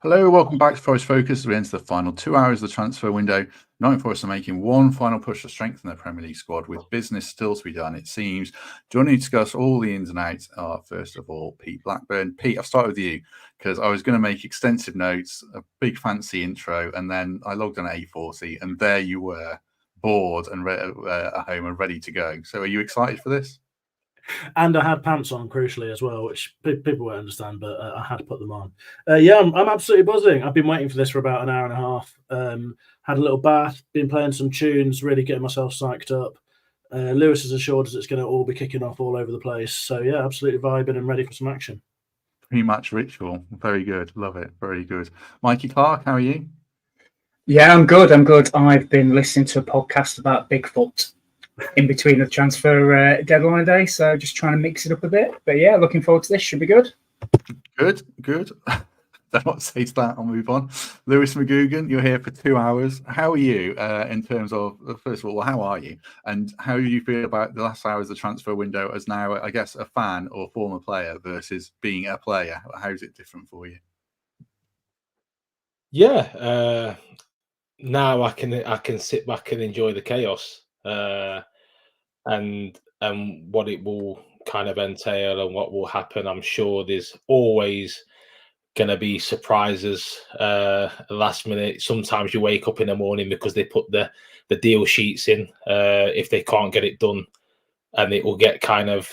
Hello, welcome back to Forest Focus. As we enter the final 2 hours of the transfer window, Nottingham Forest are making one final push to strengthen their Premier League squad with business still to be done, it seems. Joining to discuss all the ins and outs are, first of all, Pete Blackburn. Pete, I'll start with you because I was going to make extensive notes, a big fancy intro, and then I logged on at 8:40 and there you were, bored and at home and ready to go. So are you excited for this? And I had pants on, crucially, as well, which people won't understand, but I had to put them on. I'm absolutely buzzing. I've been waiting for this for about an hour and a half. Had a little bath, been playing some tunes, really getting myself psyched up. Lewis has assured us it's going to all be kicking off all over the place. So, yeah, absolutely vibing and ready for some action. Pre-match ritual. Very good. Love it. Very good. Mikey Clarke, how are you? Yeah, I'm good. I've been listening to a podcast about Bigfoot in between the transfer deadline day, so just trying to mix it up a bit. But yeah, looking forward to this. Should be good. Good. Don't want to say to that. I'll move on. Lewis McGugan, you're here for 2 hours. How are you in terms of, first of all, how are you? And how do you feel about the last hours of the transfer window as now, I guess, a fan or former player versus being a player? How is it different for you? Yeah, now I can sit back and enjoy the chaos. And what it will kind of entail and what will happen. I'm sure there's always going to be surprises last minute. Sometimes you wake up in the morning because they put the deal sheets in if they can't get it done, and it will get kind of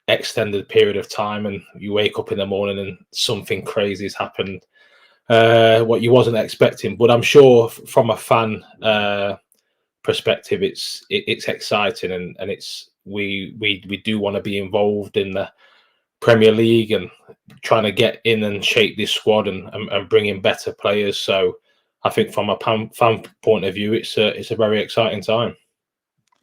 extended period of time, and you wake up in the morning and something crazy has happened, what you wasn't expecting. But I'm sure from a fan perspective, it's exciting, and it's we do want to be involved in the Premier League and trying to get in and shape this squad and bring in better players. So I think from a fan point of view, it's a very exciting time.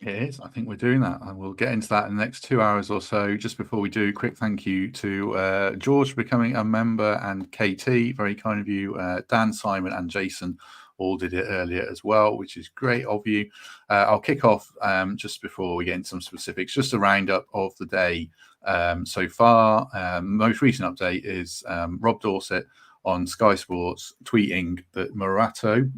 It is. I think we're doing that, and we'll get into that in the next 2 hours or so. Just before we do, quick thank you to George for becoming a member, and KT, very kind of you. Dan, Simon, and Jason all did it earlier as well, which is great of you. I'll kick off just before we get into some specifics, just a roundup of the day so far. Most recent update is Rob Dorset on Sky Sports tweeting that Morato,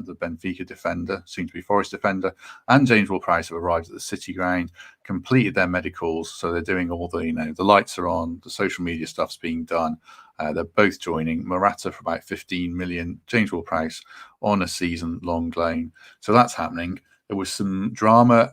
the Benfica defender, soon to be Forest defender, and James Ward-Prowse have arrived at the City ground, completed their medicals, so they're doing all the, the lights are on, the social media stuff's being done. They're both joining. Morato for about 15 million, James Ward-Prowse on a season-long loan. So that's happening. There was some drama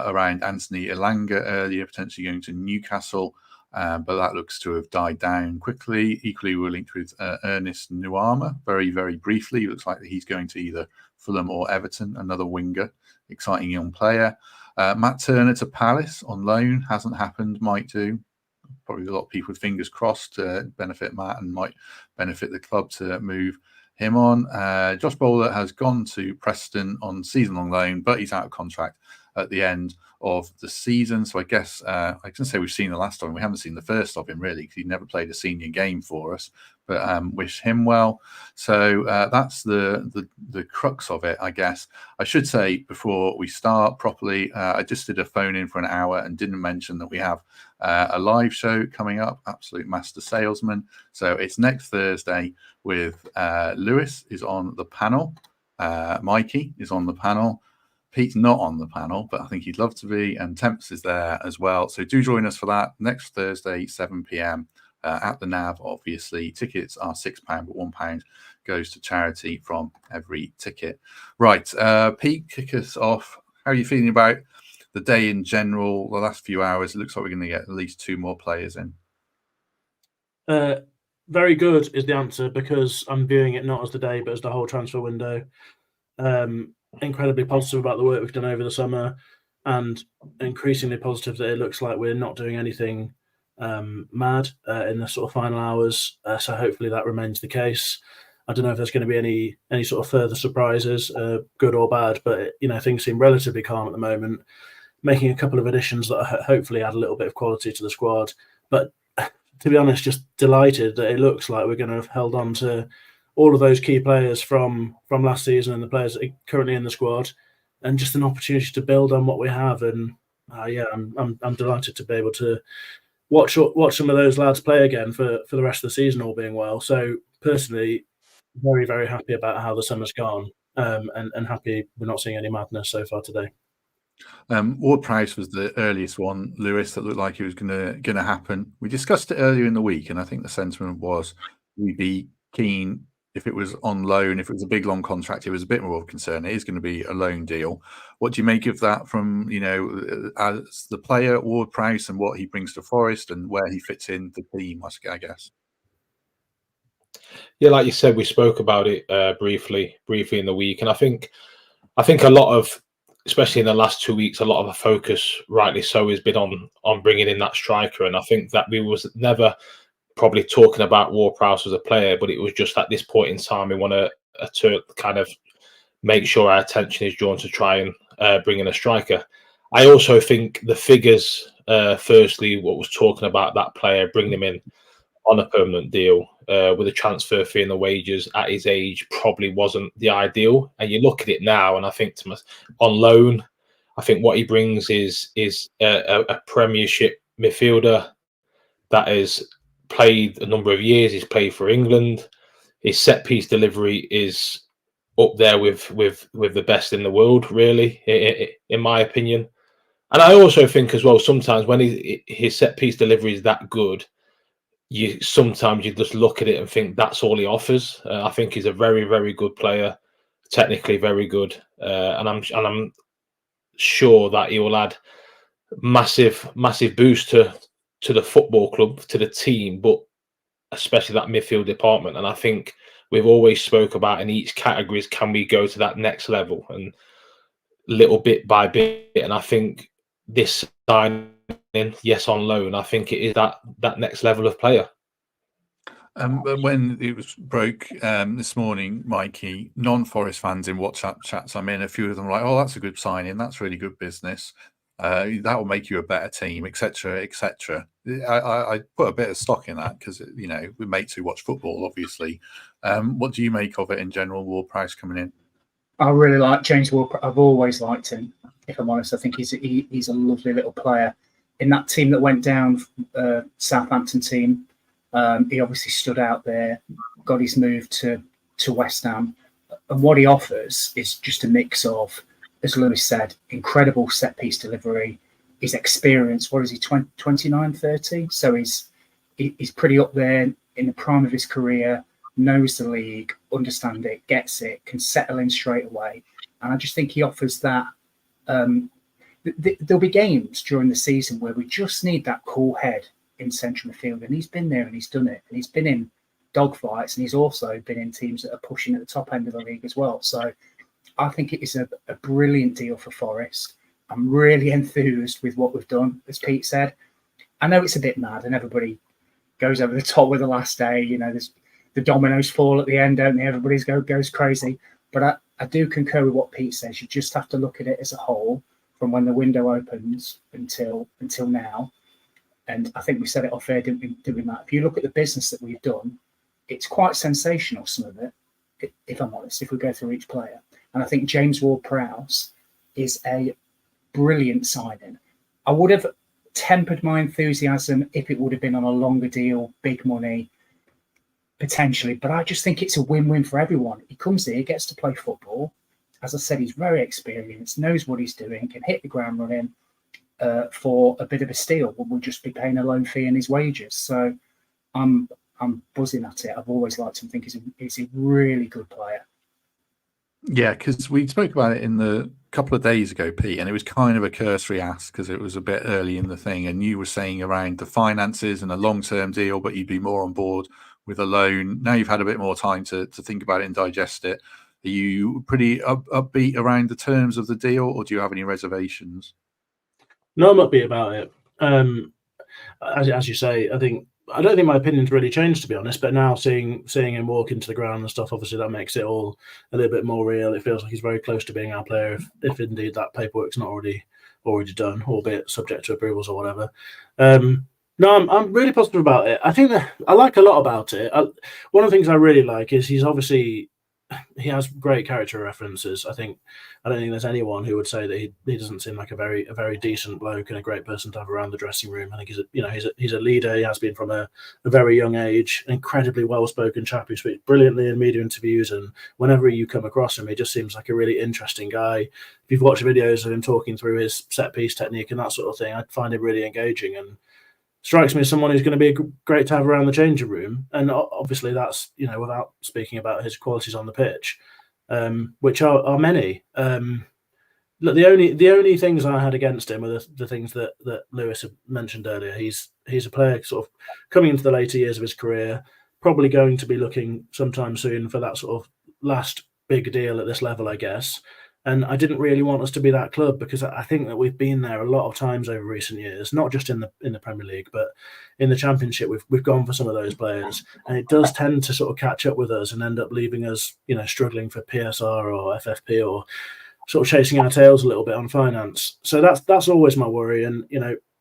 around Anthony Elanga earlier, potentially going to Newcastle, but that looks to have died down quickly. Equally, we're linked with Ernest Nuama very, very briefly. It looks like he's going to either Fulham or Everton, another winger, exciting young player. Matt Turner to Palace on loan, hasn't happened, might do. Probably a lot of people with fingers crossed to benefit Matt and might benefit the club to move him on. Josh Bowler has gone to Preston on season-long loan, but he's out of contract at the end of the season. So I guess I can say we've seen the last of him. We haven't seen the first of him, really, because he never played a senior game for us. But wish him well. So that's the crux of it, I guess. I should say before we start properly, I just did a phone in for an hour and didn't mention that we have a live show coming up, Absolute Master Salesman. So it's next Thursday with Lewis is on the panel. Mikey is on the panel. Pete's not on the panel, but I think he'd love to be. And Temps is there as well. So do join us for that next Thursday, 7 p.m. At the NAV, obviously. Tickets are £6, but £1 goes to charity from every ticket. Right, Pete, kick us off. How are you feeling about the day in general? The last few hours, it looks like we're going to get at least 2 more players in. Very good is the answer, because I'm viewing it not as the day, but as the whole transfer window. Incredibly positive about the work we've done over the summer, and increasingly positive that it looks like we're not doing anything mad in the sort of final hours. So hopefully that remains the case. I don't know if there's going to be any sort of further surprises, good or bad, but things seem relatively calm at the moment. Making a couple of additions that hopefully add a little bit of quality to the squad. But to be honest, just delighted that it looks like we're going to have held on to all of those key players from last season and the players that are currently in the squad, and just an opportunity to build on what we have. And I'm delighted to be able to watch some of those lads play again for the rest of the season, all being well. So personally, very, very happy about how the summer's gone, and happy we're not seeing any madness so far today. Ward-Prowse was the earliest one, Lewis, that looked like it was going to happen. We discussed it earlier in the week, and I think the sentiment was we'd be keen if it was on loan. If it was a big long contract, it was a bit more of a concern. It is going to be a loan deal. What do you make of that from, as the player, Ward-Prowse, and what he brings to Forest and where he fits in the team, I guess? Yeah, like you said, we spoke about it briefly in the week, and I think a lot of, especially in the last 2 weeks, a lot of the focus, rightly so, has been on bringing in that striker. And I think that we was never probably talking about Ward-Prowse as a player, but it was just at this point in time we want to kind of make sure our attention is drawn to try and bring in a striker. I also think the figures, firstly, what was talking about that player, bringing him in on a permanent deal with a transfer fee and the wages at his age probably wasn't the ideal. And you look at it now, and I think on loan, I think what he brings is a Premiership midfielder that has played a number of years. He's played for England. His set piece delivery is up there with the best in the world, really, in my opinion. And I also think as well, sometimes when his set piece delivery is that good, sometimes you just look at it and think that's all he offers. I think he's a very, very good player, technically very good, and I'm sure that he will add massive boost to the football club, to the team, but especially that midfield department. And I think we've always spoke about in each categories, can we go to that next level, and little bit by bit. And I think this signing, yes, on loan, I think it is that next level of player. When it was broke this morning, Mikey, non-Forest fans in WhatsApp chats I'm in, a few of them were like, "Oh, that's a good signing. That's really good business. That will make you a better team, etc., etc." I put a bit of stock in that because we mates who watch football, obviously. What do you make of it in general? Ward-Prowse coming in. I really like James Ward-Prowse. I've always liked him. If I'm honest, I think he's a lovely little player. In that team that went down, Southampton team, he obviously stood out there, got his move to West Ham. And what he offers is just a mix of, as Lewis said, incredible set-piece delivery, his experience. What is he, 29, 30? So he's pretty up there in the prime of his career, knows the league, understands it, gets it, can settle in straight away. And I just think he offers that. There'll be games during the season where we just need that cool head in central midfield, and he's been there and he's done it, and he's been in dogfights, and he's also been in teams that are pushing at the top end of the league as well. So I think it is a brilliant deal for Forest. I'm really enthused with what we've done, as Pete said. I know it's a bit mad and everybody goes over the top with the last day. There's the dominoes fall at the end, don't they? Everybody goes crazy. But I do concur with what Pete says. You just have to look at it as a whole from when the window opens until now. And I think we said it off air, didn't we, Matt? If you look at the business that we've done, it's quite sensational, some of it, if I'm honest, if we go through each player. And I think James Ward-Prowse is a brilliant signing. I would have tempered my enthusiasm if it would have been on a longer deal, big money, potentially. But I just think it's a win-win for everyone. He comes here, gets to play football. As I said, he's very experienced, knows what he's doing, can hit the ground running. For a bit of a steal, we'll just be paying a loan fee and his wages. So I'm buzzing at it. I've always liked him. Think he's a really good player. Yeah, because we spoke about it in the couple of days ago, Pete, and it was kind of a cursory ask because it was a bit early in the thing. And you were saying around the finances and a long-term deal, but you'd be more on board with a loan. Now you've had a bit more time to think about it and digest it. Are you pretty upbeat around the terms of the deal, or do you have any reservations? No, I'm upbeat about it. As you say, I don't think my opinion's really changed, to be honest. But now seeing him walk into the ground and stuff, obviously that makes it all a little bit more real. It feels like he's very close to being our player, if indeed that paperwork's not already done, albeit subject to approvals or whatever. No, I'm really positive about it. I think that I like a lot about it. One of the things I really like is he's obviously he has great character references. I don't think there's anyone who would say that he doesn't seem like a very decent bloke and a great person to have around the dressing room. I think he's a leader. He has been from a very young age. An incredibly well-spoken chap who speaks brilliantly in media interviews, and whenever you come across him, he just seems like a really interesting guy. If you've watched videos of him talking through his set piece technique and that sort of thing, I'd find him really engaging, and strikes me as someone who's going to be great to have around the changing room. And obviously that's, without speaking about his qualities on the pitch, which are many. Look, the only things I had against him are the things that Lewis had mentioned earlier. He's a player sort of coming into the later years of his career, probably going to be looking sometime soon for that sort of last big deal at this level, I guess. And I didn't really want us to be that club, because I think that we've been there a lot of times over recent years, not just in the Premier League, but in the Championship. We've gone for some of those players, and it does tend to sort of catch up with us and end up leaving us, struggling for PSR or FFP, or sort of chasing our tails a little bit on finance. So that's always my worry. And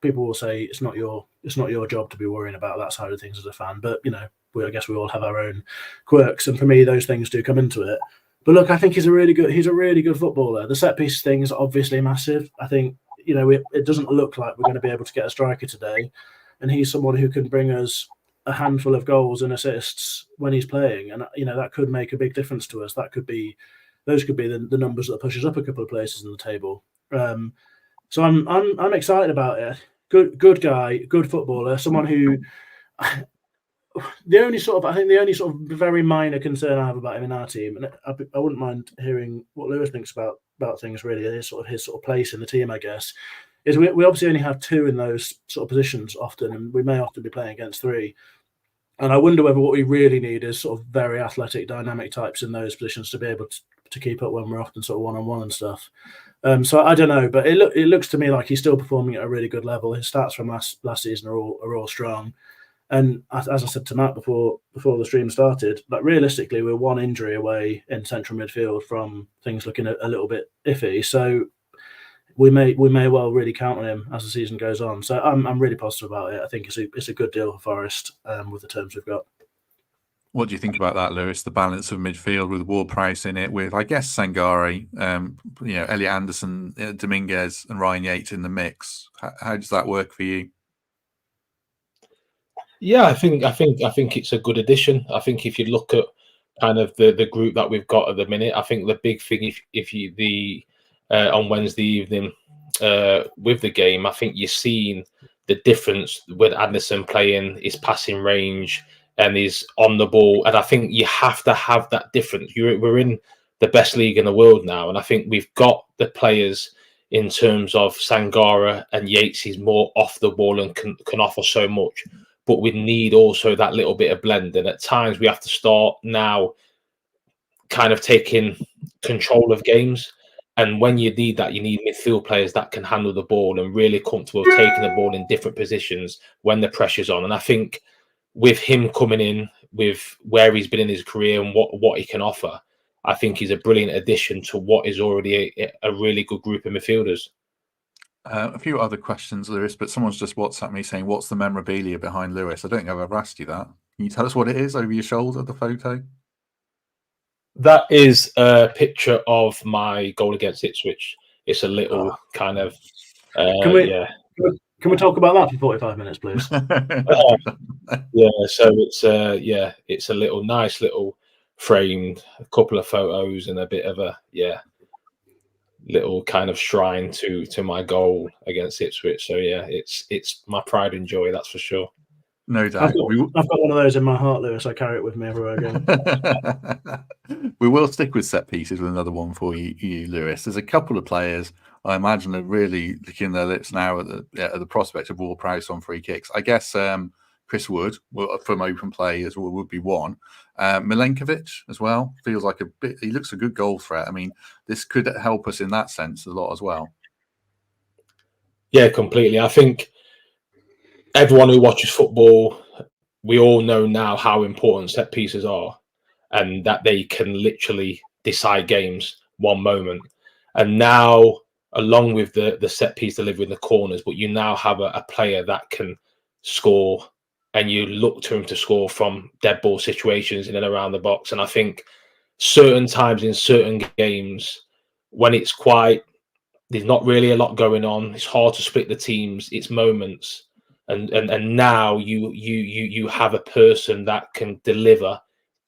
people will say it's not your job to be worrying about that side of things as a fan, but I guess we all have our own quirks, and for me those things do come into it. But look, I think he's a really good footballer. The set piece thing is obviously massive. I think it doesn't look like we're going to be able to get a striker today, and he's someone who can bring us a handful of goals and assists when he's playing, and that could make a big difference to us. Those could be the numbers that push us up a couple of places in the table. So I'm excited about it. Good guy, good footballer, someone who. The only sort of very minor concern I have about him in our team, and I wouldn't mind hearing what Lewis thinks about things, really, his sort of place in the team, I guess, is we obviously only have two in those sort of positions often, and we may often be playing against three. And I wonder whether what we really need is sort of very athletic, dynamic types in those positions to be able to keep up when we're often sort of one-on-one and stuff. So I don't know, but it looks to me like he's still performing at a really good level. His stats from last season are all strong. And as I said to Matt before the stream started, like realistically, we're one injury away in central midfield from things looking a little bit iffy. So we may well really count on him as the season goes on. So I'm really positive about it. I think it's a good deal for Forest with the terms we've got. What do you think about that, Lewis? The balance of midfield with Ward-Prowse in it, with I guess Sangare, Elliot Anderson, Dominguez, and Ryan Yates in the mix. How does that work for you? Yeah, I think it's a good addition. I think if you look at kind of the group that we've got at the minute, I think the big thing if you on Wednesday evening with the game, I think you're seeing the difference with Anderson playing his passing range and he's on the ball, and I think you have to have that difference. We're in the best league in the world now, and I think we've got the players in terms of Sangare and Yates. He's more off the ball and can offer so much. But we need also that little bit of blend. And at times we have to start now kind of taking control of games. And when you need that, you need midfield players that can handle the ball and really comfortable taking the ball in different positions when the pressure's on. And I think with him coming in, with where he's been in his career and what he can offer, I think he's a brilliant addition to what is already a really good group of midfielders. A few other questions, Lewis, but someone's just WhatsApped me saying, what's the memorabilia behind Lewis? I don't think I've ever asked you that. Can you tell us what it is over your shoulder, the photo? That is a picture of my goal against Ipswich. It's a little kind of... Can we talk about that for 45 minutes, please? So it's a little nice little framed, a couple of photos and a bit of a little kind of shrine to my goal against Ipswich. So it's my pride and joy, that's for sure. No doubt. I've got one of those in my heart, Lewis. I carry it with me everywhere I go. We will stick with set pieces with another one for you, Lewis. There's a couple of players I imagine are really licking their lips now at the prospect of Ward-Prowse on free kicks. I guess Chris Wood from open play as well would be one. Milenkovic as well feels like he looks a good goal threat. I mean, this could help us in that sense a lot as well. Yeah, completely. I think everyone who watches football, we all know now how important set pieces are and that they can literally decide games one moment. And now, along with the set piece delivery in the corners, but you now have a player that can score, and you look to him to score from dead ball situations in and around the box. And I think certain times in certain games when it's quite, there's not really a lot going on. It's hard to split the teams. It's moments, and now you have a person that can deliver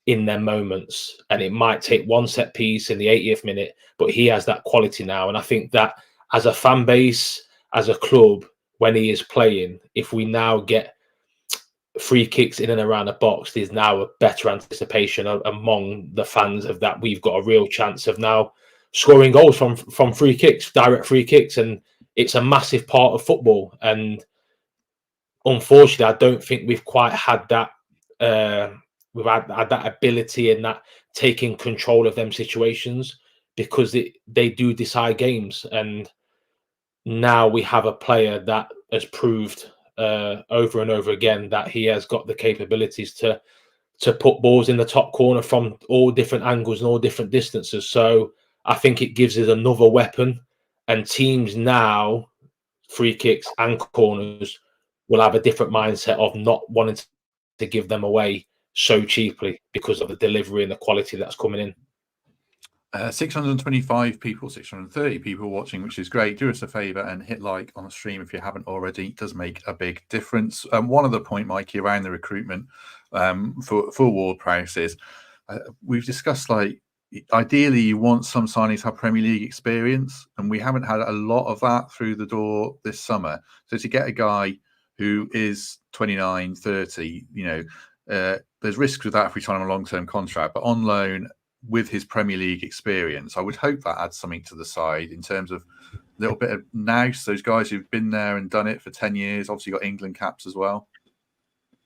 in their moments, and it might take one set piece in the 80th minute, but he has that quality now. And I think that as a fan base, as a club, when he is playing, if we now get free kicks in and around the box, there's now a better anticipation among the fans of that. We've got a real chance of now scoring goals from free kicks, direct free kicks, and it's a massive part of football. And unfortunately, I don't think we've quite had that. We've had that ability and that taking control of them situations, because they do decide games. And now we have a player that has proved over and over again that he has got the capabilities to put balls in the top corner from all different angles and all different distances. So I think it gives us another weapon, and teams now, free kicks and corners, will have a different mindset of not wanting to give them away so cheaply because of the delivery and the quality that's coming in. 625 people, 630 people watching, which is great. Do us a favor and hit like on the stream if you haven't already. It does make a big difference. One other point, Mikey, around the recruitment for Ward-Prowse is we've discussed, like, ideally you want some signings to have Premier League experience, and we haven't had a lot of that through the door this summer. So to get a guy who is 29, 30, there's risks with that if we sign him a long-term contract, but on loan with his Premier League experience, I would hope that adds something to the side in terms of a little bit of nous, those guys who've been there and done it for 10 years, obviously got England caps as well.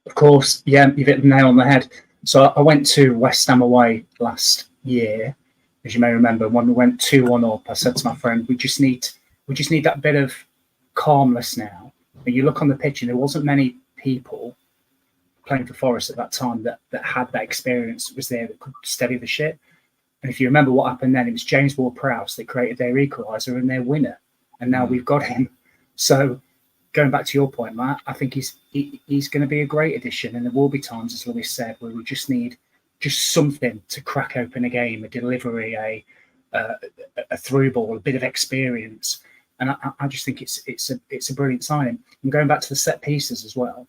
Of course, yeah, you've hit the nail on the head. So I went to West Ham away last year, as you may remember. When we went 2-1 up, I said to my friend, we just need that bit of calmness now. When you look on the pitch, and there wasn't many people playing for Forest at that time that had that experience, was there, that could steady the ship. And if you remember what happened then, it was James Ward-Prowse that created their equaliser and their winner. And now we've got him. So going back to your point, Matt, I think he's going to be a great addition. And there will be times, as Lewis said, where we just need something to crack open a game, a delivery, a through ball, a bit of experience. And I just think it's a brilliant signing. And going back to the set pieces as well,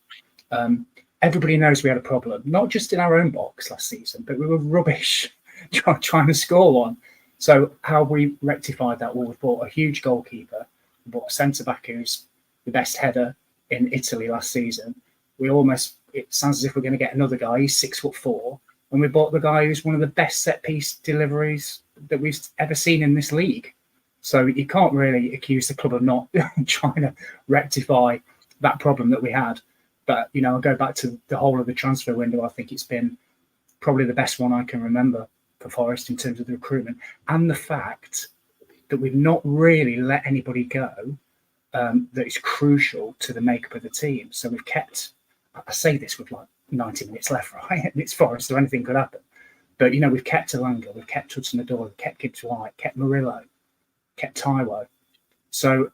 everybody knows we had a problem, not just in our own box last season, but we were rubbish trying to score one. So how we rectified that? Well, we bought a huge goalkeeper, we bought a centre-back who's the best header in Italy last season. It sounds as if we're going to get another guy. He's 6'4", and we bought the guy who's one of the best set-piece deliveries that we've ever seen in this league. So you can't really accuse the club of not trying to rectify that problem that we had. But, I'll go back to the whole of the transfer window. I think it's been probably the best one I can remember for Forest in terms of the recruitment, and the fact that we've not really let anybody go that is crucial to the makeup of the team. So we've kept, I say this with like 90 minutes left, right? And it's Forest, so anything could happen. But, we've kept Elanga, we've kept Hudson-Odoi, we've kept Gibbs-White, kept Murillo, kept Taiwo. So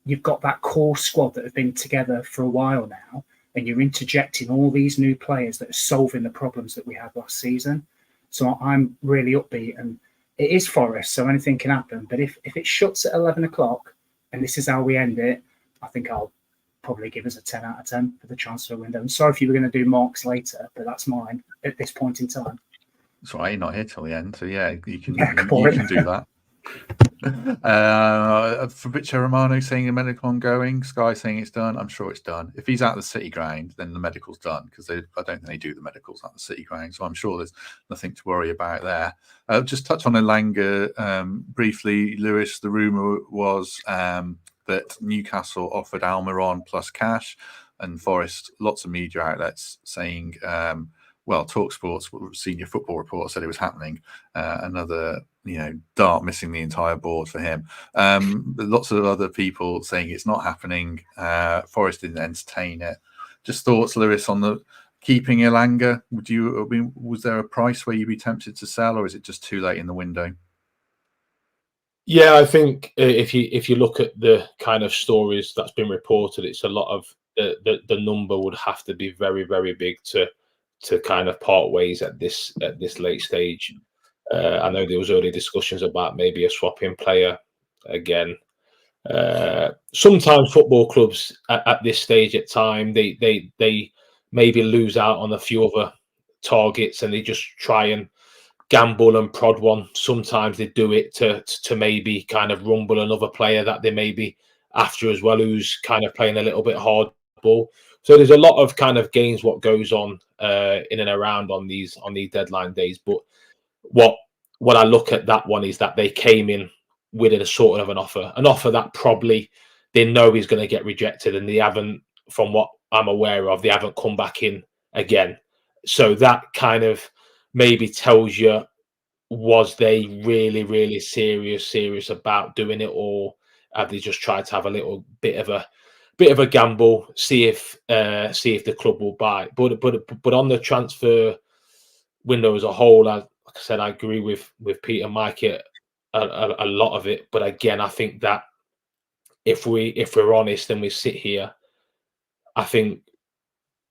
you've got that core squad that have been together for a while now, and you're interjecting all these new players that are solving the problems that we had last season. So I'm really upbeat, and it is Forest, so anything can happen. But if it shuts at 11 o'clock and this is how we end it, I think I'll probably give us a 10 out of 10 for the transfer window. I'm sorry if you were going to do marks later, but that's mine at this point in time. That's right, you're not here till the end, so yeah, you can do that. Fabrizio Romano saying the medical ongoing. Sky saying it's done. I'm sure it's done. If he's at the City ground, then the medical's done, because I don't think they do the medicals at the City ground. So I'm sure there's nothing to worry about there. Just touch on Elanga briefly, Lewis. The rumor was that Newcastle offered Almiron plus cash, and Forest, lots of media outlets saying, TalkSport's senior football reporter said it was happening. Another, dart missing the entire board for him. Lots of other people saying it's not happening. Forest didn't entertain it. Just thoughts, Lewis, on the keeping Elanga. Was there a price where you'd be tempted to sell, or is it just too late in the window? Yeah, I think if you look at the kind of stories that's been reported, it's a lot of the number would have to be very, very big to kind of part ways at this late stage. I know there was early discussions about maybe a swapping player again. Sometimes football clubs at this stage at time, they maybe lose out on a few other targets and they just try and gamble and prod one. Sometimes they do it to maybe kind of rumble another player that they may be after as well, who's kind of playing a little bit hard ball. So there's a lot of kind of games what goes on in and around on these deadline days. But what I look at that one is that they came in with a sort of an offer that probably they know is going to get rejected, and they haven't, from what I'm aware of, they haven't come back in again. So that kind of maybe tells you, was they really, really serious about doing it, or have they just tried to have a little bit of a gamble, see if the club will buy? But on the transfer window as a whole, like I said, I agree with Pete and Mike a lot of it. But again, I think that if we're honest and we sit here, I think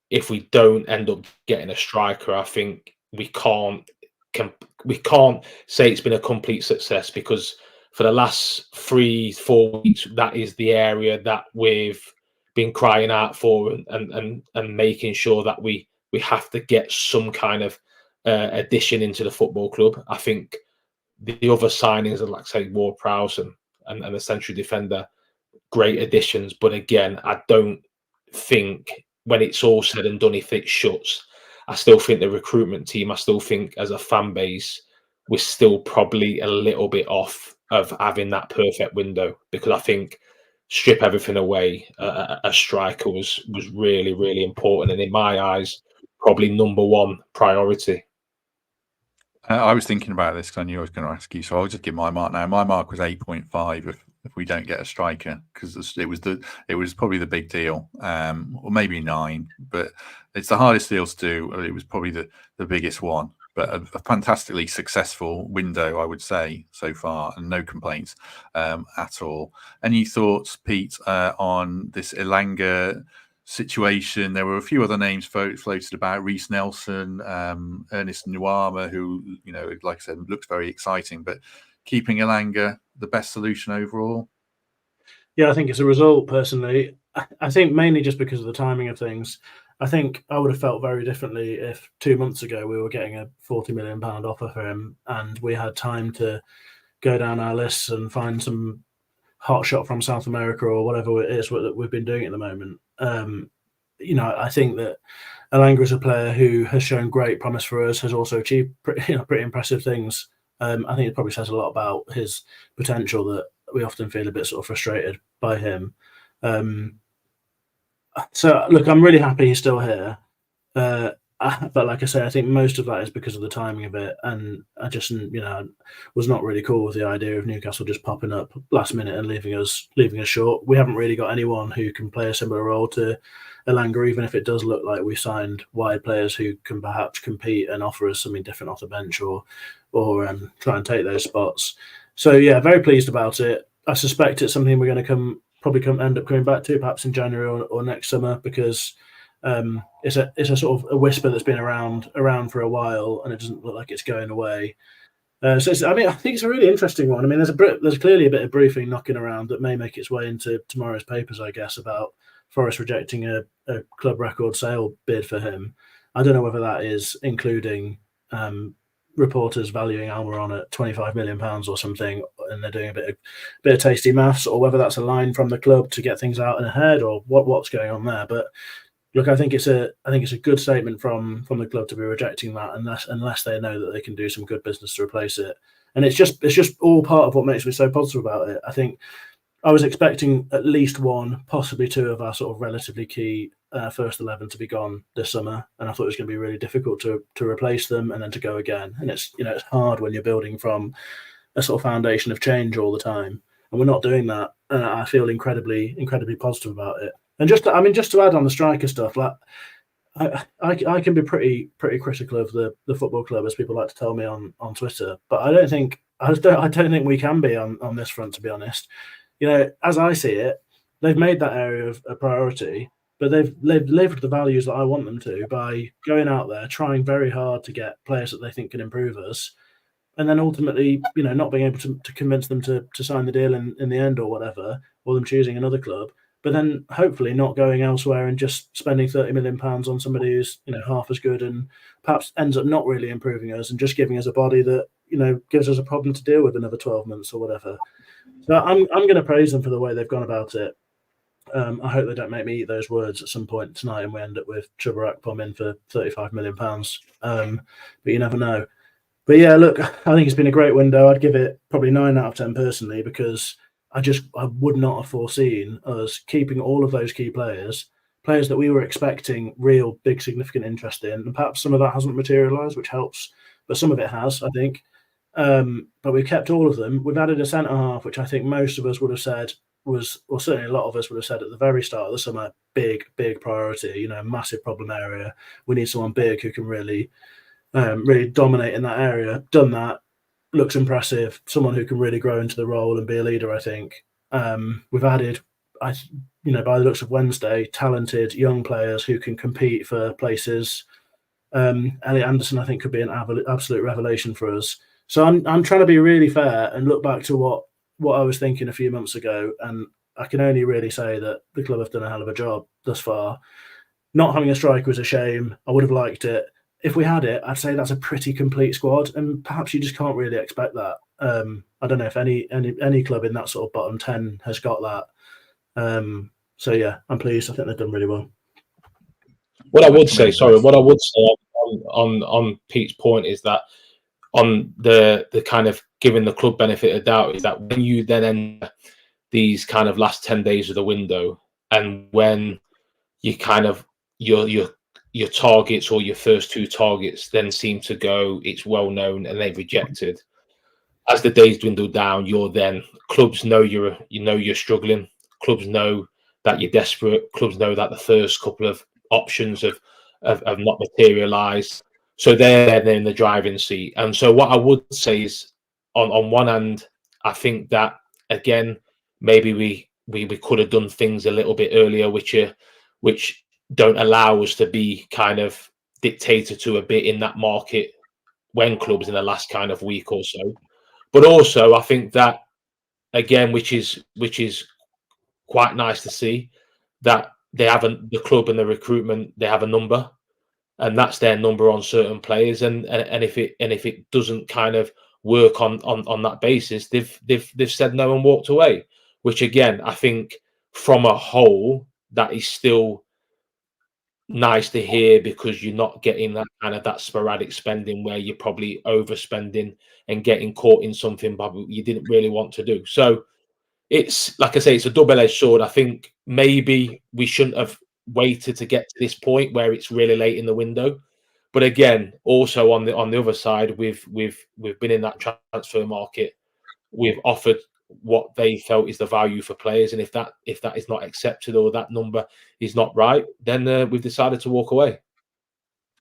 if we don't end up getting a striker, I think we can't say it's been a complete success, because for the last 3-4 weeks, that is the area that we've been crying out for and making sure that we have to get some kind of addition into the football club. I think the other signings are, like say, Ward-Prowse and the central defender, great additions. But again, I don't think, when it's all said and done, if it shuts, I still think the recruitment team, I still think as a fan base, we're still probably a little bit off of having that perfect window, because I think strip everything away, a striker was really, really important, and in my eyes, probably number one priority. I was thinking about this because I knew I was going to ask you, so I'll just give my mark now. My mark was 8.5 if we don't get a striker, because it was probably the big deal, or maybe 9, but it's the hardest deal to do. It was probably the biggest one, but a fantastically successful window, I would say, so far, and no complaints at all. Any thoughts, Pete, on this Elanga situation? There were a few other names floated about: Reece Nelson, Ernest Nuama, who, like I said, looks very exciting. But keeping Elanga the best solution overall? Yeah, I think it's a result, personally. I think mainly just because of the timing of things. I think I would have felt very differently if 2 months ago we were getting a £40 million offer for him and we had time to go down our lists and find some hot shot from South America or whatever it is that we've been doing at the moment. I think that Elanga is a player who has shown great promise for us, has also achieved pretty impressive things. I think it probably says a lot about his potential that we often feel a bit sort of frustrated by him. So, look, I'm really happy he's still here. But like I say, I think most of that is because of the timing of it. And I just, was not really cool with the idea of Newcastle just popping up last minute and leaving us short. We haven't really got anyone who can play a similar role to Elanga, even if it does look like we signed wide players who can perhaps compete and offer us something different off the bench or try and take those spots. So, yeah, very pleased about it. I suspect it's something we're going to end up coming back to, perhaps in January or next summer, because it's a sort of a whisper that's been around for a while, and it doesn't look like it's going away. I think it's a really interesting one. I mean, there's clearly a bit of briefing knocking around that may make its way into tomorrow's papers, I guess, about Forest rejecting a club record sale bid for him. I don't know whether that is including reporters valuing Almiron at £25 million or something, and they're doing a bit of tasty maths, or whether that's a line from the club to get things out and ahead, or what's going on there. But look, I think it's a good statement from the club to be rejecting that, unless they know that they can do some good business to replace it. And it's just all part of what makes me so positive about it. I think I was expecting at least one, possibly two of our sort of relatively key first 11 to be gone this summer, and I thought it was going to be really difficult to replace them and then to go again. And it's hard when you're building from a sort of foundation of change all the time, and we're not doing that. And I feel incredibly positive about it. And just to add on the striker stuff, like I can be pretty critical of the football club, as people like to tell me on Twitter, but I don't think we can be on this front, to be honest. As I see it, they've made that area a priority, but they've lived the values that I want them to by going out there, trying very hard to get players that they think can improve us, and then ultimately, not being able to convince them to sign the deal in the end or whatever, or them choosing another club, but then hopefully not going elsewhere and just spending £30 million on somebody who's half as good and perhaps ends up not really improving us and just giving us a body that gives us a problem to deal with another 12 months or whatever. So I'm going to praise them for the way they've gone about it. I hope they don't make me eat those words at some point tonight and we end up with Chuba Akpom in for £35 million. But you never know. But yeah, look, I think it's been a great window. I'd give it probably 9 out of 10 personally, because I would not have foreseen us keeping all of those key players that we were expecting real big significant interest in. And perhaps some of that hasn't materialised, which helps, but some of it has, I think. But we've kept all of them. We've added a centre half, which I think most of us would have said was, or certainly a lot of us would have said at the very start of the summer, big priority, massive problem area. We need someone big who can really dominate in that area. Done that. Looks impressive. Someone who can really grow into the role and be a leader, I think. We've added, by the looks of Wednesday, talented young players who can compete for places. Elliot Anderson, I think, could be an absolute revelation for us. So I'm trying to be really fair and look back to what I was thinking a few months ago, and I can only really say that the club have done a hell of a job thus far. Not having a striker was a shame. I would have liked it. If we had it, I'd say that's a pretty complete squad, and perhaps you just can't really expect that. I don't know if any club in that sort of bottom 10 has got that. So yeah, I'm pleased. I think they've done really well. What I would say on Pete's point is that on the kind of giving the club benefit of doubt is that when you then enter these kind of last 10 days of the window, and when you kind of your targets or your first 2 targets then seem to go, it's well known and they've rejected. As the days dwindle down, clubs know you're struggling. Clubs know that you're desperate. Clubs know that the first couple of options have not materialised. So they're in the driving seat. And so what I would say is, on one hand, I think that again, maybe we could have done things a little bit earlier, which don't allow us to be kind of dictated to a bit in that market when clubs in the last kind of week or so. But also, I think that again, which is quite nice to see, that they have the club and the recruitment, they have a number, and that's their number on certain players. And if it doesn't kind of work on that basis, they've said no and walked away. Which again, I think from a whole, that is still nice to hear, because you're not getting that sporadic spending where you're probably overspending and getting caught in something you didn't really want to do. So it's, like I say, it's a double-edged sword. I think maybe we shouldn't have waited to get to this point where it's really late in the window. But again, also on the other side, we've been in that transfer market. We've offered what they felt is the value for players, and if that is not accepted or that number is not right, then we've decided to walk away.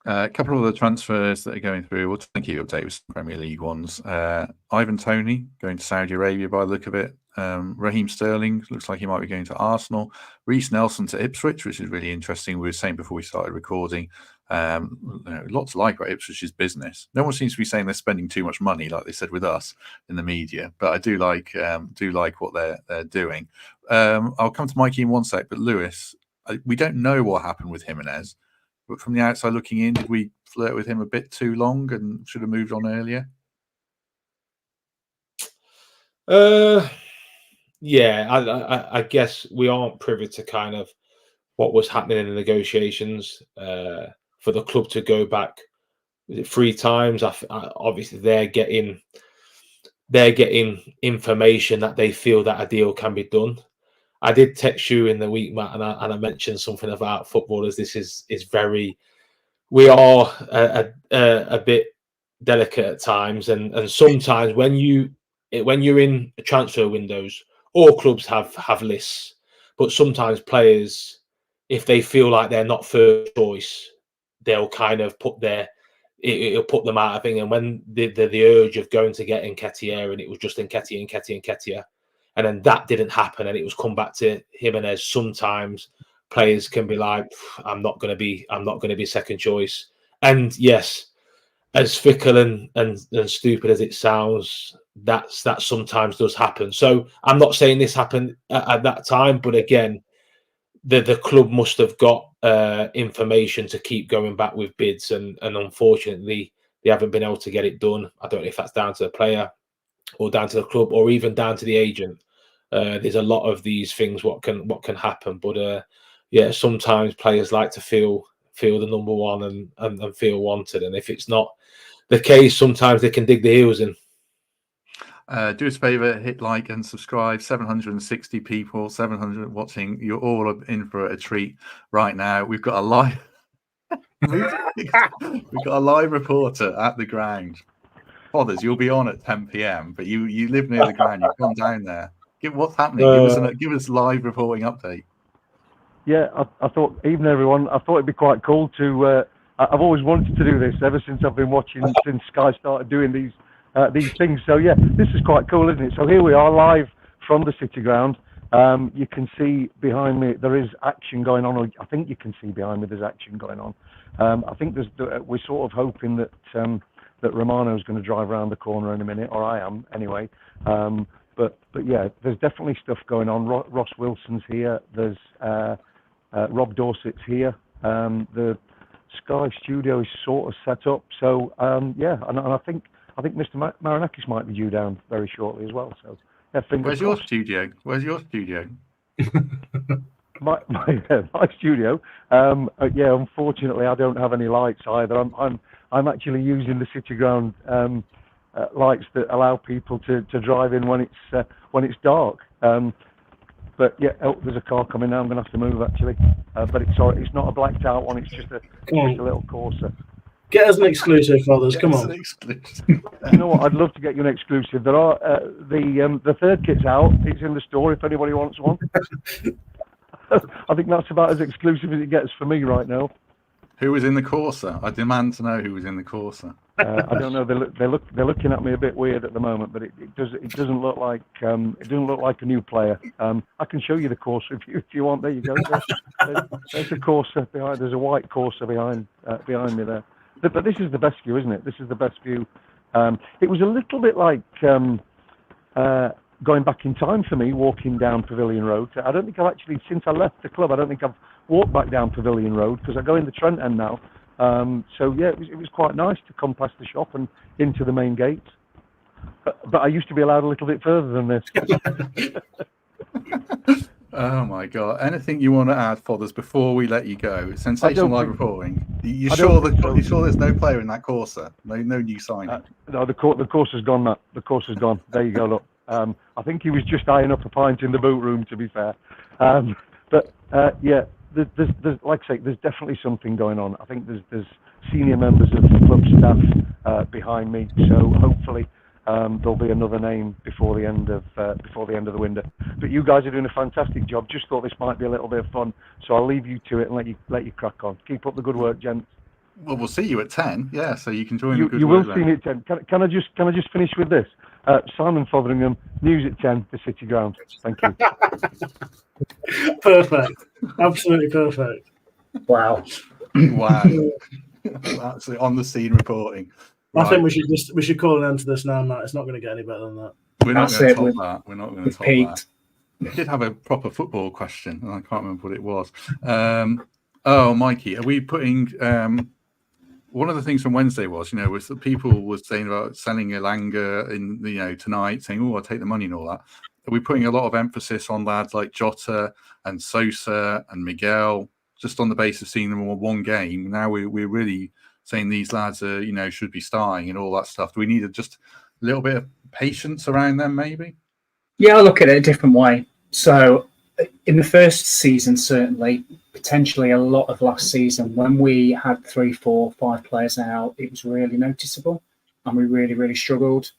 A couple of the transfers that are going through. We'll thank you update with Premier League ones. Ivan Toney going to Saudi Arabia by the look of it. Raheem Sterling looks like he might be going to Arsenal. Reece Nelson to Ipswich, which is really interesting. We were saying before we started recording, lots like about Ipswich's business. No one seems to be saying they're spending too much money, like they said with us in the media. But I do like what they're doing. I'll come to Mikey in one sec. But Lewis, we don't know what happened with Jimenez. But from the outside looking in, did we flirt with him a bit too long and should have moved on earlier? Yeah, I guess we aren't privy to kind of what was happening in the negotiations for the club to go back 3 times. Obviously, they're getting information that they feel that a deal can be done. I did text you in the week, Matt, and I mentioned something about footballers. This is very. We are a bit delicate at times, and sometimes when you're in transfer windows, all clubs have lists, but sometimes players, if they feel like they're not first choice, they'll kind of it'll put them out of thing. And when the urge of going to get Nketiah, and it was just Nketiah, and then that didn't happen, and it was come back to Jimenez. Sometimes players can be like, I'm not going to be second choice. And yes, as fickle and stupid as it sounds, that sometimes does happen. So I'm not saying this happened at that time, but again, the club must have got information to keep going back with bids, and unfortunately they haven't been able to get it done. I don't know if that's down to the player or down to the club or even down to the agent. There's a lot of these things what can happen, but yeah, sometimes players like to feel the number one and feel wanted, and if it's not the case, sometimes they can dig their heels in. Do us a favour, hit like and subscribe. 760 people, 700 watching. You're all in for a treat right now. We've got a live we've got a live reporter at the ground. Fathers, you'll be on at 10 p.m, but you live near the ground. You've gone down there. What's happening? Give us live reporting update. Yeah, I thought, evening everyone, I thought it'd be quite cool to, I've always wanted to do this ever since I've been watching, since Sky started doing these things. So yeah, this is quite cool, isn't it? So here we are live from the City Ground. You can see behind me, there is action going on, or I think you can see behind me there's action going on. I think we're sort of hoping that that Romano's going to drive around the corner in a minute, or I am anyway. But yeah, there's definitely stuff going on. Ross Wilson's here. There's Rob Dorsett's here. The Sky studio is sort of set up. So yeah, and I think Mr. Marinakis might be due down very shortly as well. So yeah, Where's your studio? Where's your studio? my studio. Yeah, unfortunately, I don't have any lights either. I'm actually using the City Ground lights that allow people to drive in when it's dark. But yeah, there's a car coming now. I'm going to have to move actually. But it's not a blacked out one. It's just a little Corsa. Get us an exclusive, Fathers. Come on. You know what? I'd love to get you an exclusive. There are the third kit's out. It's in the store if anybody wants one. I think that's about as exclusive as it gets for me right now. Who was in the Corsa? I demand to know who was in the Corsa. I don't know. They're looking at me a bit weird at the moment, but it doesn't look like a new player. I can show you the Corsa if you want. There you go. There's a Corsa behind. There's a white Corsa behind me there. But this is the best view, isn't it? This is the best view. It was a little bit like going back in time for me, walking down Pavilion Road. I don't think I've actually, since I left the club, I don't think I've walked back down Pavilion Road because I go in the Trent end now. So yeah, it was quite nice to come past the shop and into the main gate. But I used to be allowed a little bit further than this. Oh my God! Anything you want to add, Fathers, before we let you go? Sensational live reporting. You sure there's no player in that Corsa? No new signing. No, the Corsa's gone. Matt. The Corsa's gone. There you go. Look. I think he was just eyeing up a pint in the boot room, to be fair. But yeah, there's like I say, there's definitely something going on. I think there's senior members of the club staff behind me, so hopefully there'll be another name before the end of the window. But you guys are doing a fantastic job. Just thought this might be a little bit of fun, so I'll leave you to it and let you crack on. Keep up the good work, gents. Well, we'll see you at 10. Yeah, so you can join. You will see me at 10. Can I just finish with this? Simon Fotheringham, news at 10, the City Ground. Thank you. Perfect. Absolutely perfect. Wow. Absolutely on the scene reporting. I think we should call an end to this now, Matt. It's not going to get any better than that. We're not going to top that. We're not going to top that. We did have a proper football question, and I can't remember what it was. Oh, Mikey, are we putting? One of the things from Wednesday was that people were saying about selling Elanga in tonight, saying, "Oh, I'll take the money" and all that. Are we putting a lot of emphasis on lads like Jota and Sosa and Miguel just on the basis of seeing them on one game? Now we're really saying these lads are should be starting and all that stuff. Do we need just a little bit of patience around them, maybe? Yeah, I look at it a different way. So in the first season, certainly, potentially a lot of last season, when we had 3, 4, 5 players out, it was really noticeable and we really, really struggled.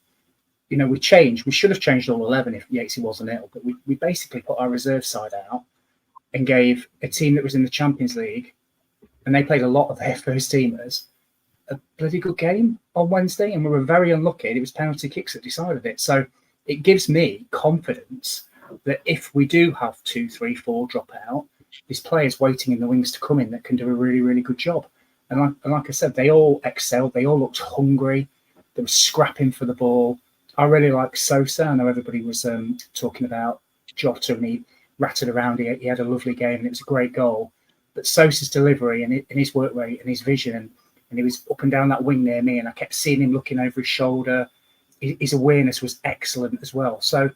We changed. We should have changed all 11 if Yatesy wasn't ill, but we basically put our reserve side out and gave a team that was in the Champions League, and they played a lot of their first teamers, a bloody good game on Wednesday, and we were very unlucky. It was penalty kicks that decided it. So it gives me confidence that if we do have 2, 3, 4 drop out, there's players waiting in the wings to come in that can do a really, really good job. And like I said, they all excelled. They all looked hungry. They were scrapping for the ball. I really like Sosa. I know everybody was talking about Jota, and he rattled around. He had a lovely game, and it was a great goal. But Sosa's delivery and his work rate and his vision, and he was up and down that wing near me, and I kept seeing him looking over his shoulder. His awareness was excellent as well. So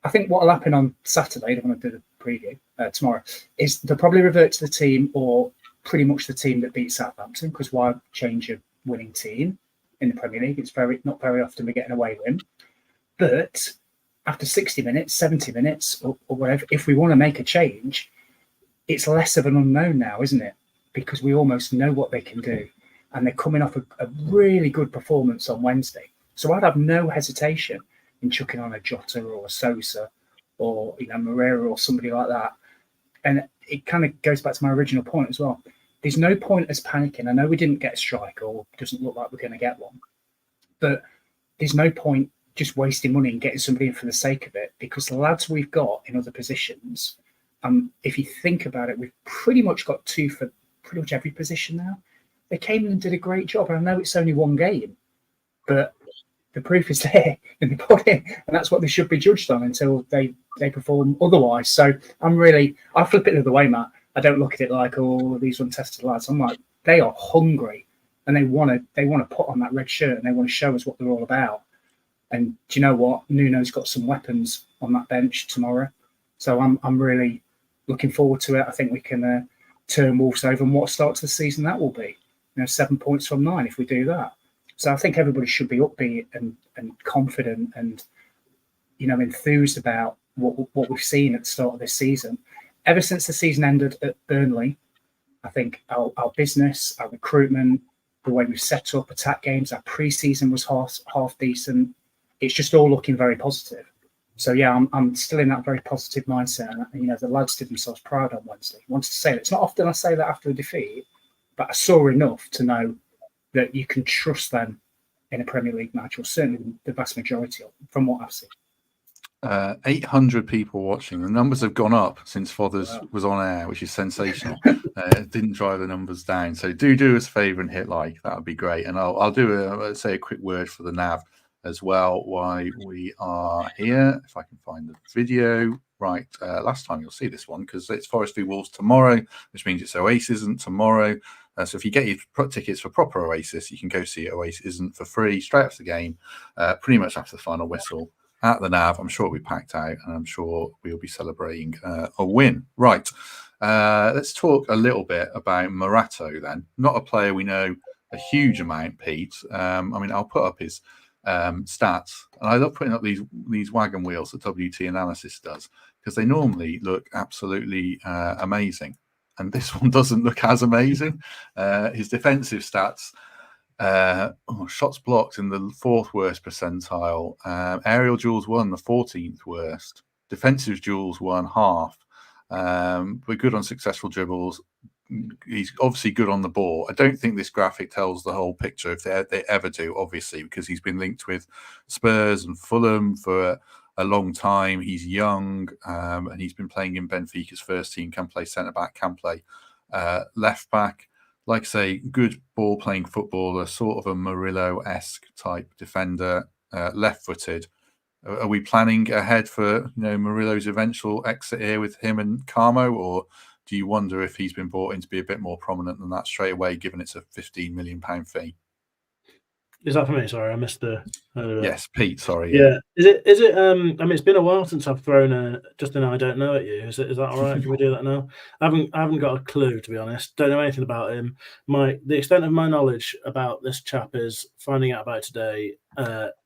I think what will happen on Saturday, I don't want to do the preview tomorrow, is they'll probably revert to the team, or pretty much the team that beat Southampton, because why change a winning team in the Premier League? It's not very often we get an away win. But after 60 minutes, 70 minutes, or whatever, if we want to make a change, it's less of an unknown now, isn't it? Because we almost know what they can do. And they're coming off a really good performance on Wednesday. So I'd have no hesitation in chucking on a Jota or a Sosa or Moreira or somebody like that. And it kind of goes back to my original point as well. There's no point as panicking. I know we didn't get a striker, or it doesn't look like we're going to get one. But there's no point just wasting money and getting somebody in for the sake of it, because the lads we've got in other positions, if you think about it, we've pretty much got two for pretty much every position now. They came in and did a great job. And I know it's only one game, but the proof is there in the pudding, and that's what they should be judged on until they perform otherwise. So I flip it the other way, Matt. I don't look at it like, oh, these untested lads. I'm like, they are hungry, and they want to put on that red shirt, and they want to show us what they're all about. And do you know what? Nuno's got some weapons on that bench tomorrow, so I'm really looking forward to it. I think we can turn Wolves over, and what start to the season that will be. 7 points from 9 if we do that. So I think everybody should be upbeat and confident and enthused about what we've seen at the start of this season. Ever since the season ended at Burnley, I think our business, our recruitment, the way we've set up attack games, our pre-season was half decent. It's just all looking very positive. So yeah, I'm still in that very positive mindset. And the lads did themselves proud on Wednesday. I wanted to say that. It's not often I say that after a defeat, but I saw enough to know that you can trust them in a Premier League match, or certainly the vast majority of them, from what I've seen. 800 people watching. The numbers have gone up since Fothers was on air, which is sensational. Didn't drive the numbers down. So do us a favour and hit like. That would be great. And I'll do say a quick word for the nav as well while we are here. If I can find the video. Right, last time you'll see this one, because it's Forest v Wolves tomorrow, which means it's Oasis isn't tomorrow. So if you get your tickets for proper Oasis, you can go see Oasis isn't for free straight after the game, pretty much after the final whistle at the nav. I'm sure it'll be packed out, and I'm sure we'll be celebrating a win. Right, let's talk a little bit about Morato then. Not a player we know a huge amount, Pete. I'll put up his stats, and I love putting up these wagon wheels that WT Analysis does, because they normally look absolutely amazing. And this one doesn't look as amazing. His defensive stats, shots blocked in the 4th worst percentile. Aerial duels won, the 14th worst. Defensive duels won half. We're good on successful dribbles. He's obviously good on the ball. I don't think this graphic tells the whole picture, if they ever do, obviously, because he's been linked with Spurs and Fulham for a long time. He's young, and he's been playing in Benfica's first team, can play centre-back, can play left-back. Like I say, good ball-playing footballer, sort of a Murillo-esque type defender, left-footed. Are we planning ahead for Murillo's eventual exit here with him and Carmo, or do you wonder if he's been brought in to be a bit more prominent than that straight away, given it's a £15 million fee? Is that for me? Sorry, I missed the. Yes, Pete. Sorry. Yeah. Is it? It's been a while since I've thrown just an I don't know at you. Is that all right? Can we do that now? I haven't got a clue, to be honest. Don't know anything about him. The extent of my knowledge about this chap is finding out about it today,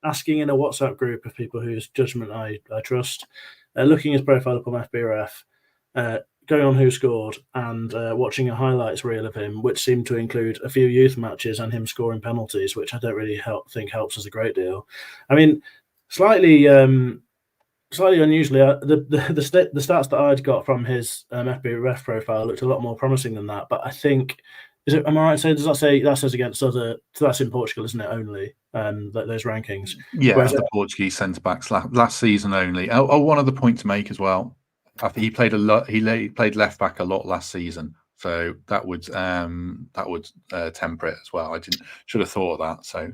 asking in a WhatsApp group of people whose judgment I trust, looking his profile up on FBref, going on Who Scored, and watching a highlights reel of him, which seemed to include a few youth matches and him scoring penalties, which I don't really think helps us a great deal. I mean, slightly unusually, the stats that I'd got from his FBref profile looked a lot more promising than that. But I think, am I right saying, does that say that says against other? That's in Portugal, isn't it? Only those rankings. Yeah, the Portuguese centre backs last season only. One other point to make as well. I think he played a lot. He played left back a lot last season, So that would temper it as well. Should have thought of that. So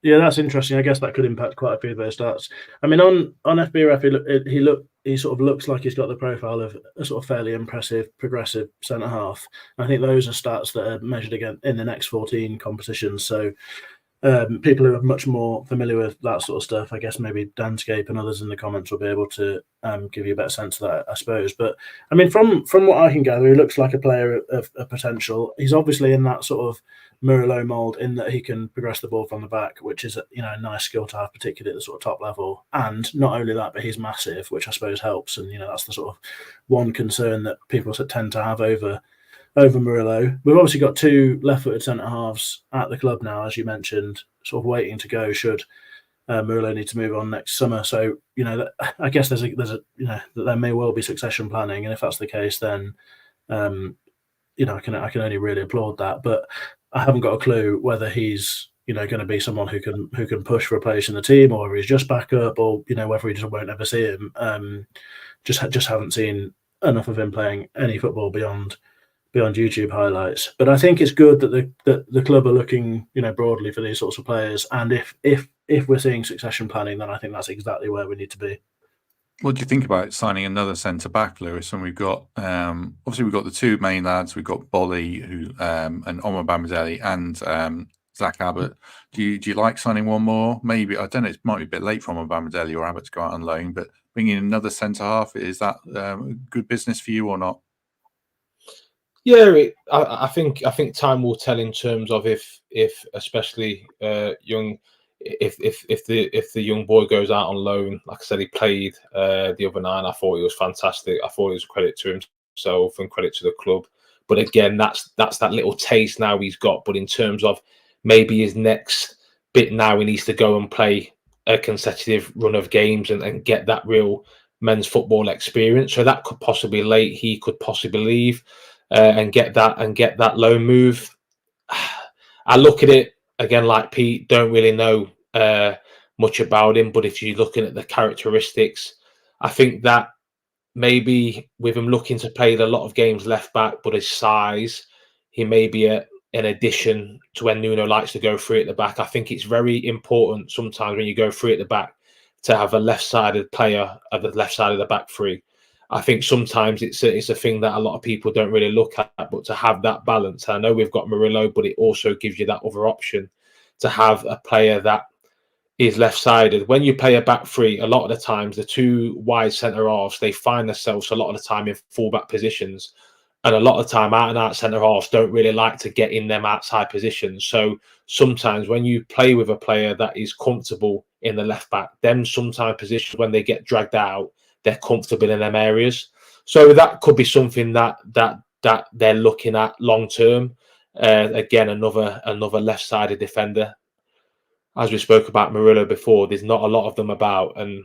that's interesting. I guess that could impact quite a few of those stats. I mean, on FBref, he sort of looks like he's got the profile of a sort of fairly impressive, progressive centre half. I think those are stats that are measured again in the next 14 competitions. So people who are much more familiar with that sort of stuff, I guess maybe Danscape and others in the comments will be able to give you a better sense of that, I suppose. But I mean, from what I can gather, he looks like a player of potential. He's obviously in that sort of Murillo mould in that he can progress the ball from the back, which is a nice skill to have, particularly at the sort of top level. And not only that, but he's massive, which I suppose helps. And that's the sort of one concern that people tend to have over Murillo. We've obviously got two left-footed centre halves at the club now, as you mentioned, sort of waiting to go should Murillo need to move on next summer. So I guess there's a that there may well be succession planning, and if that's the case, then I can only really applaud that. But I haven't got a clue whether he's going to be someone who can push for a place in the team, or whether he's just back up, or whether we just won't ever see him. Just haven't seen enough of him playing any football beyond YouTube highlights. But I think it's good that the club are looking broadly for these sorts of players, and if we're seeing succession planning, then I think that's exactly where we need to be. What do you think about signing another centre back, Lewis? And we've got obviously we've got the two main lads. We've got Bolly and Omar Bamadelli and Zach Abbott. Do you like signing one more? Maybe, I don't know. It might be a bit late for Omar Bamadelli or Abbott to go out on loan, but bringing in another centre half, is that good business for you or not? Yeah, I think time will tell in terms of if especially young. If the young boy goes out on loan, like I said, he played the other night. I thought he was fantastic. I thought it was a credit to himself and credit to the club. But again, that's that little taste now he's got. But in terms of maybe his next bit now, he needs to go and play a consecutive run of games and get that real men's football experience. So that could possibly be late. He could possibly leave and get that loan move. I look at it again, like Pete, don't really know much about him, but if you're looking at the characteristics, I think that maybe with him looking to play a lot of games left back, but his size, he may be an addition to when Nuno likes to go through at the back. I think it's very important sometimes when you go through at the back to have a left-sided player at the left side of the back three. I think sometimes it's a thing that a lot of people don't really look at, but to have that balance. I know we've got Murillo, but it also gives you that other option to have a player that is left-sided. When you play a back three, a lot of the times the two wide centre-halves, they find themselves a lot of the time in full-back positions. And a lot of the time out-and-out centre-halves don't really like to get in them outside positions. So sometimes when you play with a player that is comfortable in the left-back, them sometimes positions when they get dragged out, they're comfortable in them areas. So that could be something that they're looking at long-term. Again, another left-sided defender. As we spoke about Murillo before, there's not a lot of them about. And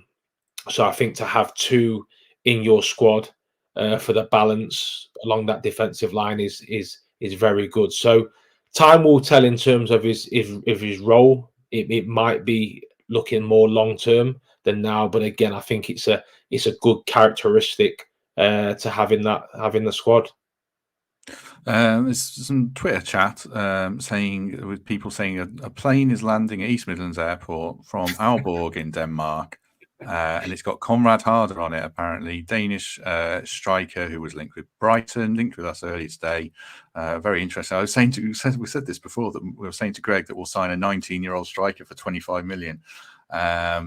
so I think to have two in your squad for the balance along that defensive line is very good. So time will tell in terms of his role. It might be looking more long-term than now. But again, I think it's a good characteristic to have in the squad. There's some Twitter chat with people saying a plane is landing at East Midlands Airport from Aalborg in Denmark, and it's got Conrad Harder on it, apparently Danish striker who was linked with Brighton, linked with us earlier today. Very interesting. I was saying we said this before, that we were saying to Greg that we'll sign a 19-year-old striker for 25 million. Yeah,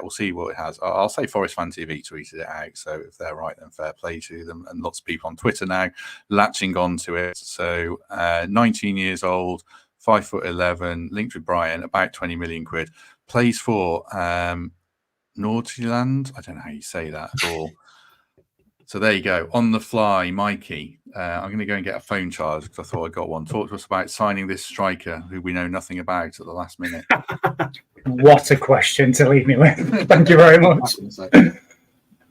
we'll see what it has. I'll say Forest Fan TV tweeted it out, so if they're right, then fair play to them. And lots of people on Twitter now latching on to it. So 19 years old, 5'11", linked with Brighton, about 20 million quid, plays for Nordjylland. I don't know how you say that at all. So there you go. On the fly, Mikey. I'm going to go and get a phone charge because I thought I got one. Talk to us about signing this striker who we know nothing about at the last minute. What a question to leave me with. Thank you very much.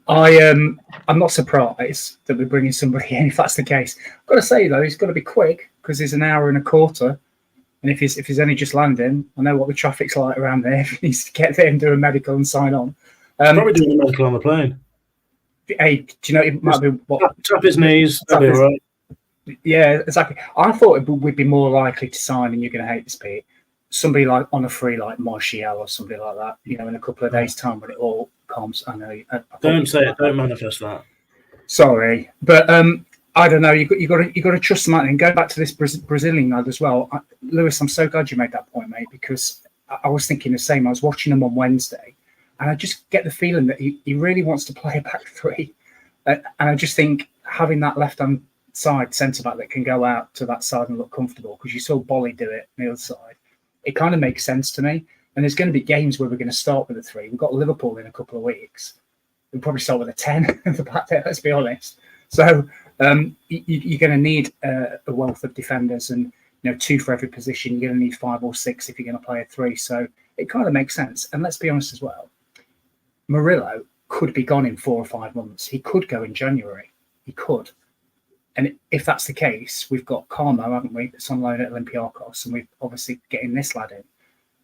I'm not surprised that we're bringing somebody in if that's the case. I've got to say, though, he's got to be quick because he's an hour and a quarter. And if he's only just landing, I know what the traffic's like around there. If he needs to get there and do a medical and sign on. Probably doing a medical on the plane. Hey, do you know it might be what? Tap his knees. Tap That'll be his- all right. Yeah, exactly. I thought we'd be more likely to sign, and you're going to hate this, Pete. Somebody like on a free, like Martial or somebody like that. You know, in a couple of days' time when it all comes. I know. Don't say it. Don't manifest that. Sorry, but I don't know. You got to trust them. And go back to this Brazilian lad as well, Lewis. I'm so glad you made that point, mate, because I was thinking the same. I was watching him on Wednesday, and I just get the feeling that he really wants to play a back three, and I just think having that left-hand side centre back that can go out to that side and look comfortable, because you saw Bolly do it on the other side. It kind of makes sense to me. And there's going to be games where we're going to start with a 3. We've got Liverpool in a couple of weeks. We'll probably start with a 10 at the back there, let's be honest. So you're going to need a wealth of defenders, and 2 for every position. You're going to need 5 or 6 if you're going to play a 3. So it kind of makes sense. And let's be honest as well, Murillo could be gone in 4 or 5 months. He could go in January. He could. And if that's the case, we've got Carmo, haven't we? That's on loan at Olympiacos, and we're obviously getting this lad in.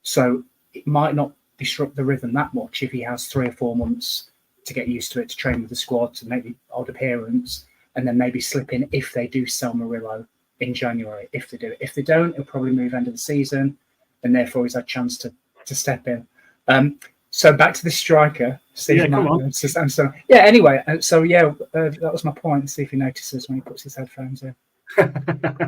So it might not disrupt the rhythm that much if he has 3 or 4 months to get used to it, to train with the squad, to maybe odd appearance, and then maybe slip in if they do sell Murillo in January, if they do it. If they don't, he'll probably move end of the season, and therefore he's had a chance to step in. So back to the striker, Steve. Yeah, come on. Anyway, that was my point. See if he notices when he puts his headphones in.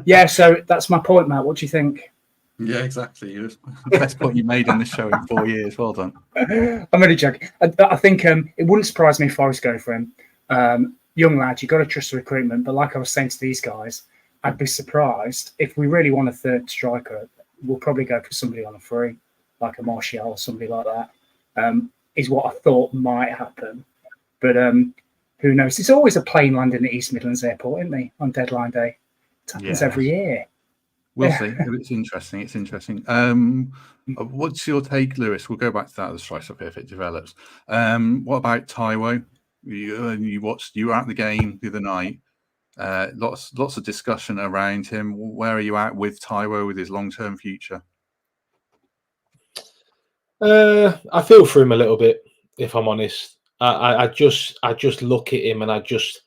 Yeah, so that's my point, Matt. What do you think? Yeah, exactly. It was the best point you made in this show in 4 years. Well done. I'm only joking. I think it wouldn't surprise me if Forest go for him. Young lad, you've got to trust the recruitment. But like I was saying to these guys, I'd be surprised if we really want a third striker. We'll probably go for somebody on a free, like a Martial or somebody like that. Is what I thought might happen. But who knows? It's always a plane landing at East Midlands Airport, isn't it, on deadline day? It happens every year. We'll see. It's interesting. It's interesting. What's your take, Lewis? We'll go back to that at the strike up if it develops. What about Taiwo? You were at the game the other night. Lots of discussion around him. Where are you at with Taiwo, with his long-term future? I feel for him a little bit, if I'm honest. I just look at him and I just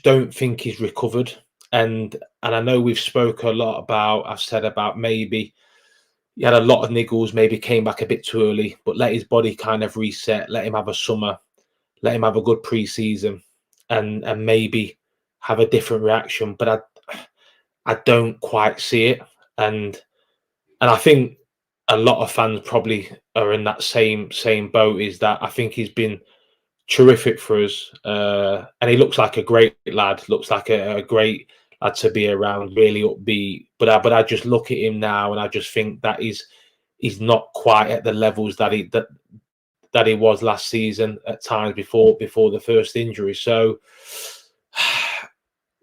don't think he's recovered. And I know we've spoke a lot about. I've said about maybe he had a lot of niggles, maybe came back a bit too early, but let his body kind of reset, let him have a summer, let him have a good pre-season, and maybe have a different reaction. But I don't quite see it, and I think a lot of fans probably are in that same boat. Is that I think he's been terrific for us, and he looks like a great lad. Looks like a great lad to be around. Really upbeat. But I just look at him now, and I just think that he's not quite at the levels that he was last season at times before the first injury. So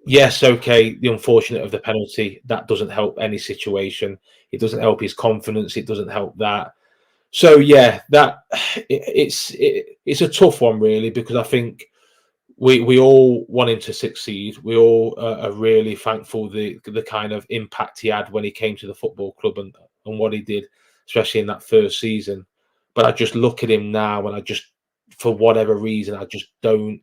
yes, okay, the unfortunate of the penalty, that doesn't help any situation. It doesn't help his confidence. It doesn't help that. So yeah, it's a tough one really, because I think we all want him to succeed. We all are really thankful the kind of impact he had when he came to the football club and what he did, especially in that first season. But I just look at him now, and I just, for whatever reason, I just don't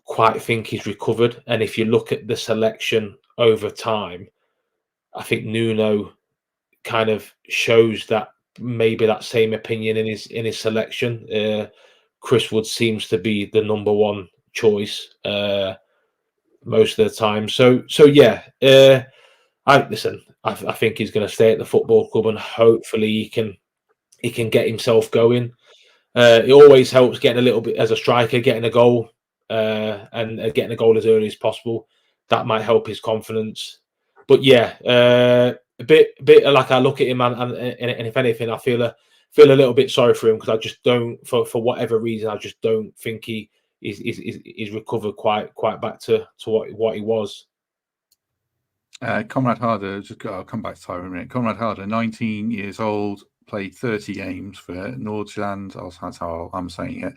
quite think he's recovered. And if you look at the selection over time, I think Nuno kind of shows that maybe that same opinion in his selection. Chris Wood seems to be the number one choice most of the time. So yeah, I think he's going to stay at the football club, and hopefully he can get himself going. It always helps getting a little bit as a striker, getting a goal and getting a goal as early as possible. That might help his confidence. But yeah, a bit like I look at him and if anything, I feel a little bit sorry for him, because I just don't, for whatever reason, I just don't think he's recovered quite back to what he was. Conrad Harder, I'll come back to Taiwo in a minute. Conrad Harder, 19 years old, played 30 games for Nordjylland. That's how I'm saying it.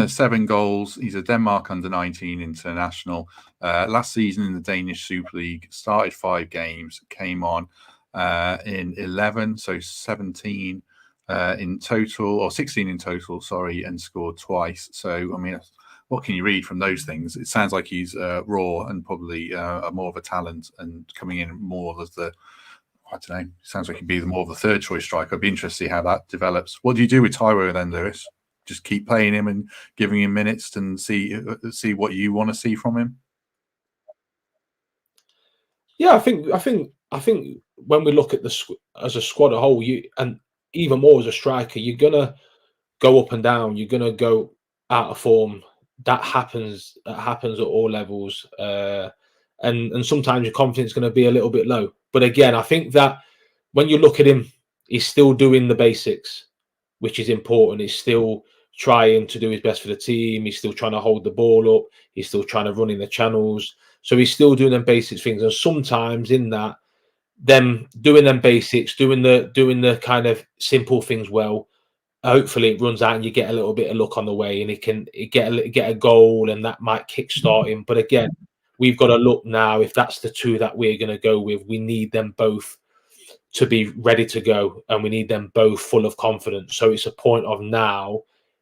7 goals. He's a Denmark under-19 international. Last season in the Danish Super League, started 5 games, came on in 11, so 17 in total, or 16 in total, sorry, and scored twice. So, I mean, what can you read from those things? It sounds like he's raw and probably more of a talent and coming in more as the, I don't know, sounds like he'd be more of the third choice striker. I'd be interested to see how that develops. What do you do with Taiwo then, Lewis? Just keep playing him and giving him minutes and see what you want to see from him? Yeah, I think when we look at as a squad as a whole, and even more as a striker, you're gonna go up and down. You're gonna go out of form. That happens. That happens at all levels. And sometimes your confidence is going to be a little bit low. But again, I think that when you look at him, he's still doing the basics, which is important. He's still trying to do his best for the team. He's still trying to hold the ball up. He's still trying to run in the channels. So he's still doing them basic things. And sometimes in that, them doing them basics, doing the kind of simple things well, hopefully it runs out and you get a little bit of luck on the way and he can get a goal and that might kickstart him. But again, we've got to look now, if that's the two that we're going to go with, we need them both to be ready to go and we need them both full of confidence. So it's a point of now,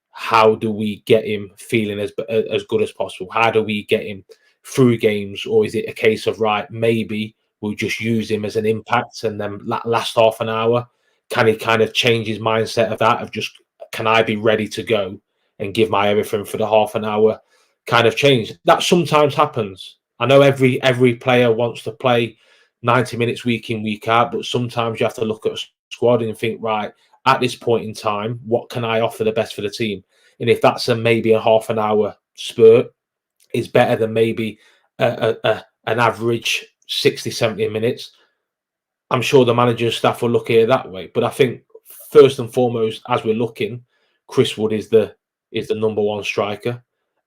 how do we get him feeling as good as possible? How do we get him through games? Or is it a case of, right, maybe we'll just use him as an impact and then last half an hour? Can he kind of change his mindset of that, of just, can I be ready to go and give my everything for the half an hour kind of change? That sometimes happens. I know every player wants to play 90 minutes week in, week out, but sometimes you have to look at a squad and think, right, at this point in time, what can I offer the best for the team? And if that's maybe a half an hour spurt, is better than maybe an average 60, 70 minutes. I'm sure the manager's staff will look at it that way. But I think first and foremost, as we're looking, Chris Wood is the number one striker,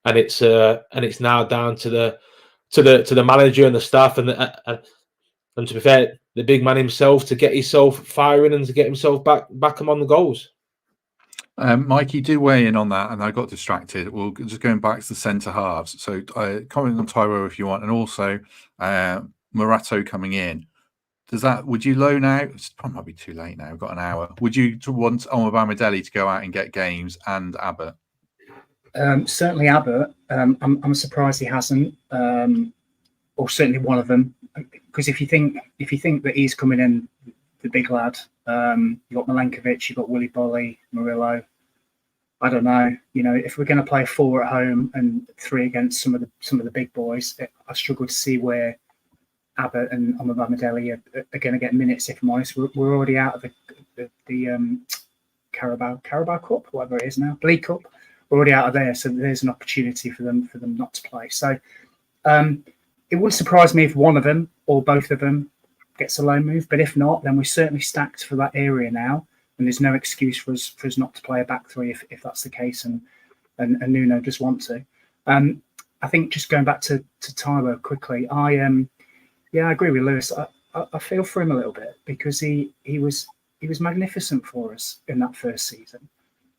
and it's now down to the manager and the staff and to be fair, the big man himself, to get himself firing and to get himself back among the goals. Mikey, do weigh in on that, and I got distracted. We'll just going back to the centre halves. So comment on Taiwo if you want, and also Morato coming in. Would you loan out? It's probably might be too late now. We've got an hour. Would you want Omobamidele to go out and get games and Abbott? Certainly Abbott. I'm surprised he hasn't, or certainly one of them. Because if you think that he's coming in, the big lad, you got Milenkovic, you got Willy Bolly, Murillo. I don't know. If we're going to play 4 at home and 3 against some of the big boys, I struggle to see where Abbott and Omobamidele are going to get minutes. If I'm honest, we're already out of the Carabao Cup, whatever it is now, League Cup. We're already out of there, so there's an opportunity for them not to play. So it wouldn't surprise me if one of them or both of them gets a loan move, but if not, then we're certainly stacked for that area now, and there's no excuse for us not to play a back three if that's the case, and Nuno just want to. I think just going back to Taiwo quickly, I agree with Lewis. I feel for him a little bit because he was magnificent for us in that first season.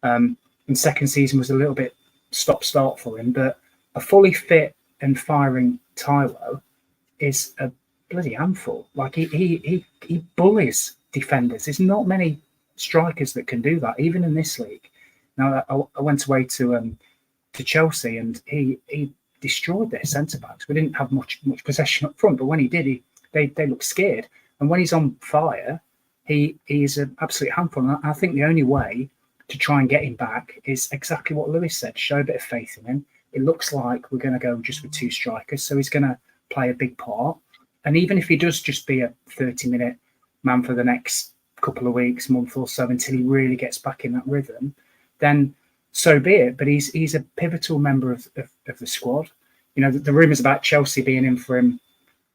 And second season was a little bit stop-start for him, but a fully fit and firing Taiwo is a bloody handful. Like he bullies defenders. There's not many strikers that can do that, even in this league. Now I went away to Chelsea and he destroyed their centre backs. We didn't have much possession up front, but when he did, they looked scared. And when he's on fire, he's an absolute handful. And I think the only way to try and get him back is exactly what Lewis said: show a bit of faith in him. It looks like we're going to go just with 2 strikers, so he's going to play a big part. And even if he does just be a 30-minute man for the next couple of weeks, month or so, until he really gets back in that rhythm, then so be it. But he's a pivotal member of the squad. The rumours about Chelsea being in for him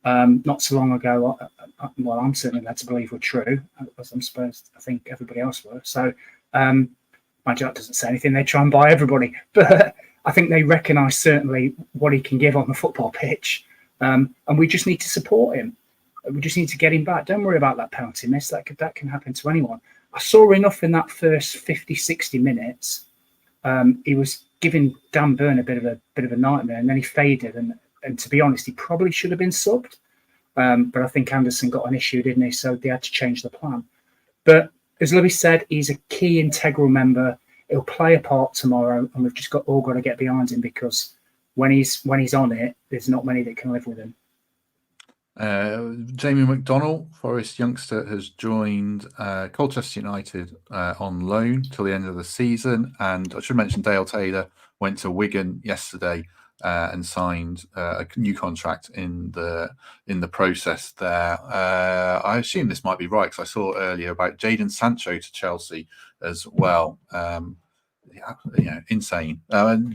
not so long ago, I'm certainly led to believe were true, as I think everybody else were. So, mind you, that doesn't say anything. They try and buy everybody. But I think they recognise certainly what he can give on the football pitch. And we just need to support him. We just need to get him back. Don't worry about that penalty miss. That can happen to anyone. I saw enough in that first 50, 60 minutes. He was giving Dan Burn a bit of a nightmare, and then he faded. And to be honest, he probably should have been subbed. But I think Anderson got an issue, didn't he? So they had to change the plan. But as Lewis said, he's a key integral member. He'll play a part tomorrow, and we've just all got to get behind him because when he's on it, there's not many that can live with him. Jamie McDonnell, Forest youngster, has joined Colchester United on loan till the end of the season. And I should mention Dale Taylor went to Wigan yesterday and signed a new contract in the process there. I assume this might be right because I saw earlier about Jadon Sancho to Chelsea as well. Insane.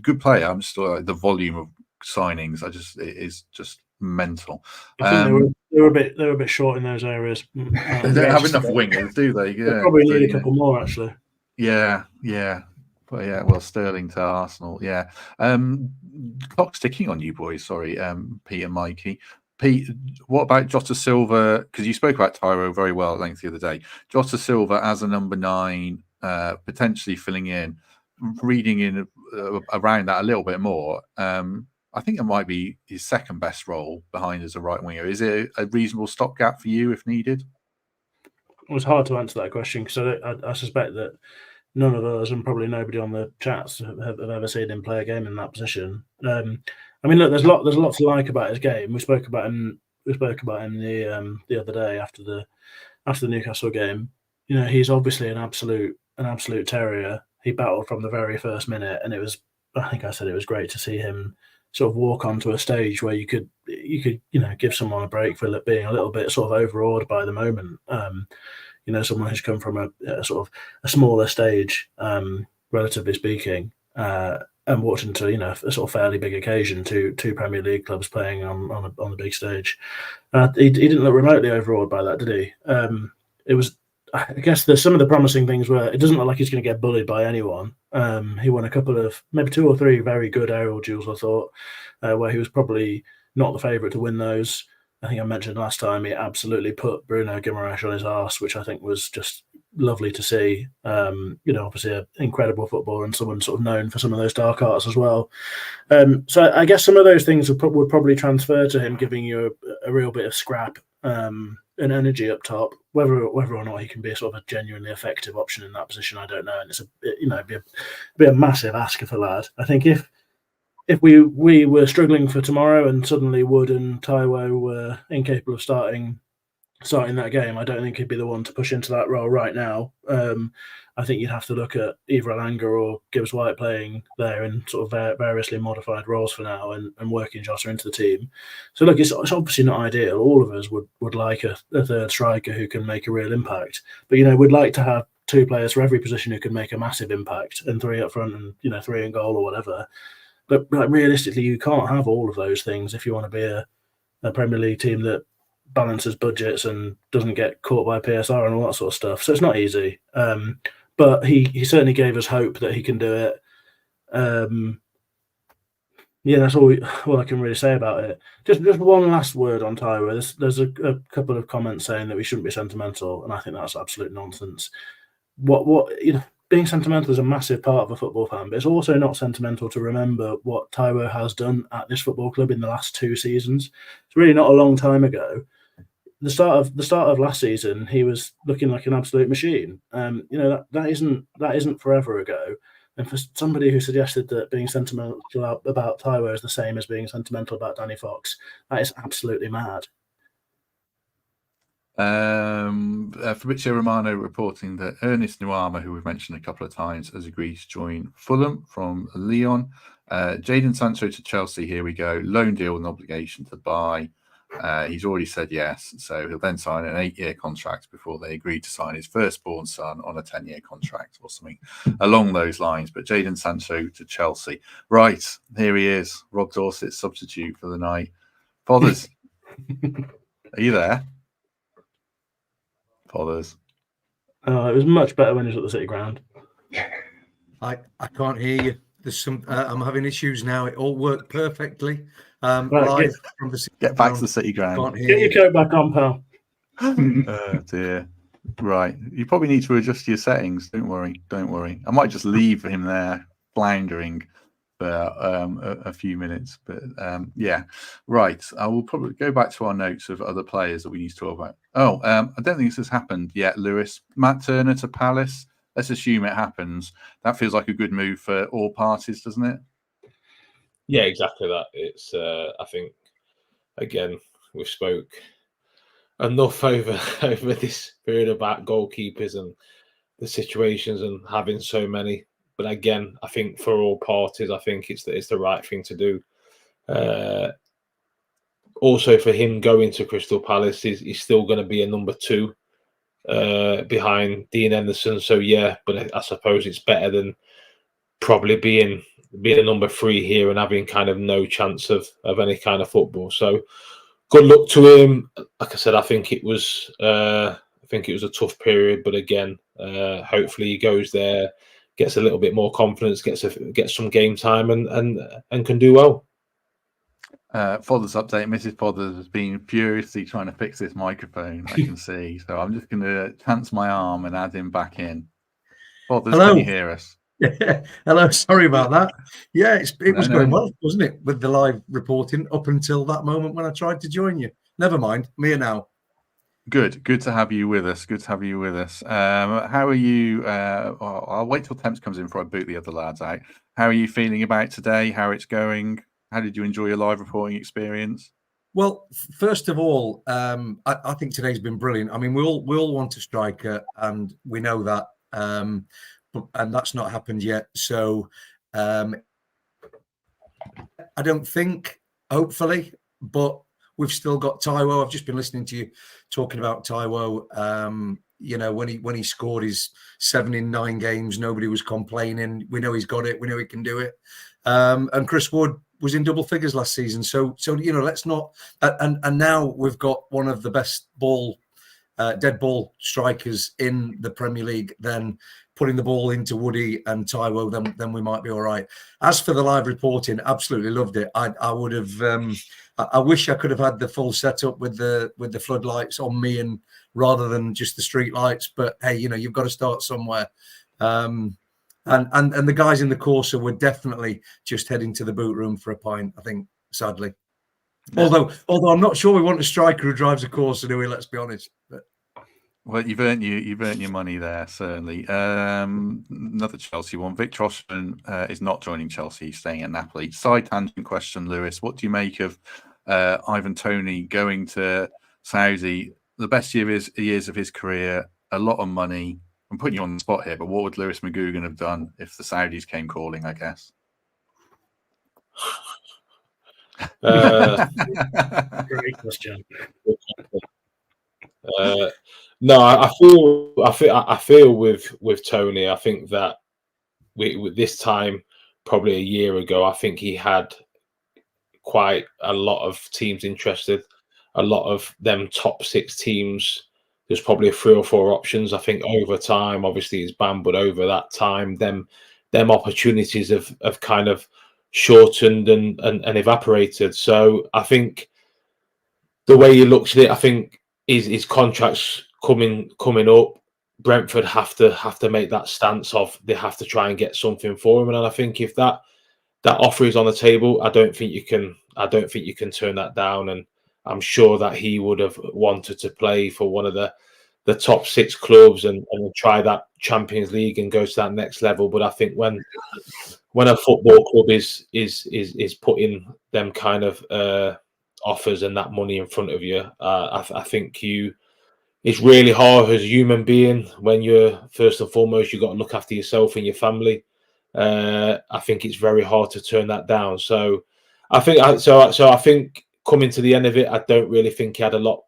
Good player. I'm just the volume of signings. It is just mental. I think they were a bit short in those areas. They don't have enough wingers, do they? They probably need a couple more actually. Yeah. But well, Sterling to Arsenal. Yeah. Clock's ticking on you boys. Sorry, Pete and Mikey. Pete, what about Jota Silva? Because you spoke about Tyro very well at length the other day. Jota Silva as a number 9, potentially filling in, reading in around that a little bit more. I think it might be his second best role behind as a right winger. Is it a reasonable stopgap for you if needed? It was hard to answer that question because I suspect that none of us and probably nobody on the chats have ever seen him play a game in that position. I mean, look, there's a lot to like about his game. We spoke about him the other day after the Newcastle game. You know, he's obviously an absolute terrier. He battled from the very first minute, and I think I said it was great to see him sort of walk onto a stage where you could give someone a break for being a little bit sort of overawed by the moment. Someone who's come from a sort of a smaller stage, relatively speaking, and walked into a sort of fairly big occasion, two Premier League clubs playing on the big stage. He didn't look remotely overawed by that, did he? It was. I guess some of the promising things were it doesn't look like he's going to get bullied by anyone. He won a couple of maybe 2 or 3 very good aerial duels, I thought, where he was probably not the favourite to win those. I think I mentioned last time he absolutely put Bruno Guimaraes on his arse, which I think was just lovely to see. Obviously an incredible footballer and someone sort of known for some of those dark arts as well. So I guess some of those things would probably transfer to him, giving you a real bit of scrap and energy up top. Whether or not he can be a sort of a genuinely effective option in that position, I don't know. And it'd be a massive ask of a lad. I think if we were struggling for tomorrow and suddenly Wood and Taiwo were incapable of starting that game, I don't think he'd be the one to push into that role right now. I think you'd have to look at either Alanga or Gibbs White playing there in sort of variously modified roles for now and working Jota into the team. So look, it's obviously not ideal. All of us would like a third striker who can make a real impact. But, we'd like to have 2 players for every position who can make a massive impact and 3 up front and 3 in goal or whatever. But realistically, you can't have all of those things if you want to be a Premier League team that balances budgets and doesn't get caught by PSR and all that sort of stuff. So it's not easy. But he certainly gave us hope that he can do it. That's all I can really say about it. Just one last word on Taiwo. There's a couple of comments saying that we shouldn't be sentimental, and I think that's absolute nonsense. Being sentimental is a massive part of a football fan, but it's also not sentimental to remember what Taiwo has done at this football club in the last 2 seasons. It's really not a long time ago. The start of last season, he was looking like an absolute machine. That isn't forever ago. And for somebody who suggested that being sentimental about Taiwo is the same as being sentimental about Danny Fox, that is absolutely mad. Fabrizio Romano reporting that Ernest Nuama, who we've mentioned a couple of times, has agreed to join Fulham from Lyon. Jadon Sancho to Chelsea, here we go. Loan deal with an obligation to buy. He's already said yes, so he'll then sign an 8-year contract before they agree to sign his firstborn son on a 10-year contract or something along those lines. But Jadon Sancho to Chelsea. Right, here he is, Rob Dorsett's substitute for the night. Pothers, are you there? Pothers. Oh, it was much better when he was at the City Ground. I can't hear you. There's some. I'm having issues now. It all worked perfectly. Right, From the get back to the City Ground. Can't hear Get your coat back on, pal. Oh dear. Right. You probably need to adjust your settings. Don't worry. I might just leave him there floundering for a few minutes. But yeah. Right. I will probably go back to our notes of other players that we need to talk about. I don't think this has happened yet, Lewis. Matt Turner to Palace. Let's assume it happens. That feels like a good move for all parties, doesn't it? Yeah, exactly that. It's I think again we've spoke enough over this period about goalkeepers and the situations and having so many. But again, I think for all parties, I think it's the right thing to do. Also, for him going to Crystal Palace, he's still going to be a number 2 behind Dean Henderson. So yeah, but I suppose it's better than probably being a number 3 here and having kind of no chance of any kind of football. So good luck to him. Like I said, I think it was a tough period, but again, hopefully he goes there, gets a little bit more confidence, gets some game time, and can do well. Father's update. Mrs. Fathers has been furiously trying to fix this microphone, I can see. So I'm just going to chance my arm and add him back in. Fathers, Hello. can you hear us? Hello, sorry about that. Yeah, it was going no. well, wasn't it, with the live reporting up until that moment when I tried to join you. Never mind, me now. Good to have you with us. How are you? I'll wait till Temps comes in before I boot the other lads out. How are you feeling about today? How it's going? How did you enjoy your live reporting experience? Well, first of all, I think today's been brilliant. I mean, we all want a striker, and we know that, and that's not happened yet. So I don't think, hopefully, but we've still got Taiwo. I've just been listening to you talking about Taiwo. You know, when he scored his 7 in 9 games, nobody was complaining. We know he's got it. We know he can do it. And Chris Wood was in double figures last season. So you know, let's not. And now we've got one of the best dead ball strikers in the Premier League. Then putting the ball into Woody and Taiwo, then we might be all right. As for the live reporting, absolutely loved it. I would have. I wish I could have had the full setup with the floodlights on me, and rather than just the street lights. But hey, you know, you've got to start somewhere. And the guys in the Corsa were definitely just heading to the boot room for a pint, I think, sadly. Yeah. Although I'm not sure we want a striker who drives a Corsa, do we? Let's be honest. But... Well, you've earned your money there, certainly. Another Chelsea one. Victor Osimhen is not joining Chelsea, staying at Napoli. Side tangent question, Lewis. What do you make of Ivan Toney going to Saudi? The best years of his career, a lot of money. I'm putting you on the spot here, but what would Lewis McGugan have done if the Saudis came calling, I guess? Great question. No, I feel with Tony. I think that with this time, probably a year ago, I think he had quite a lot of teams interested. A lot of them top 6 teams. There's probably 3 or 4 options. I think over time, obviously it's banned, but over that time, them opportunities have kind of shortened and evaporated. So I think the way he looks at it, I think his contract's coming up. Brentford have to make that stance of they have to try and get something for him. And I think if that offer is on the table, I don't think you can turn that down. And I'm sure that he would have wanted to play for one of the top 6 clubs and try that Champions League and go to that next level. But I think when a football club is putting them kind of offers and that money in front of you, I think it's really hard as a human being when you're first and foremost you've got to look after yourself and your family. I think it's very hard to turn that down. So I think coming to the end of it, I don't really think he had a lot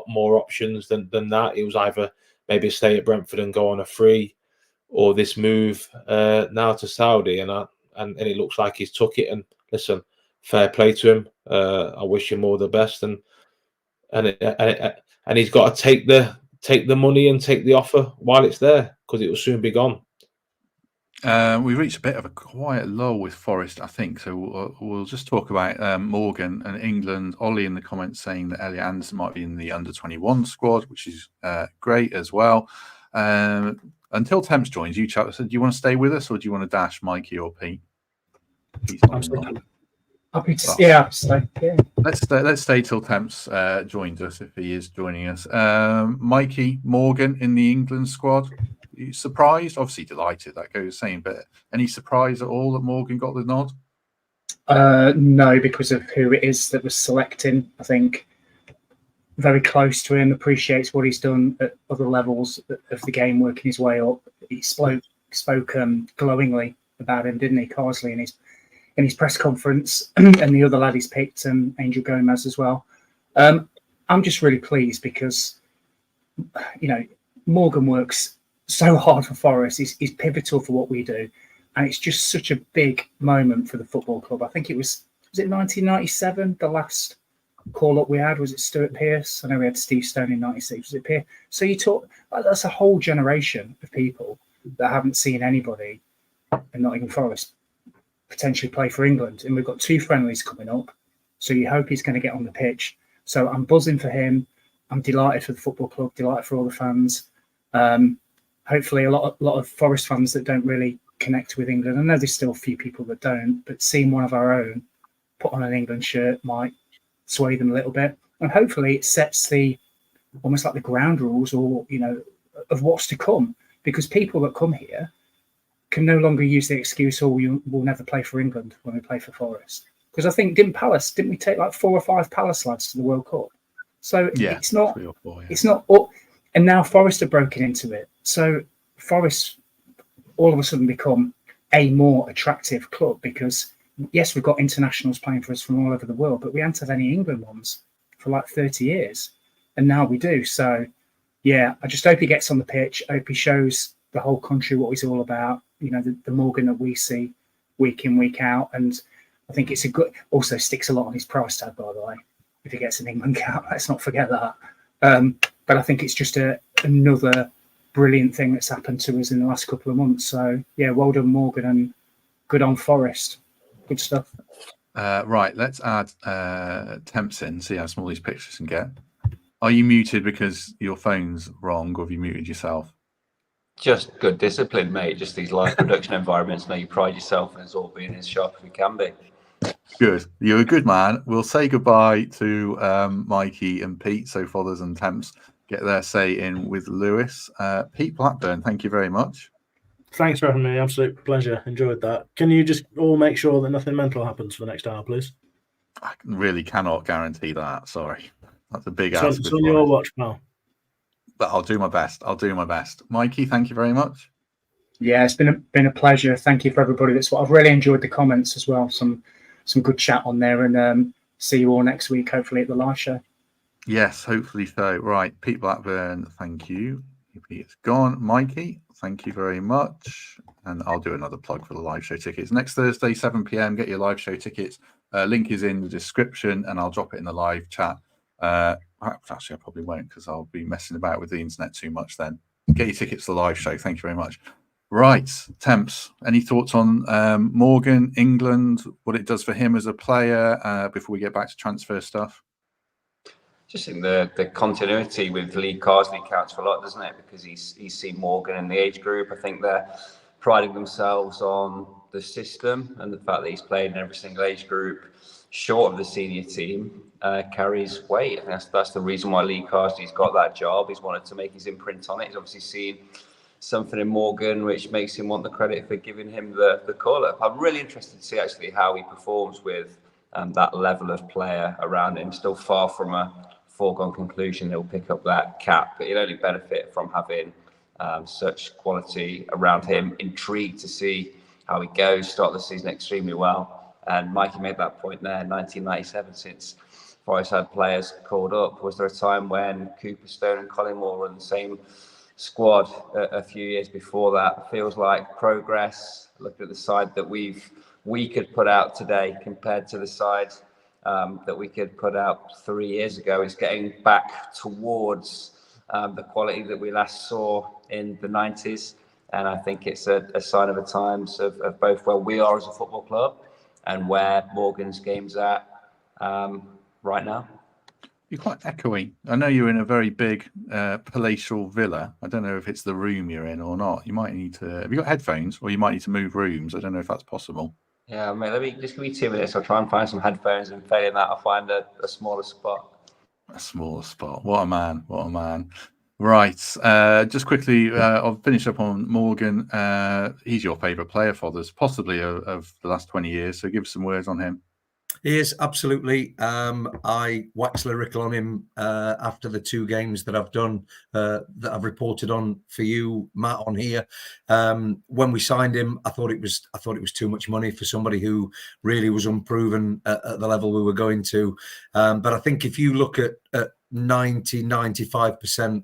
more options than that. It was either maybe stay at Brentford and go on a free, or this move now to Saudi, and it looks like he's took it. And listen, fair play to him. I wish him all the best, and he's got to take the money and take the offer while it's there, because it will soon be gone. We reached a bit of a quiet lull with Forest, I think. So we'll just talk about Morgan and England. Ollie in the comments saying that Elliot Anderson might be in the under-21 squad, which is great as well. Until Temps joins, you chat. So do you want to stay with us, or do you want to dash, Mikey or Pete? Happy to, yeah, stay. Yeah. Let's stay till Temps joins us, if he is joining us. Mikey, Morgan in the England squad. Are you surprised? Obviously delighted, that goes saying, but any surprise at all that Morgan got the nod? No, because of who it is that was selecting. I think very close to him, appreciates what he's done at other levels of the game, working his way up. He spoke glowingly about him, didn't he, Carsley, in his press conference, and the other lad he's picked, Angel Gomez as well. I'm just really pleased because, Morgan works so hard for Forest. He's pivotal for what we do. And it's just such a big moment for the football club. I think was it 1997, the last call-up we had? Was it Stuart Pearce? I know we had Steve Stone in 96. Was it Pearce? So you talk, that's a whole generation of people that haven't seen anybody in Nottingham Forest potentially play for England. And we've got 2 friendlies coming up. So you hope he's going to get on the pitch. So I'm buzzing for him. I'm delighted for the football club, delighted for all the fans. Hopefully a lot of Forest fans that don't really connect with England. I know there's still a few people that don't, but seeing one of our own put on an England shirt might sway them a little bit. And hopefully it sets almost like the ground rules or, of what's to come, because people that come here can no longer use the excuse, we'll never play for England when we play for Forest. Because I think, didn't we take like 4 or 5 Palace lads to the World Cup? So yeah, it's not, 3 or 4, yeah. It's not, and now Forest have broken into it. So Forest all of a sudden become a more attractive club because, yes, we've got internationals playing for us from all over the world, but we haven't had any England ones for like 30 years. And now we do. So, yeah, I just hope he gets on the pitch. I hope he shows the whole country what he's all about. The Morgan that we see week in, week out. And I think it's also sticks a lot on his price tag, by the way, if he gets an England cap. Let's not forget that. But I think it's just another brilliant thing that's happened to us in the last couple of months. So, yeah, well done, Morgan, and good on Forest. Good stuff. Right, let's add temps in, see how small these pictures can get. Are you muted because your phone's wrong, or have you muted yourself? Just good discipline, mate. Just these live production environments. Now you pride yourself in us all being as sharp as we can be. Good. You're a good man. We'll say goodbye to Mikey and Pete, so Fothers and Temps get their say in with Lewis. Pete Blackburn, thank you very much. Thanks for having me. Absolute pleasure. Enjoyed that. Can you just all make sure that nothing mental happens for the next hour, please? I really cannot guarantee that. Sorry. That's a big ask. It's on your watch, pal. But I'll do my best. Mikey, thank you very much. Yeah, it's been a pleasure. Thank you for everybody. I've really enjoyed the comments as well. Some good chat on there, and see you all next week, hopefully at the live show. Yes, hopefully so. Right, Pete Blackburn, thank you. Pete's gone. Mikey, thank you very much. And I'll do another plug for the live show tickets. Next Thursday, 7 p.m, get your live show tickets. Link is in the description, and I'll drop it in the live chat. Actually, I probably won't because I'll be messing about with the internet too much then. Get your tickets to the live show. Thank you very much. Right, Temps, any thoughts on Morgan, England, what it does for him as a player before we get back to transfer stuff? Just think the continuity with Lee Carsley counts for a lot, doesn't it? Because he's seen Morgan in the age group. I think they're priding themselves on the system, and the fact that he's played in every single age group short of the senior team carries weight. I think that's the reason why Lee Carsley's got that job. He's wanted to make his imprint on it. He's obviously seen something in Morgan which makes him want the credit for giving him the call-up. I'm really interested to see actually how he performs with that level of player around him. Still far from a foregone conclusion he'll pick up that cap, but he'll only benefit from having such quality around him. Intrigued to see how he goes. Start the season extremely well. And Mikey made that point there, 1997, since Forest had players called up. Was there a time when Cooper, Stone and Collymore were in the same squad a few years before that? Feels like progress. Look at the side that we could put out today compared to the side that we could put out 3 years ago. It's getting back towards the quality that we last saw in the 90s. And I think it's a sign of the times of both where we are as a football club and where Morgan's game's at right now. You're quite echoey. I know you're in a very big palatial villa. I don't know if it's the room you're in or not. You might need to. Have you got headphones, or you might need to move rooms? I don't know if that's possible. Yeah, mate. Give me 2 minutes. I'll try and find some headphones, and failing that, I'll find a smaller spot. A smaller spot. What a man! What a man! Right. Just quickly, I'll finish up on Morgan. He's your favourite player, Fothers, possibly of the last 20 years. So give us some words on him. He is, absolutely. I wax lyrical on him after the 2 games that I've done, that I've reported on for you, Matt, on here. When we signed him, I thought it was too much money for somebody who really was unproven at the level we were going to. But I think if you look at 95%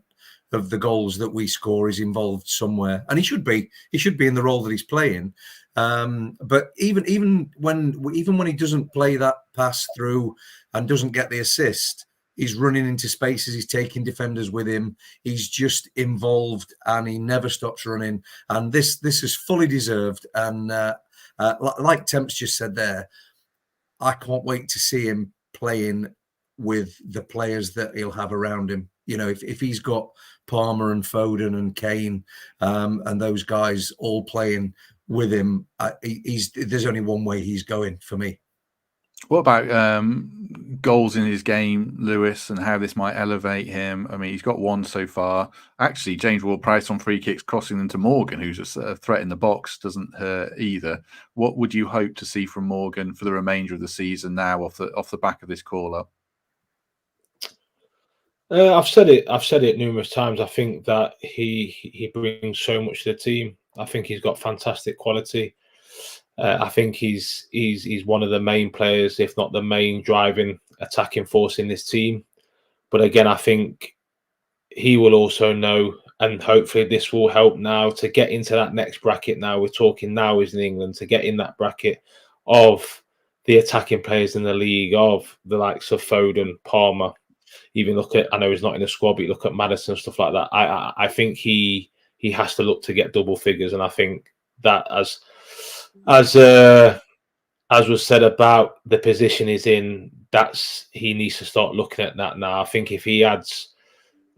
of the goals that we score is involved somewhere, and he should be in the role that he's playing. But even when he doesn't play that pass through and doesn't get the assist, he's running into spaces, he's taking defenders with him, he's just involved, and he never stops running. And this is fully deserved. And like Temps just said there, I can't wait to see him playing with the players that he'll have around him. You know, if he's got Palmer and Foden and Kane and those guys all playing with him, there's only one way he's going for me. What about goals in his game, Lewis, and how this might elevate him? I mean, he's got 1 so far. Actually, James Ward-Prowse on free kicks, crossing them to Morgan, who's a threat in the box, doesn't hurt either. What would you hope to see from Morgan for the remainder of the season now, off the back of this call-up? I've said it numerous times. I think that he brings so much to the team. I think he's got fantastic quality. I think he's one of the main players, if not the main driving attacking force in this team. But again, I think he will also know, and hopefully this will help now to get into that next bracket. Now we're talking now is in England, to get in that bracket of the attacking players in the league, of the likes of Foden, Palmer. Even look at, I know he's not in the squad, but you look at Maddison, stuff like that. I think he has to look to get double figures, and I think that as was said about the position he's in, he needs to start looking at that now. I think if he adds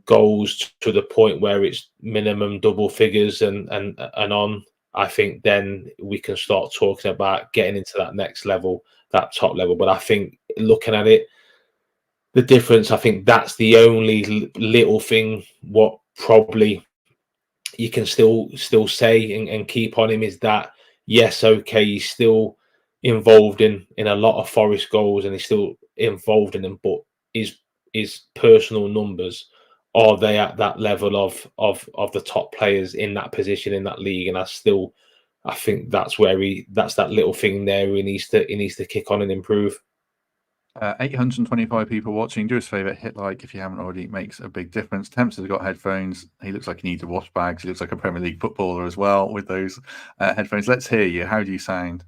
goals to the point where it's minimum double figures and on, I think then we can start talking about getting into that next level, that top level. But I think looking at it, the difference, I think that's the only little thing what probably you can still say and keep on him is that, yes, okay, he's still involved in a lot of Forest goals and he's still involved in them, but his personal numbers, are they at that level of the top players in that position in that league? And I think that's where that's that little thing there he needs to kick on and improve. 825 people watching. Do us a favour, hit like if you haven't already. It makes a big difference. Temps has got headphones. He looks like he needs a wash bags. He looks like a Premier League footballer as well with those headphones. Let's hear you. How do you sound?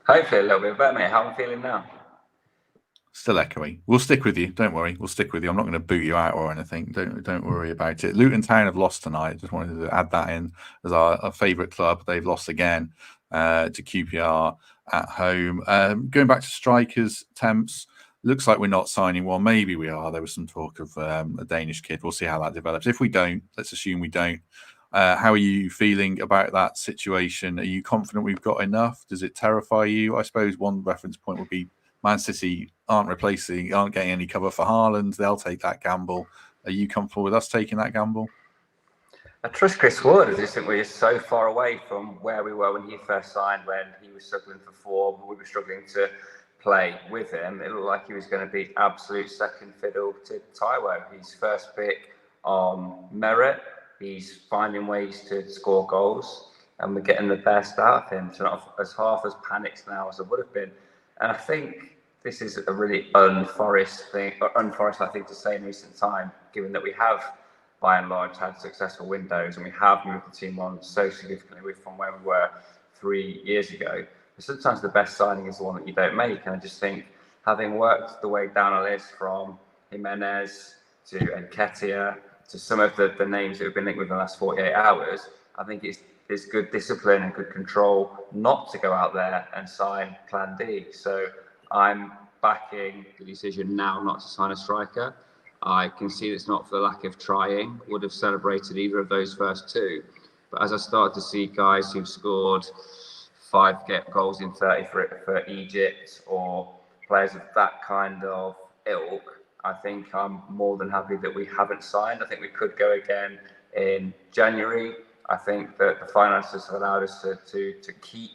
Hopefully a little bit better, mate. How am I feeling now? Still echoey. We'll stick with you. Don't worry. We'll stick with you. I'm not going to boot you out or anything. Don't worry about it. Luton Town have lost tonight. Just wanted to add that in as our favourite club. They've lost again to QPR at home. Going back to strikers, Temps, looks like we're not signing one. Maybe we are. There was some talk of a Danish kid. We'll see how that develops. If we don't, let's assume we don't. How are you feeling about that situation? Are you confident we've got enough? Does it terrify you? I suppose one reference point would be Man City aren't getting any cover for Haaland. They'll take that gamble. Are you comfortable with us taking that gamble? I trust Chris Wood. I just think we're so far away from where we were when he first signed, when he was struggling for form, we were struggling to play with him. It looked like he was going to be absolute second fiddle to Taiwo. He's first pick on merit. He's finding ways to score goals, and we're getting the best out of him. So not as half as panicked now as I would have been. And I think this is a really un-Forest thing to say in recent time, given that we have, by and large, had successful windows and we have moved the team on so significantly from where we were 3 years ago. But sometimes the best signing is the one that you don't make. And I just think, having worked the way down a list from Jimenez to Nketiah to some of the names that we've been linked with in the last 48 hours, I think it's good discipline and good control not to go out there and sign Plan D. So I'm backing the decision now not to sign a striker. I can see it's not for the lack of trying. Would have celebrated either of those first two. But as I start to see guys who've scored 5 goals in 30 for Egypt, or players of that kind of ilk, I think I'm more than happy that we haven't signed. I think we could go again in January. I think that the finances have allowed us to keep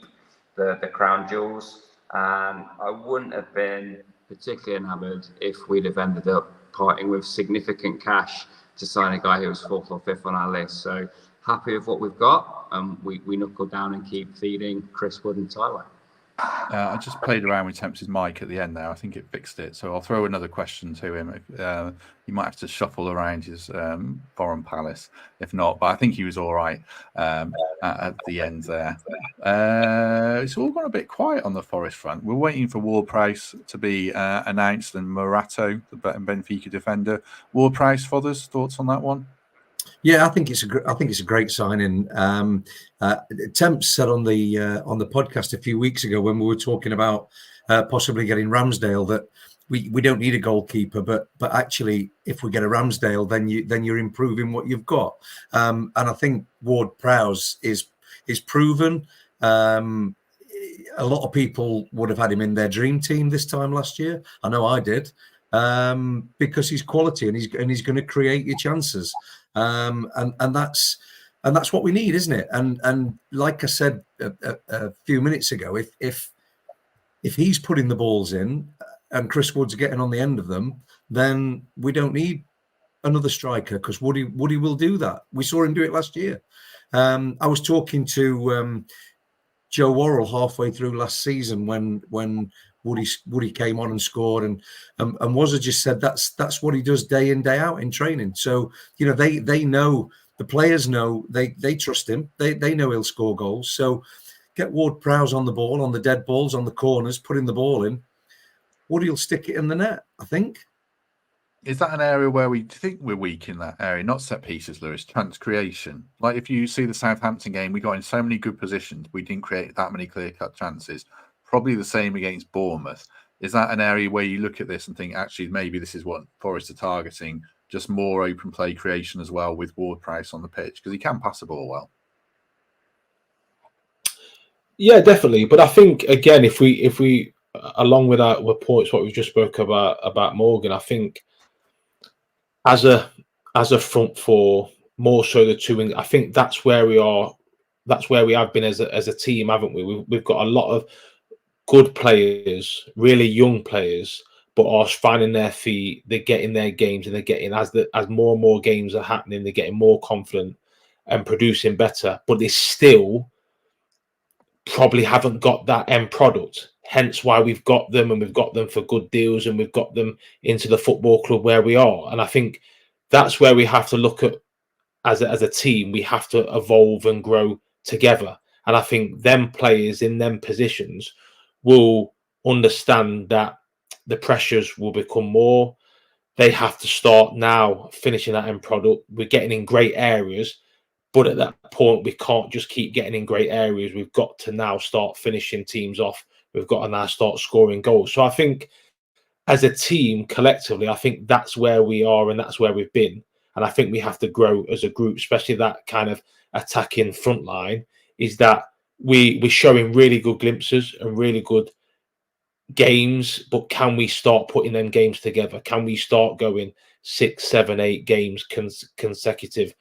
the crown jewels. And I wouldn't have been particularly enamoured if we'd have ended up parting with significant cash to sign a guy who was 4th or 5th on our list. So happy with what we've got. We knuckle down and keep feeding Chris Wood and Tyler. I just played around with Temps' mic at the end there. I think it fixed it. So I'll throw another question to him. He might have to shuffle around his foreign palace if not, but I think he was all right at the end there. It's all gone a bit quiet on the Forest front. We're waiting for Ward-Prowse to be announced and Morato, the Benfica defender. Ward-Prowse, Fothers, thoughts on that one? Yeah, I think it's a great signing. Temps said on the podcast a few weeks ago when we were talking about possibly getting Ramsdale that we don't need a goalkeeper, but actually if we get a Ramsdale, then you're improving what you've got. And I think Ward-Prowse is proven. A lot of people would have had him in their dream team this time last year. I know I did. Because he's quality and he's going to create your chances, and that's what we need, isn't it? And like I said a few minutes ago, if he's putting the balls in and Chris Wood's getting on the end of them, then we don't need another striker because Woody will do that. We saw him do it last year. I was talking to Joe Worrell halfway through last season when Woody came on and scored, and Wazza just said that's what he does day in, day out in training. So they know, the players know, they trust him. They know he'll score goals. So get Ward-Prowse on the ball, on the dead balls, on the corners, putting the ball in. Woody will stick it in the net, I think. Is that an area where we think we're weak in that area? Not set pieces, Lewis, chance creation. Like if you see the Southampton game, we got in so many good positions, we didn't create that many clear-cut chances. Probably the same against Bournemouth. Is that an area where you look at this and think, actually, maybe this is what Forest are targeting, just more open play creation as well with Ward-Prowse on the pitch? Because he can pass the ball well. Yeah, definitely. But I think, again, if we along with our points, what we just spoke about Morgan, I think as a front four, more so the two wing, I think that's where we are. That's where we have been as a team, haven't we? We've got a lot of good players, really young players, but are finding their feet. They're getting their games, and they're getting as more and more games are happening, they're getting more confident and producing better. But they still probably haven't got that end product. Hence why we've got them, and we've got them for good deals, and we've got them into the football club where we are. And I think that's where we have to look at as a team. We have to evolve and grow together. And I think them players in them positions will understand that the pressures will become more. They have to start now finishing that end product. We're getting in great areas, but at that point, we can't just keep getting in great areas. We've got to now start finishing teams off. We've got to now start scoring goals. So I think as a team, collectively, I think that's where we are and that's where we've been. And I think we have to grow as a group, especially that kind of attacking front line, is that we're showing really good glimpses and really good games, but can we start putting them games together? Can we start going 6, 7, 8 games consecutive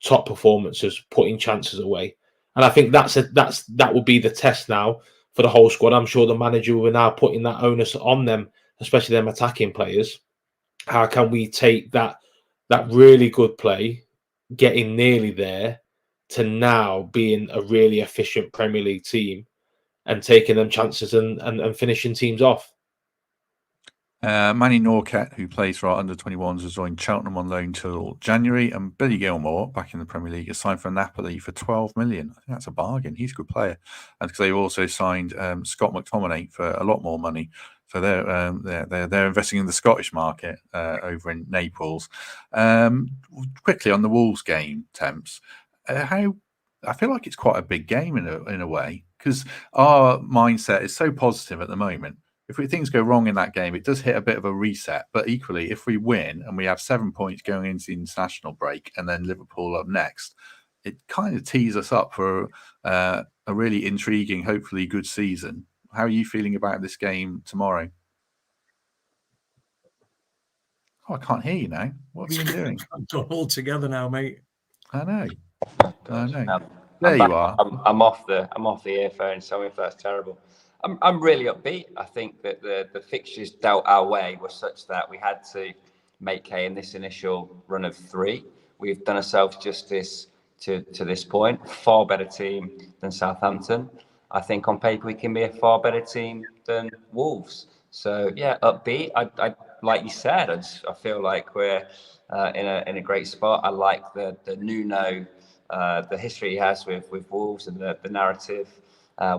top performances, putting chances away? And I think that will be the test now for the whole squad. I'm sure the manager will now putting that onus on them, especially them attacking players. How can we take that really good play, getting nearly there, to now being a really efficient Premier League team and taking them chances and finishing teams off? Manny Norcat, who plays for our under-21s, has joined Cheltenham on loan till January, and Billy Gilmore, back in the Premier League, has signed for Napoli for 12 million. I think that's a bargain. He's a good player. And because they've also signed Scott McTominay for a lot more money. So they're investing in the Scottish market over in Naples. Quickly on the Wolves game, Temps, I feel like it's quite a big game in a way, because our mindset is so positive at the moment. If things go wrong in that game, it does hit a bit of a reset. But equally, if we win and we have 7 points going into the international break and then Liverpool up next, it kind of tees us up for a really intriguing, hopefully good season. How are you feeling about this game tomorrow? Oh, I can't hear you now. What have you been doing? I'm done all together now, mate. I know. I know. I'm There back. you are. I'm off the earphone, so if that's terrible. I'm really upbeat. I think that the fixtures dealt our way were such that we had to make hay in this initial run of 3. We've done ourselves justice to this point. Far better team than Southampton. I think on paper we can be a far better team than Wolves. So yeah, upbeat. I like you said. I feel like we're in a great spot. I like the Nuno, the history he has with Wolves and the narrative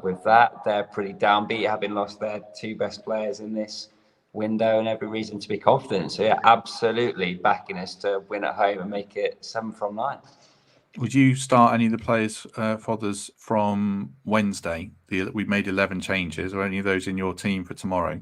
with that. They're pretty downbeat, having lost their 2 best players in this window, and every reason to be confident. So yeah, absolutely backing us to win at home and make it 7 from 9. Would you start any of the players, Fothers, from Wednesday? We've made 11 changes. Are any of those in your team for tomorrow?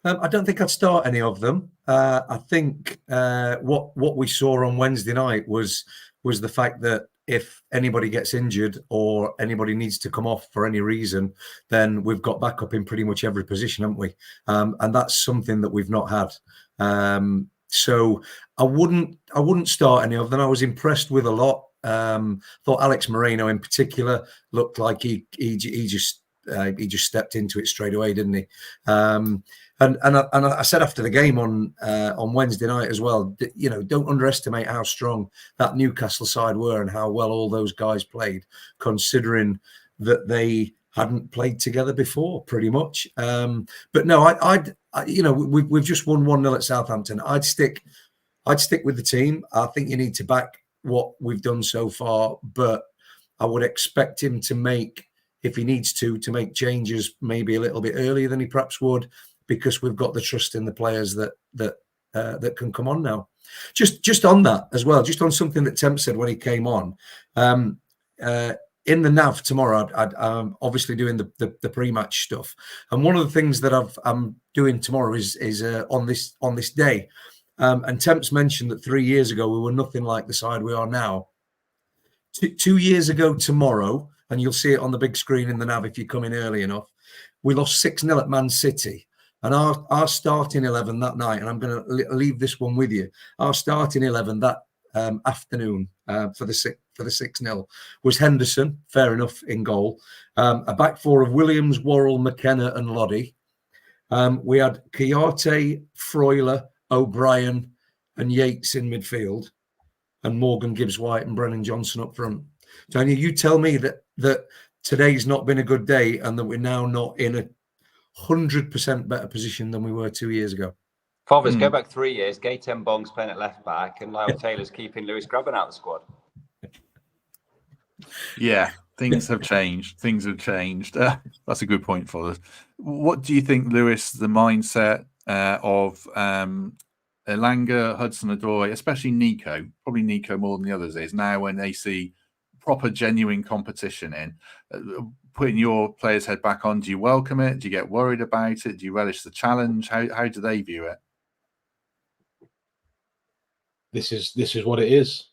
I don't think I'd start any of them. I think what we saw on Wednesday night was the fact that if anybody gets injured or anybody needs to come off for any reason, then we've got backup in pretty much every position, haven't we? And that's something that we've not had. So I wouldn't start any of them. I was impressed with a lot. Thought Alex Moreno in particular looked like he just stepped into it straight away, didn't he? And I said after the game on Wednesday night as well, you know, don't underestimate how strong that Newcastle side were and how well all those guys played, considering that they hadn't played together before, pretty much. But no, I'd you know, we've just won 1-0 at Southampton. I'd stick with the team. I think you need to back what we've done so far, but I would expect him to make, if he needs to make changes maybe a little bit earlier than he perhaps would, because we've got the trust in the players that can come on now. Just on that as well, just on something that Temp said when he came on, in the nav tomorrow, I'm obviously doing the pre-match stuff, and one of the things that I'm doing tomorrow is on this day. And Temp's mentioned that 3 years ago we were nothing like the side we are now. 2 years ago tomorrow, and you'll see it on the big screen in the nav if you come in early enough, we lost 6-0 at Man City. And our starting 11 that night, and I'm going to leave this one with you, our starting 11 that afternoon for the 6-0 was Henderson, fair enough, in goal. A back 4 of Williams, Worrell, McKenna and Loddy. We had Kiyate, Freuler, O'Brien and Yates in midfield, and Morgan, Gibbs-White and Brennan Johnson up front. Tony, you tell me that today's not been a good day and that we're now not in a 100% better position than we were 2 years ago. Fothers, go back 3 years. Gay Bong's playing at left back, and Lyle Taylor's keeping Lewis McGugan out of the squad. Yeah, things have changed. Things have changed. That's a good point, Fothers. What do you think, Lewis, the mindset of Elanga, Hudson-Odoi, especially Nico, probably Nico more than the others, is now when they see proper, genuine competition in, putting your players' head back on? Do you welcome it? Do you get worried about it? Do you relish the challenge? How do they view it? This is what it is.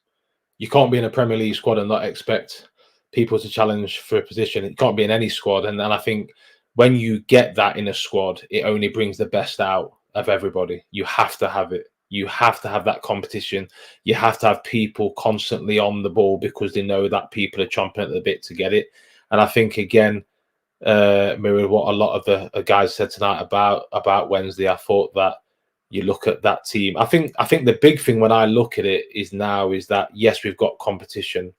You can't be in a Premier League squad and not expect people to challenge for a position. It can't be in any squad. And I think when you get that in a squad, it only brings the best out of everybody. You have to have it. You have to have that competition. You have to have people constantly on the ball because they know that people are chomping at the bit to get it. And I think, again, mirrored what a lot of the guys said tonight about Wednesday. I thought that you look at that team. I think the big thing when I look at it is that, yes, we've got competition.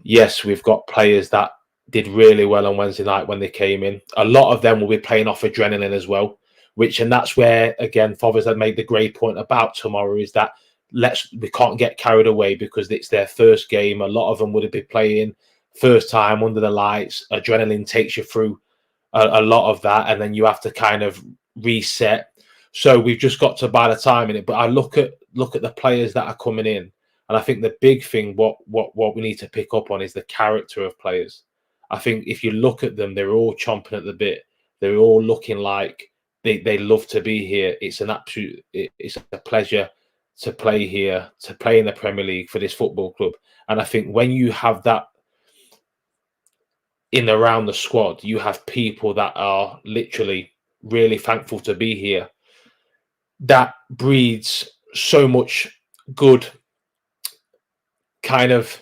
Yes, we've got players that did really well on Wednesday night when they came in. A lot of them will be playing off adrenaline as well, and that's where, again, Fothers had made the great point about tomorrow, is that we can't get carried away because it's their first game. A lot of them would have been playing first time under the lights. Adrenaline takes you through a lot of that, and then you have to kind of reset. So we've just got to buy the time in it. But I look at the players that are coming in, and I think the big thing, what we need to pick up on, is the character of players. I think if you look at them, they're all chomping at the bit. They're all looking like they love to be here. It's a pleasure to play here, to play in the Premier League for this football club. And I think when you have that in around the squad, you have people that are literally really thankful to be here. That breeds so much good kind of.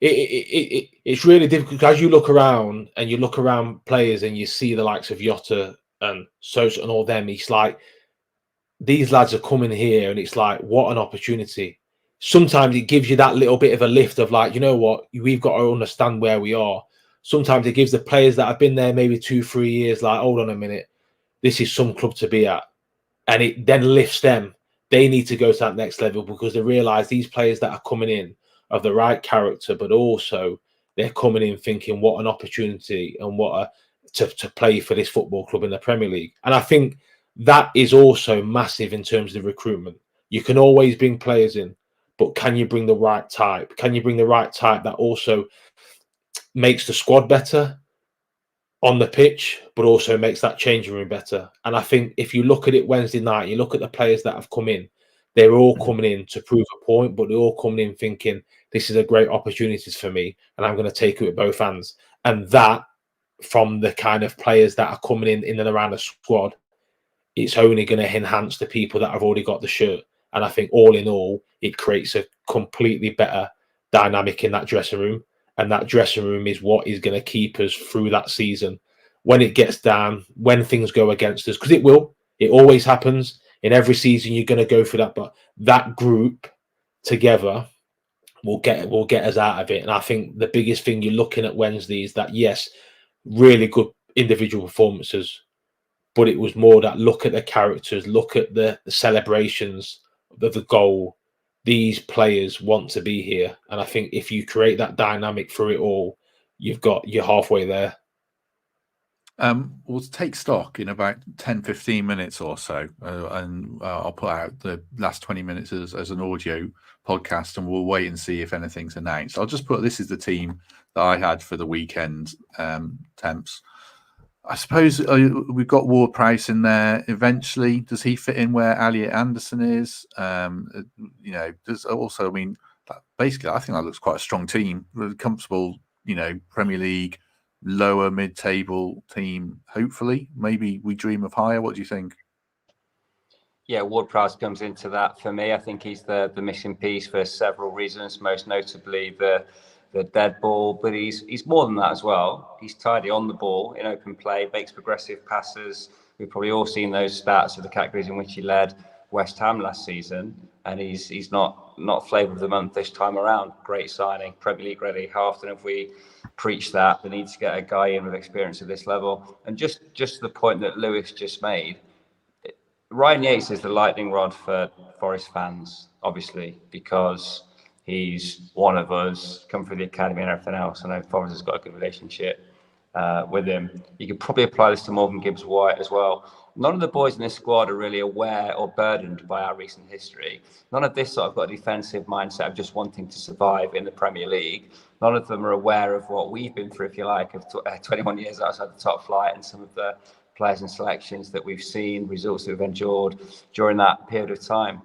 It's really difficult because as you look around players and you see the likes of Jota and Sosa and all them, it's like these lads are coming here and it's like, what an opportunity. Sometimes it gives you that little bit of a lift of like, you know what, we've got to understand where we are. Sometimes it gives the players that have been there maybe 2-3 years like, hold on a minute, this is some club to be at. And it then lifts them. They need to go to that next level because they realise these players that are coming in of the right character, but also they're coming in thinking what an opportunity and to play for this football club in the Premier League. And I think that is also massive in terms of the recruitment. You can always bring players in, but can you bring the right type? Can you bring the right type that also makes the squad better on the pitch, but also makes that changing room better? And I think if you look at it Wednesday night, you look at the players that have come in, they're all coming in to prove a point, but they're all coming in thinking, this is a great opportunity for me, and I'm going to take it with both hands. And that, from the kind of players that are coming in and around the squad, it's only going to enhance the people that have already got the shirt. And I think all in all, it creates a completely better dynamic in that dressing room. And that dressing room is what is going to keep us through that season. When it gets down, when things go against us, because it always happens. In every season, you're going to go through that. But that group together will get us out of it. And I think the biggest thing you're looking at Wednesday is that, yes, really good individual performances, but it was more that look at the characters, look at the celebrations of the goal. These players want to be here. And I think if you create that dynamic through it all, you're halfway there. We'll take stock in about 10-15 minutes or so, and I'll put out the last 20 minutes as an audio podcast, and we'll wait and see if anything's announced. I'll just put, this is the team that I had for the weekend, Temps. I suppose we've got Ward-Prowse in there eventually. Does he fit in where Elliot Anderson is? There's also, I mean, basically, I think that looks quite a strong team, really comfortable, Premier League, lower mid-table team. Hopefully, maybe we dream of higher. What do you think? Yeah, Ward-Prowse comes into that for me. I think he's the missing piece for several reasons, most notably the dead ball, but he's more than that as well. He's tidy on the ball in open play, makes progressive passes. We've probably all seen those stats of the categories in which he led West Ham last season, and he's not flavour of the month this time around. Great signing, Premier League ready. How often have we preached that? The need to get a guy in with experience at this level, and just the point that Lewis just made. Ryan Yates is the lightning rod for Forest fans, obviously, because he's one of us, come through the academy and everything else. I know Forest has got a good relationship with him. You could probably apply this to Morgan Gibbs-White as well. None of the boys in this squad are really aware or burdened by our recent history. None of this sort of got a defensive mindset of just wanting to survive in the Premier League. None of them are aware of what we've been through, if you like, of 21 years outside the top flight, and some of the players and selections that we've seen, results that we've endured during that period of time.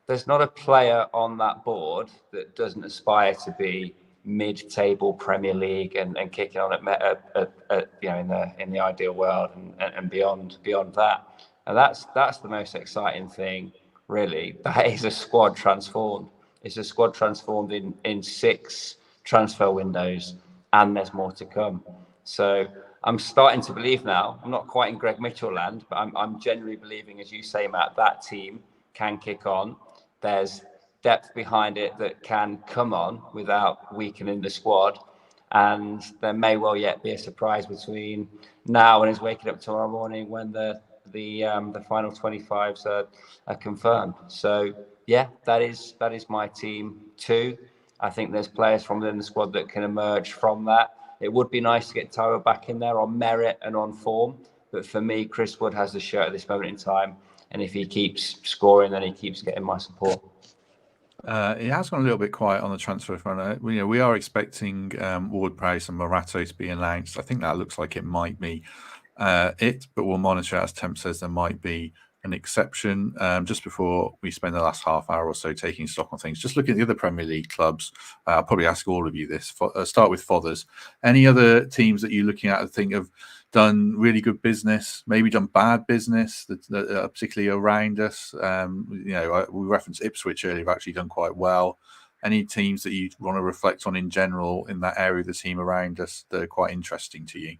There's not a player on that board that doesn't aspire to be mid-table Premier League and kicking on in the ideal world and beyond that. And that's the most exciting thing, really. That is a squad transformed. It's a squad transformed in 6 transfer windows, and there's more to come. So I'm starting to believe now. I'm not quite in Greg Mitchell land, but I'm genuinely believing, as you say, Matt, that team can kick on. There's depth behind it that can come on without weakening the squad, and there may well yet be a surprise between now and his waking up tomorrow morning when the final 25s are confirmed. So yeah, that is my team too. I think there's players from within the squad that can emerge from that. It would be nice to get Tyro back in there on merit and on form, but for me, Chris Wood has the shirt at this moment in time. And if he keeps scoring, then he keeps getting my support. It has gone a little bit quiet on the transfer front. We are expecting Ward-Prowse and Morato to be announced. I think that looks like it might be it, but we'll monitor it. As Temp says, there might be an exception. Just before we spend the last half hour or so taking stock on things, just looking at the other Premier League clubs, I'll probably ask all of you this. Start with Fothers. Any other teams that you're looking at and think have done really good business, maybe done bad business, that are particularly around us? We referenced Ipswich earlier, have actually done quite well. Any teams that you want to reflect on in general in that area of the team around us that are quite interesting to you?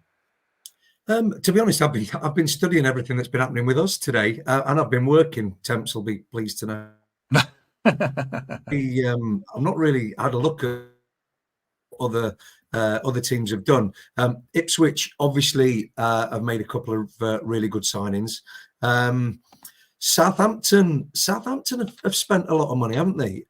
To be honest, I've been studying everything that's been happening with us today, and I've been working. Temps will be pleased to know. I'm not really had a look at other teams have done. Ipswich obviously have made a couple of really good signings. Southampton have spent a lot of money, haven't they?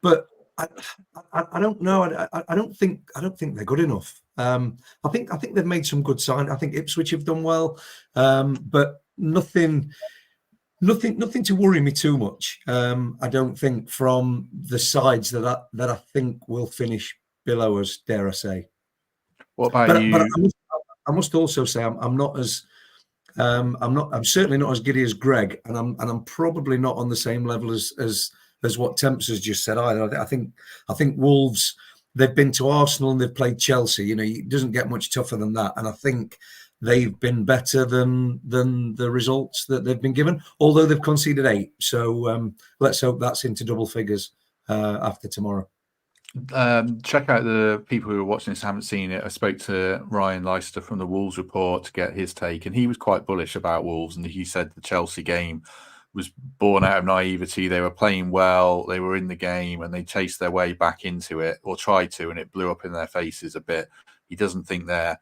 But I don't know. I don't think they're good enough. I think they've made some good signs. I think Ipswich have done well, but nothing to worry me too much. I don't think from the sides that I think will finish below us. Dare I say? What about you? But I must also say I'm not as I'm certainly not as giddy as Greg, and I'm probably not on the same level as what Temps has just said either. I think Wolves, they've been to Arsenal and they've played Chelsea. You know, it doesn't get much tougher than that. And I think they've been better than the results that they've been given, although they've conceded 8. So let's hope that's into double figures after tomorrow. Check out the people who are watching this haven't seen it. I spoke to Ryan Leicester from the Wolves Report to get his take, and he was quite bullish about Wolves, and he said the Chelsea game was born out of naivety. They were playing well, they were in the game, and they chased their way back into it, or tried to, and it blew up in their faces a bit. He doesn't think they're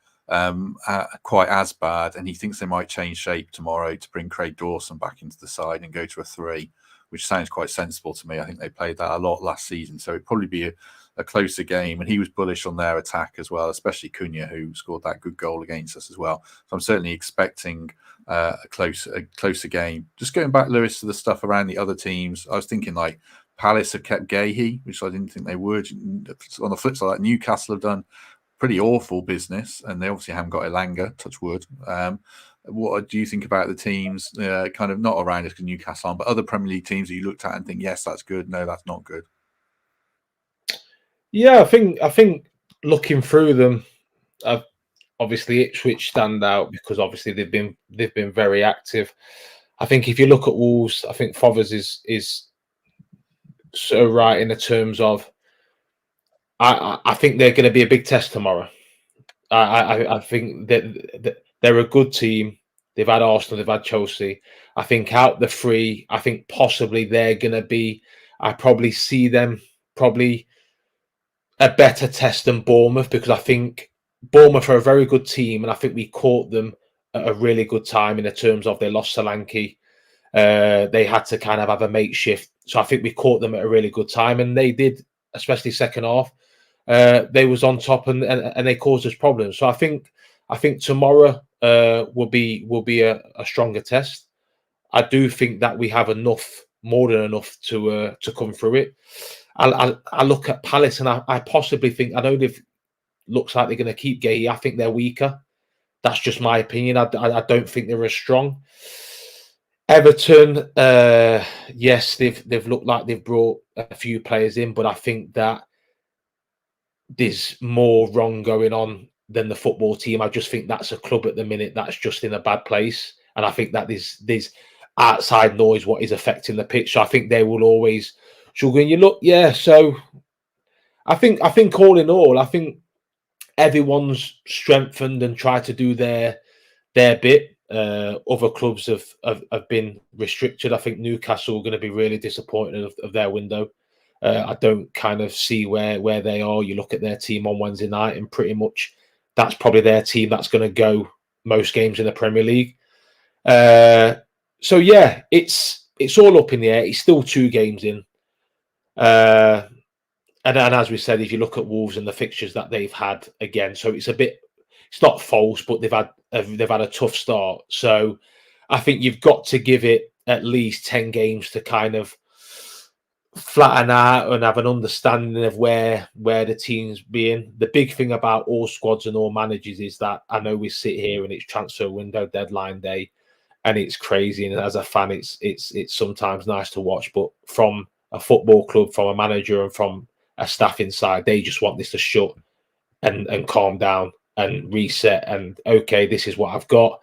quite as bad, and he thinks they might change shape tomorrow to bring Craig Dawson back into the side and go to a 3, which sounds quite sensible to me. I think they played that a lot last season, so it'd probably be a closer game. And he was bullish on their attack as well, especially Cunha, who scored that good goal against us as well. So I'm certainly expecting a closer game. Just going back, Lewis, to the stuff around the other teams, I was thinking like Palace have kept Gahey, which I didn't think they would. On the flip side, like Newcastle have done pretty awful business, and they obviously haven't got Elanga, touch wood. What do you think about the teams, kind of not around us, Newcastle, but other Premier League teams that you looked at and think, yes, that's good, no, that's not good? Yeah, I think looking through them, obviously Ipswich stand out because obviously they've been very active. I think if you look at Wolves, I think Fothers is so right in the terms of I think they're going to be a big test tomorrow. I think that they're a good team. They've had Arsenal, they've had Chelsea. I think out the 3, I think possibly they're going to be. I probably see them probably a better test than Bournemouth, because I think Bournemouth are a very good team, and I think we caught them at a really good time in the terms of they lost Solanke. They had to kind of have a makeshift. So I think we caught them at a really good time, and they did, especially second half. They was on top and they caused us problems. So I think tomorrow will be a stronger test. I do think that we have more than enough to come through it. I look at Palace and I possibly think, I know they've looks like they're going to keep Gahey. I think they're weaker. That's just my opinion. I don't think they're as strong. Everton, yes, they've looked like they've brought a few players in, but I think that there's more wrong going on than the football team. I just think that's a club at the minute that's just in a bad place, and I think that there's outside noise what is affecting the pitch. So I think they will always struggle. And you look, yeah. So I think all in all, I think everyone's strengthened and tried to do their bit. Other clubs have been restricted. I think Newcastle are going to be really disappointed of their window. I don't kind of see where they are. You look at their team on Wednesday night, and pretty much that's probably their team that's going to go most games in the Premier League. So yeah, it's all up in the air. It's still 2 games in, and as we said, if you look at Wolves and the fixtures that they've had again, so it's not false, but they've had a tough start. So I think you've got to give it at least 10 games to kind of flatten out and have an understanding of where the team's being. The big thing about all squads and all managers is that I know we sit here and it's transfer window deadline day, and it's crazy. And as a fan, it's sometimes nice to watch. But from a football club, from a manager, and from a staff inside, they just want this to shut and calm down and reset. And okay, this is what I've got.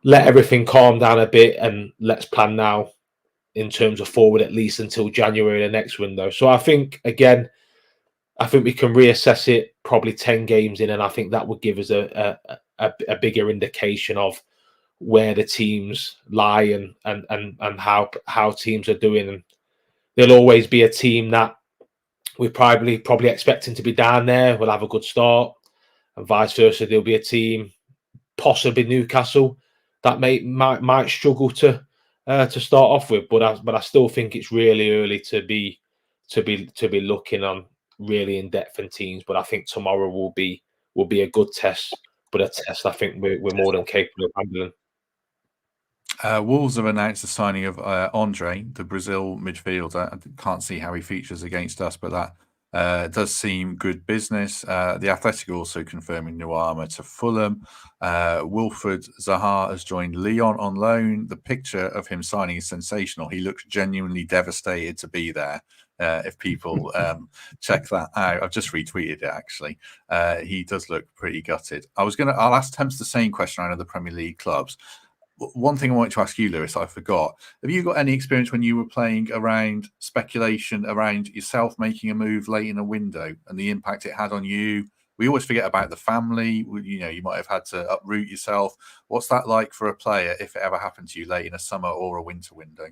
Let everything calm down a bit, and let's plan now in terms of forward at least until January, the next window. So I think again, I think we can reassess it probably 10 games in, and I think that would give us a bigger indication of where the teams lie and how teams are doing. And there'll always be a team that we're probably expecting to be down there. We'll have a good start, and vice versa. There'll be a team, possibly Newcastle, that might struggle to start off with. But I still think it's really early to be looking on really in depth in teams. But I think tomorrow will be a good test, but a test I think we're more than capable of handling. Wolves have announced the signing of Andre, the Brazil midfielder. I can't see how he features against us, but that does seem good business. The Athletic also confirming Nuama to Fulham. Wilfred Zaha has joined Lyon on loan. The picture of him signing is sensational. He looks genuinely devastated to be there. If people check that out, I've just retweeted it actually. He does look pretty gutted. I'll ask Temps the same question around the Premier League clubs. One thing I wanted to ask you, Lewis, I forgot. Have you got any experience when you were playing around speculation around yourself making a move late in a window and the impact it had on you? We always forget about the family. You might have had to uproot yourself. What's that like for a player if it ever happened to you late in a summer or a winter window?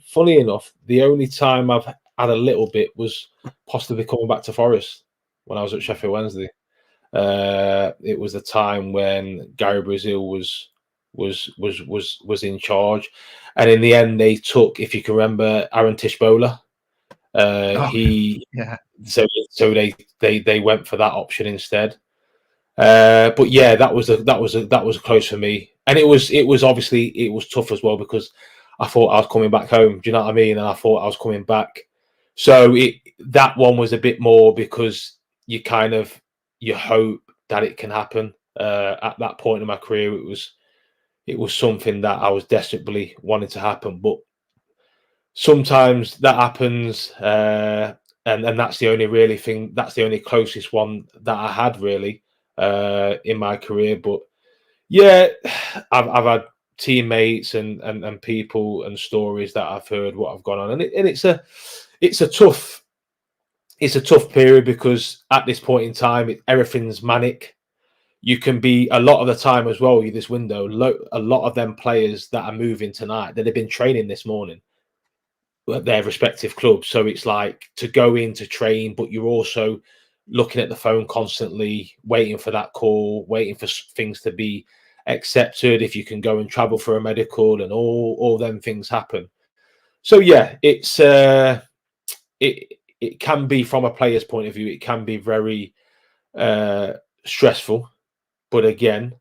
Funny enough, the only time I've had a little bit was possibly coming back to Forest when I was at Sheffield Wednesday. It was the time when Gary Brazil was in charge, and in the end they took, if you can remember, Aaron Tishbola. So they went for that option instead. But yeah, that was close for me, and it was obviously tough as well because I thought I was coming back home. Do you know what I mean? And I thought I was coming back. So that one was a bit more because you hope that it can happen. At that point in my career, it was something that I was desperately wanting to happen, but sometimes that happens, and that's the only really thing. That's the only closest one that I had really in my career. But yeah, I've had teammates and people and stories that I've heard what have gone on, and it's a tough period because at this point in time everything's manic. You can be a lot of the time as well. This window, a lot of them players that are moving tonight that have been training this morning at their respective clubs. So it's like to go in to train, but you're also looking at the phone constantly, waiting for that call, waiting for things to be accepted. If you can go and travel for a medical, and all them things happen. So yeah, it can be, from a player's point of view, it can be very stressful. But again,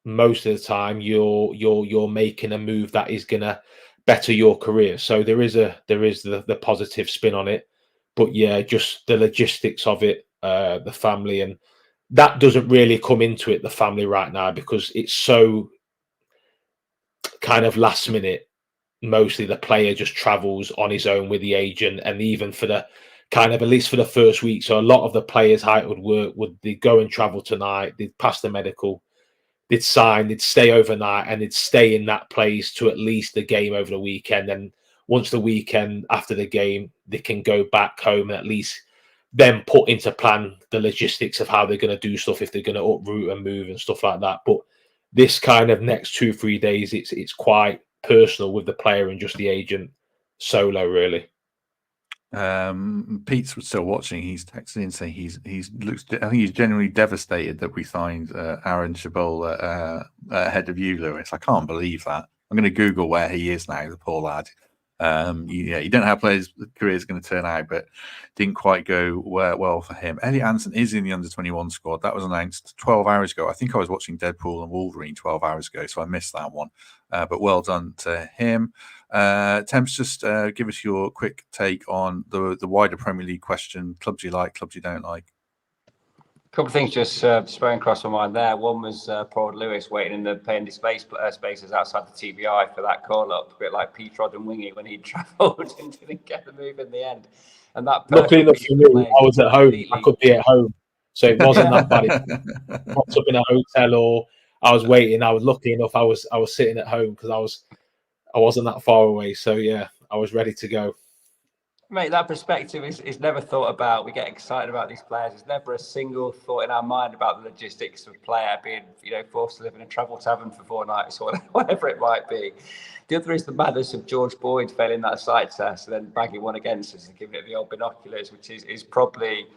most of the time you're making a move that is gonna better your career. So there is the positive spin on it. But yeah, just the logistics of it, the family, and that doesn't really come into it, the family right now, because it's so kind of last minute. Mostly the player just travels on his own with the agent, and even for the kind of, at least for the first week. So a lot of the players, how it would work, they'd go and travel tonight, they'd pass the medical, they'd sign, they'd stay overnight, and they'd stay in that place to at least the game over the weekend. And once the weekend after the game, they can go back home and at least then put into plan the logistics of how they're going to do stuff, if they're going to uproot and move and stuff like that. But this kind of next 2-3 days, it's quite personal with the player and just the agent solo, really. Pete's still watching. He's texting in saying I think he's genuinely devastated that we signed Aaron Tishbola ahead of you, Lewis. I can't believe that. I'm going to Google where he is now, the poor lad. You don't know how players' career is going to turn out, but didn't quite go well for him. Elliot Anderson is in the under-21 squad. That was announced 12 hours ago. I think I was watching Deadpool and Wolverine 12 hours ago, so I missed that one. But well done to him. Temps, just give us your quick take on the wider Premier League question. Clubs you like, clubs you don't like. couple of things just sprang across my mind there. One was poor Lewis waiting in the paying spaces outside the TBI for that call up, a bit like Petrod and Wingy when he travelled and didn't get the move in the end. And that luckily enough for me, I was at home. I could be at home, so it wasn't that bad. I was up in a hotel or I was waiting. I was lucky enough. I was sitting at home because I wasn't that far away. So yeah, I was ready to go. Mate, that perspective is never thought about. We get excited about these players. There's never a single thought in our mind about the logistics of a player being, forced to live in a travel tavern for 4 nights or whatever it might be. The other is the madness of George Boyd failing that sight test and then bagging one against us and giving it the old binoculars, which is probably,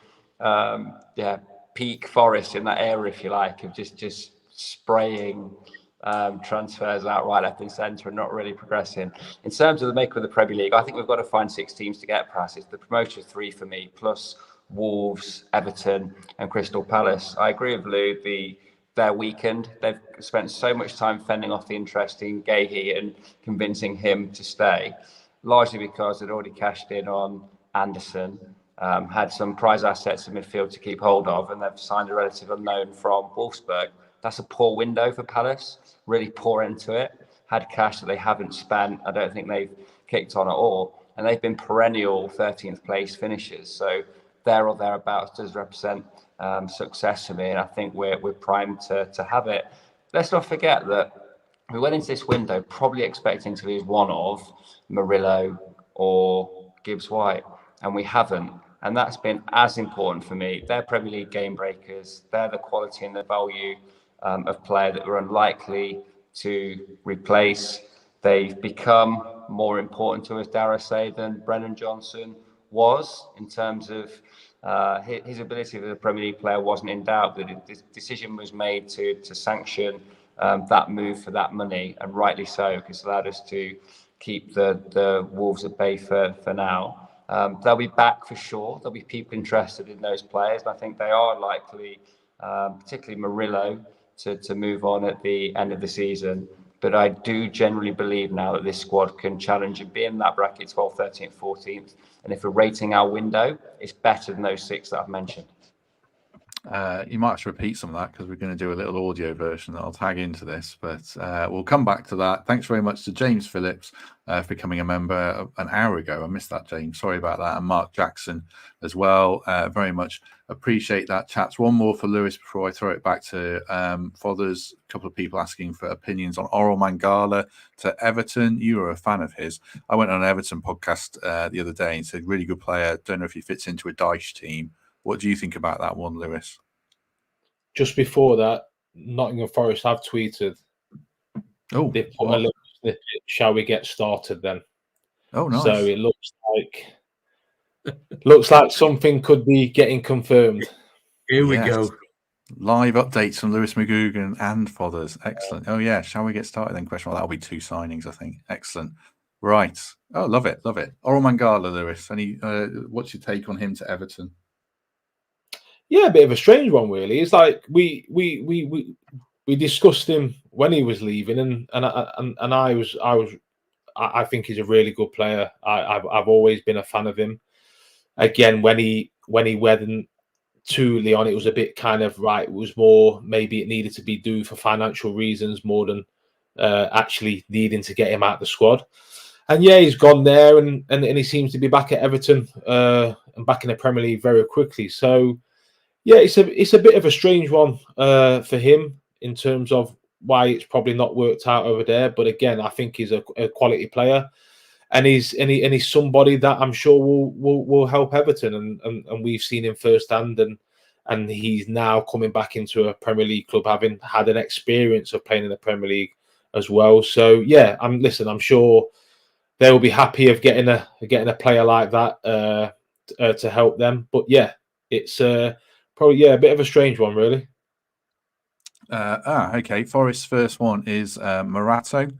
peak Forest in that era, if you like, of just spraying transfers out right, left and centre and not really progressing. In terms of the makeup of the Premier League, I think we've got to find 6 teams to get past. It's the promotion 3 for me, plus Wolves, Everton and Crystal Palace. I agree with Lou, they're weakened. They've spent so much time fending off the interest in Gahey and convincing him to stay, largely because they'd already cashed in on Anderson, had some prize assets in midfield to keep hold of, and they've signed a relative unknown from Wolfsburg. That's a poor window for Palace, really poor into it. Had cash that they haven't spent. I don't think they've kicked on at all. And they've been perennial 13th place finishers. So there or thereabouts does represent success for me. And I think we're primed to have it. Let's not forget that we went into this window probably expecting to lose one of Murillo or Gibbs-White. And we haven't. And that's been as important for me. They're Premier League game breakers. They're the quality and the value of player that we're unlikely to replace. They've become more important to us, dare I say, than Brennan Johnson was in terms of his ability as a Premier League player wasn't in doubt. The decision was made to sanction that move for that money, and rightly so, because it allowed us to keep the Wolves at bay for now. They'll be back for sure. There'll be people interested in those players, and I think they are likely, particularly Murillo, to move on at the end of the season. But I do generally believe now that this squad can challenge and be in that bracket 12th, 13th, 14th. And if we're rating our window, it's better than those 6 that I've mentioned. You might have to repeat some of that because we're going to do a little audio version that I'll tag into this, but we'll come back to that. Thanks very much to James Phillips for becoming a member an hour ago. I missed that, James. Sorry about that. And Mark Jackson as well. Very much appreciate that. Chats. One more for Lewis before I throw it back to Fothers. A couple of people asking for opinions on Oral Mangala to Everton. You were a fan of his. I went on an Everton podcast the other day and said, really good player. Don't know if he fits into a Dyche team. What do you think about that one, Lewis? Just before that, Nottingham Forest have tweeted. Oh, they put a little snippet, shall we get started then? Oh, nice. So it looks like something could be getting confirmed. Here we go. Live updates from Lewis McGugan and Fothers. Excellent. Oh, yeah. Shall we get started then? Question. Well, that'll be 2 signings, I think. Excellent. Right. Oh, love it. Love it. Oral Mangala, Lewis. What's your take on him to Everton? Yeah, a bit of a strange one, really. It's like we discussed him when he was leaving, and I think he's a really good player. I've always been a fan of him. Again, when he went to Lyon, it was a bit kind of right. It was more maybe it needed to be due for financial reasons more than actually needing to get him out of the squad. And yeah, he's gone there, and he seems to be back at Everton and back in the Premier League very quickly. So. Yeah, it's a bit of a strange one for him in terms of why it's probably not worked out over there. But again, I think he's a quality player, and he's somebody that I'm sure will help Everton. And we've seen him firsthand, and he's now coming back into a Premier League club, having had an experience of playing in the Premier League as well. So yeah, I'm sure they will be happy of getting a player like that to help them. But yeah, it's probably, a bit of a strange one, really. Okay. Forest's first one is Morato,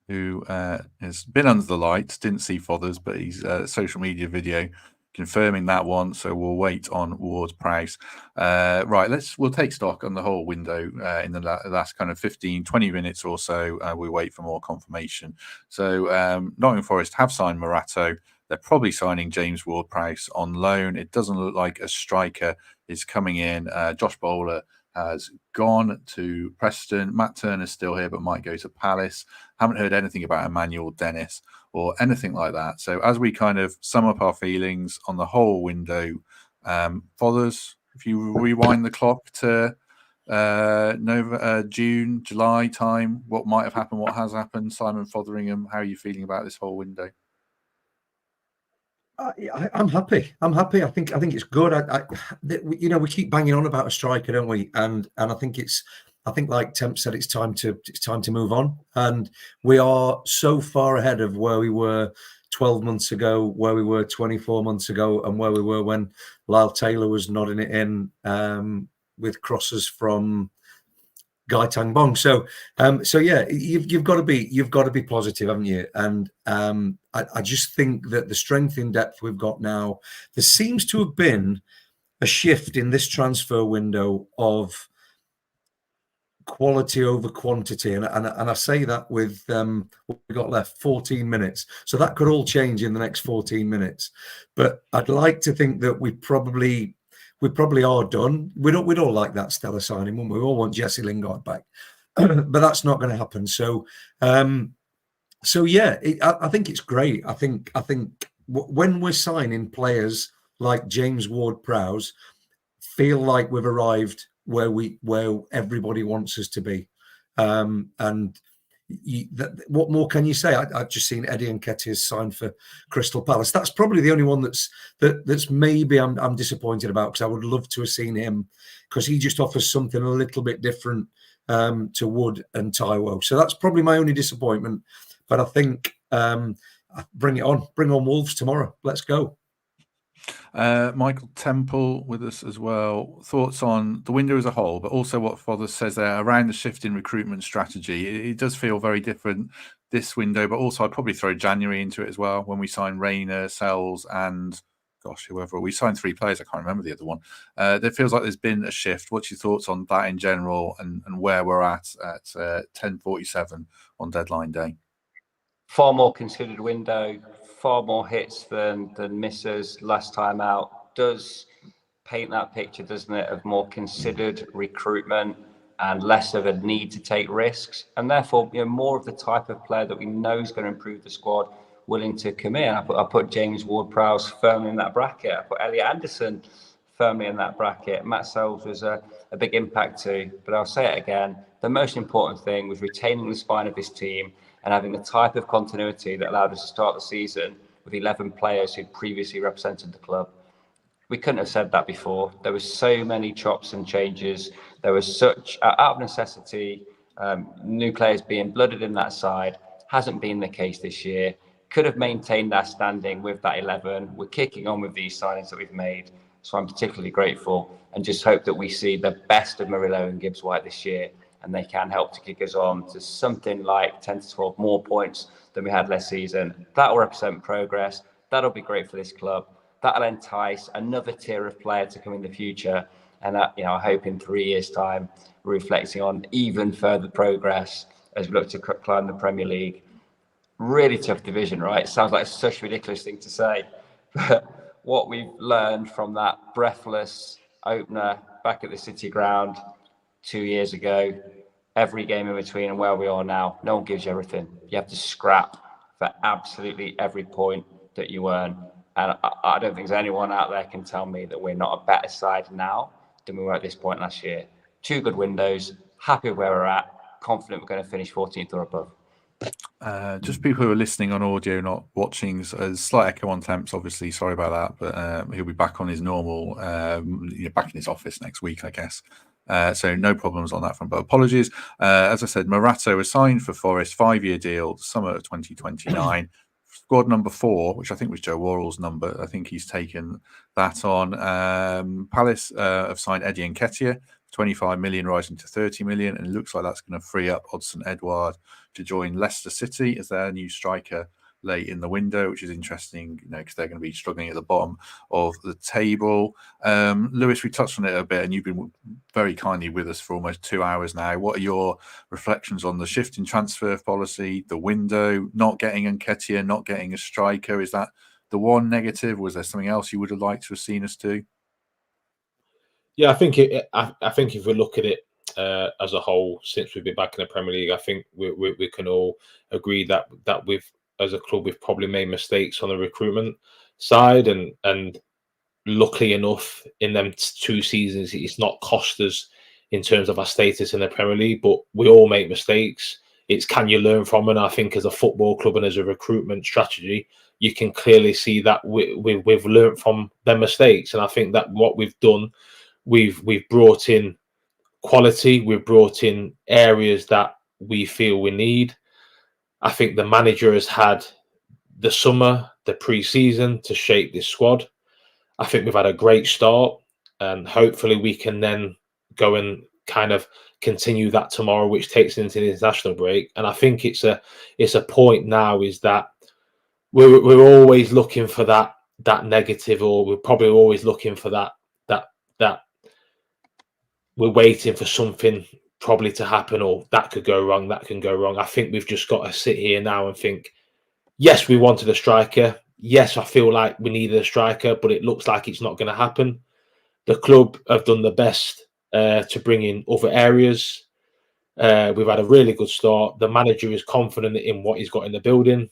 who has been under the lights. Didn't see Fothers, but he's social media video confirming that one. So we'll wait on Ward-Prowse. Right, we'll take stock on the whole window in the last kind of 15-20 minutes or so. We wait for more confirmation. So Nottingham Forest have signed Morato. they're probably signing James Ward-Prowse on loan. It doesn't look like a striker is coming in. Josh Bowler has gone to Preston. Matt Turner's still here, but might go to Palace. Haven't heard anything about Emmanuel Dennis or anything like that. So as we kind of sum up our feelings on the whole window, Fothers, if you rewind the clock to June, July time, what might have happened, what has happened? Simon Fotheringham, how are you feeling about this whole window? I'm happy. I think it's good. We keep banging on about a striker, don't we? And I think like Temp said, it's time to move on. And we are so far ahead of where we were 12 months ago, where we were 24 months ago, and where we were when Lyle Taylor was nodding it in with crosses from Guy Tang Bong. So yeah, you've got to be positive, haven't you? And I just think that the strength in depth we've got now, there seems to have been a shift in this transfer window of quality over quantity, and I say that with what we got left, 14 minutes. So that could all change in the next 14 minutes. But I'd like to think that we probably are done. We'd all like that Stella signing, wouldn't we? We all want Jesse Lingard back, but that's not going to happen. So yeah, I think it's great. I think when we're signing players like James Ward-Prowse, feel like we've arrived where everybody wants us to be. What more can you say? I've just seen Eddie Nketiah's signed for Crystal Palace. That's probably the only one that's maybe I'm disappointed about, because I would love to have seen him, because he just offers something a little bit different to Wood and Taiwo. So that's probably my only disappointment. But I think bring on Wolves tomorrow. Let's go. Michael Temple with us as well. Thoughts on the window as a whole, but also what Father says there around the shift in recruitment strategy. It does feel very different this window, but also I'd probably throw January into it as well, when we signed Rayner, Sells, and whoever. We signed 3 players. I can't remember the other one. It feels like there's been a shift. What's your thoughts on that in general, and where we're at 10:47 on deadline day? Far more considered window, far more hits than misses last time out. Does paint that picture, doesn't it, of more considered recruitment and less of a need to take risks, and therefore more of the type of player that we know is going to improve the squad, willing to come in. I put James Ward-Prowse firmly in that bracket. I put Elliot Anderson firmly in that bracket. Matt Sells was a big impact too, but I'll say it again, the most important thing was retaining the spine of this team and having the type of continuity that allowed us to start the season with 11 players who'd previously represented the club. We couldn't have said that before. There were so many chops and changes. There was such, out of necessity, new players being blooded in that side. Hasn't been the case this year. Could have maintained our standing with that 11. We're kicking on with these signings that we've made. So I'm particularly grateful, and just hope that we see the best of Murillo and Gibbs-White this year, and they can help to kick us on to something like 10 to 12 more points than we had last season. That will represent progress. That'll be great for this club. That'll entice another tier of player to come in the future. And I hope in 3 years' time, we're reflecting on even further progress as we look to climb the Premier League. Really tough division, right? Sounds like such a ridiculous thing to say. But what we've learned from that breathless opener back at the City Ground 2 years ago, every game in between and where we are now, no one gives you everything. You have to scrap for absolutely every point that you earn. And I don't think there's anyone out there can tell me that we're not a better side now than we were at this point last year. 2 good windows, happy with where we're at, confident we're going to finish 14th or above. Just people who are listening on audio, not watching, a slight echo on Temps, obviously, sorry about that, but he'll be back on his normal, back in his office next week, I guess. So no problems on that front, but apologies. As I said, Morato was signed for Forest, 5-year deal, summer of 2029. Squad number 4, which I think was Joe Worrell's number. I think he's taken that on. Palace have signed Eddie Nketiah, 25 million rising to 30 million, and it looks like that's going to free up Odsonne Edouard to join Leicester City as their new striker late in the window, which is interesting, because they're going to be struggling at the bottom of the table. Lewis, we touched on it a bit, and you've been very kindly with us for almost 2 hours now. What are your reflections on the shift in transfer policy, the window, not getting Nketiah, not getting a striker? Is that the one negative? Was there something else you would have liked to have seen us do? Yeah, I think I think if we look at it as a whole, since we've been back in the Premier League, I think we can all agree that we've, as a club, we've probably made mistakes on the recruitment side, and luckily enough, in them 2 seasons, it's not cost us in terms of our status in the Premier League. But we all make mistakes. It's can you learn from them? And I think as a football club and as a recruitment strategy, you can clearly see that we've learned from their mistakes. And I think that what we've done, we've brought in quality, we've brought in areas that we feel we need. I think the manager has had the summer, the pre-season to shape this squad. I think we've had a great start, and hopefully we can then go and kind of continue that tomorrow, which takes into the international break. And I think it's a point now is that we're always looking for that negative, or we're probably always looking for that we're waiting for something probably to happen, or that could go wrong, that can go wrong. I think we've just got to sit here now and think, yes, we wanted a striker. Yes, I feel like we needed a striker, but it looks like it's not going to happen. The club have done the best to bring in other areas. We've had a really good start. The manager is confident in what he's got in the building.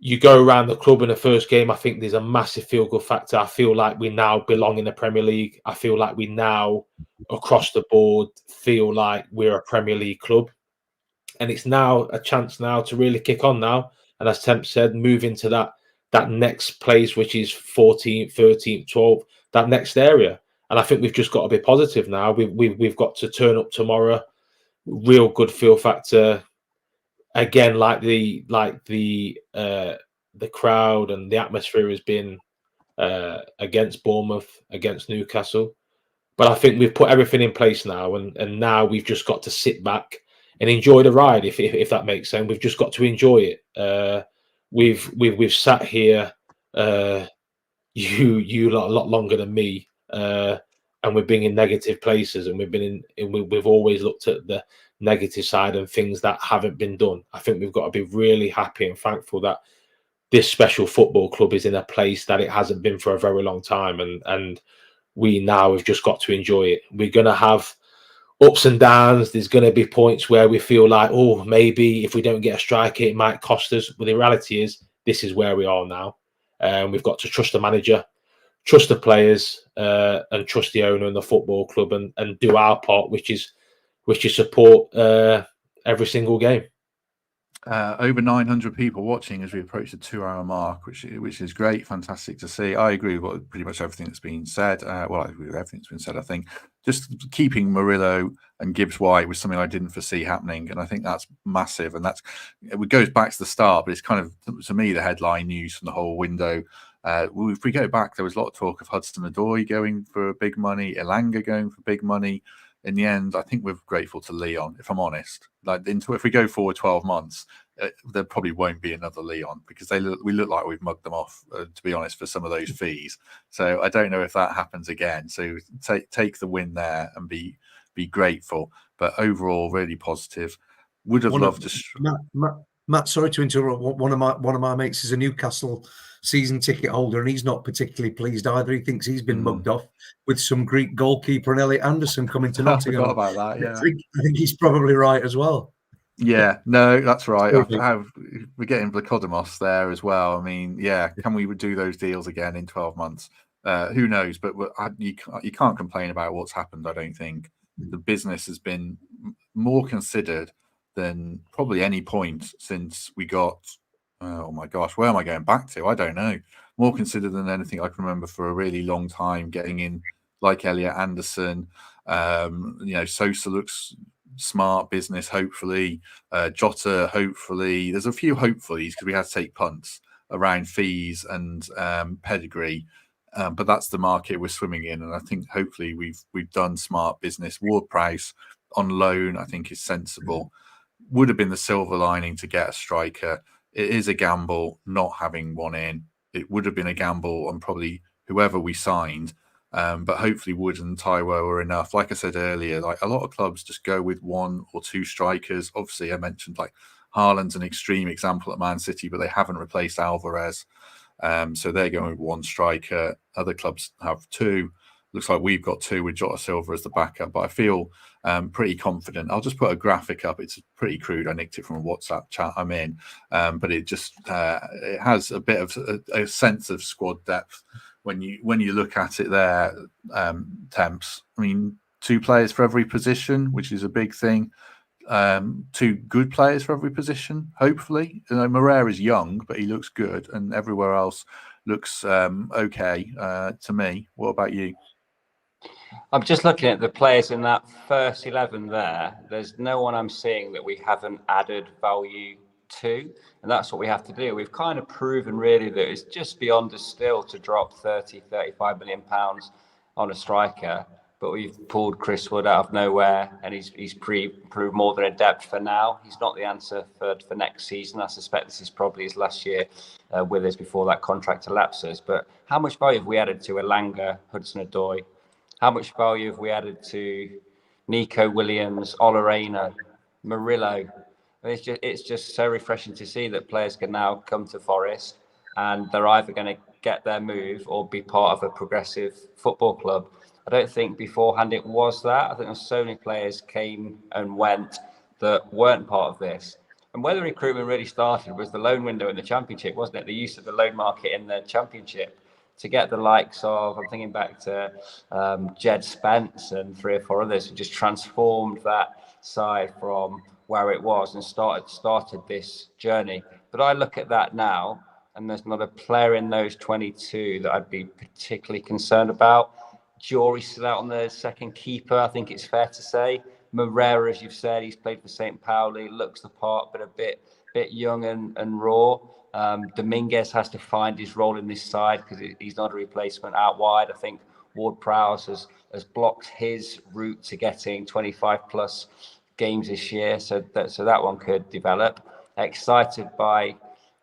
You go around the club in the first game, I think there's a massive feel-good factor. I feel like we now belong in the Premier League. I feel like we now, across the board, feel like we're a Premier League club. And it's now a chance now to really kick on now. And as Temp said, move into that next place, which is 14th, 13th, 12th, that next area. And I think we've just got to be positive now. We've got to turn up tomorrow. Real good feel factor. Again, like the crowd and the atmosphere has been against Bournemouth, against Newcastle. But I think we've put everything in place now, and now we've just got to sit back and enjoy the ride, if that makes sense. We've just got to enjoy it. We've sat here, you lot a lot longer than me, and we've been in negative places, and we've always looked at the negative side and things that haven't been done. I think we've got to be really happy and thankful that this special football club is in a place that it hasn't been for a very long time, and we now have just got to enjoy it. We're going to have ups and downs. There's going to be points where we feel like, oh, maybe if we don't get a striker, it might cost us. But the reality is, this is where we are now. And we've got to trust the manager, trust the players, and trust the owner and the football club, and do our part, which is support every single game. Over 900 people watching as we approach the 2-hour mark, which is great, fantastic to see. I agree with pretty much everything that's been said. I agree with everything that's been said. I think just keeping Murillo and Gibbs-White was something I didn't foresee happening, and I think that's massive. And it goes back to the start, but it's kind of, to me, the headline news from the whole window. If we go back, there was a lot of talk of Hudson-Odoi going for big money, Elanga going for big money. In the end, I think we're grateful to Leon, if I'm honest. If we go forward 12 months, there probably won't be another Leon, because we look like we've mugged them off, to be honest, for some of those fees. So I don't know if that happens again. So take the win there and be grateful. But overall, really positive. Would have loved to. Matt, sorry to interrupt. One of my mates is a Newcastle season ticket holder, and he's not particularly pleased either. He thinks he's been mugged off with some Greek goalkeeper and Elliot Anderson coming to Nottingham. I forgot about that. Yeah, I think he's probably right as well. Yeah, no, that's right. We're getting Vlachodimos there as well. I mean, yeah, can we do those deals again in 12 months? Who knows? But you can't complain about what's happened. I don't think the business has been more considered than probably any point since we got. Oh my gosh, where am I going back to? I don't know. More considered than anything I can remember for a really long time. Getting in like Elliot Anderson, Sosa looks smart business. Hopefully, Jota. Hopefully, there's a few hopefullys because we had to take punts around fees and pedigree. But that's the market we're swimming in, and I think hopefully we've done smart business. Ward-Prowse on loan, I think, is sensible. Would have been the silver lining to get a striker. It is a gamble not having one in. It would have been a gamble on probably whoever we signed, but hopefully Wood and Taiwo are enough. Like I said earlier, like a lot of clubs just go with 1 or 2 strikers. Obviously, I mentioned like Haaland's an extreme example at Man City, but they haven't replaced Alvarez. So they're going with one striker. Other clubs have two. Looks like we've got two with Jota Silva as the backup, but I feel pretty confident. I'll just put a graphic up. It's pretty crude. I nicked it from a WhatsApp chat I'm in, but it just it has a bit of a sense of squad depth when you look at it there. Temps. I mean, 2 players for every position, which is a big thing. 2 good players for every position. Hopefully, Morato is young, but he looks good, and everywhere else looks okay to me. What about you? I'm just looking at the players in that first 11 there. There's no one I'm seeing that we haven't added value to. And that's what we have to do. We've kind of proven really that it's just beyond us still to drop 30, 35 million pounds on a striker. But we've pulled Chris Wood out of nowhere, and he's proved more than adept for now. He's not the answer for next season. I suspect this is probably his last year with us before that contract elapses. But how much value have we added to Elanga, Hudson-Odoi? How much value have we added to Nico Williams, Olorena, Murillo? It's just so refreshing to see that players can now come to Forest and they're either going to get their move or be part of a progressive football club. I don't think beforehand it was that. I think there's so many players came and went that weren't part of this. And where the recruitment really started was the loan window in the Championship, wasn't it? The use of the loan market in the Championship to get the likes of, I'm thinking back to Jed Spence and 3 or 4 others who just transformed that side from where it was and started this journey. But I look at that now, and there's not a player in those 22 that I'd be particularly concerned about. Jory's still out on the second keeper, I think it's fair to say. Moreira, as you've said, he's played for St. Pauli, looks the part, but a bit young and raw. Dominguez has to find his role in this side because he's not a replacement out wide. I think Ward-Prowse has blocked his route to getting 25 plus games this year, so that one could develop. Excited by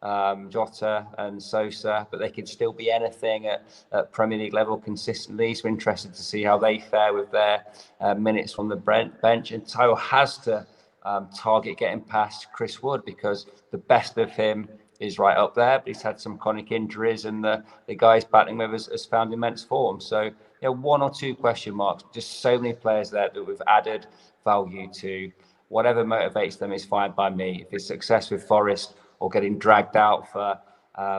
Jota and Sosa, but they could still be anything at Premier League level consistently. So interested to see how they fare with their minutes from the bench. And Taiwo has to target getting past Chris Wood because the best of him is right up there, but he's had some chronic injuries, and the guy he's battling with has found immense form. So, 1 or 2 question marks. Just so many players there that we've added value to. Whatever motivates them is fine by me. If it's success with Forest or getting dragged out for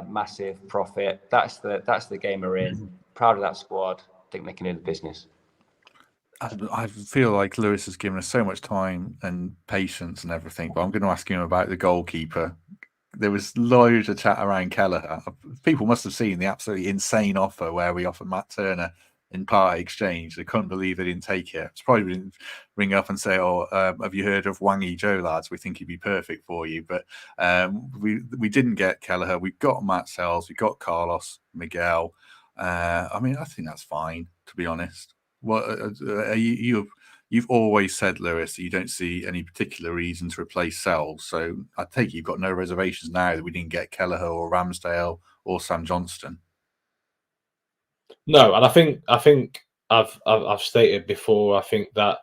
massive profit, that's the game we're in. Proud of that squad. Think they can do the business. I feel like Lewis has given us so much time and patience and everything, but I'm going to ask him about the goalkeeper. There was loads of chat around Kelleher. People must have seen the absolutely insane offer where we offered Matt Turner in part exchange. They couldn't believe they didn't take it. It's probably didn't ring up and say, have you heard of Wangi Joe, lads? We think he'd be perfect for you. But we didn't get Kelleher. We got Matt Sells. We got Carlos Miguel. I think that's fine, to be honest. What you've always said, Lewis, that you don't see any particular reason to replace Sells. So I take you've got no reservations now that we didn't get Kelleher or Ramsdale or Sam Johnston. No, and I think I've stated before. I think that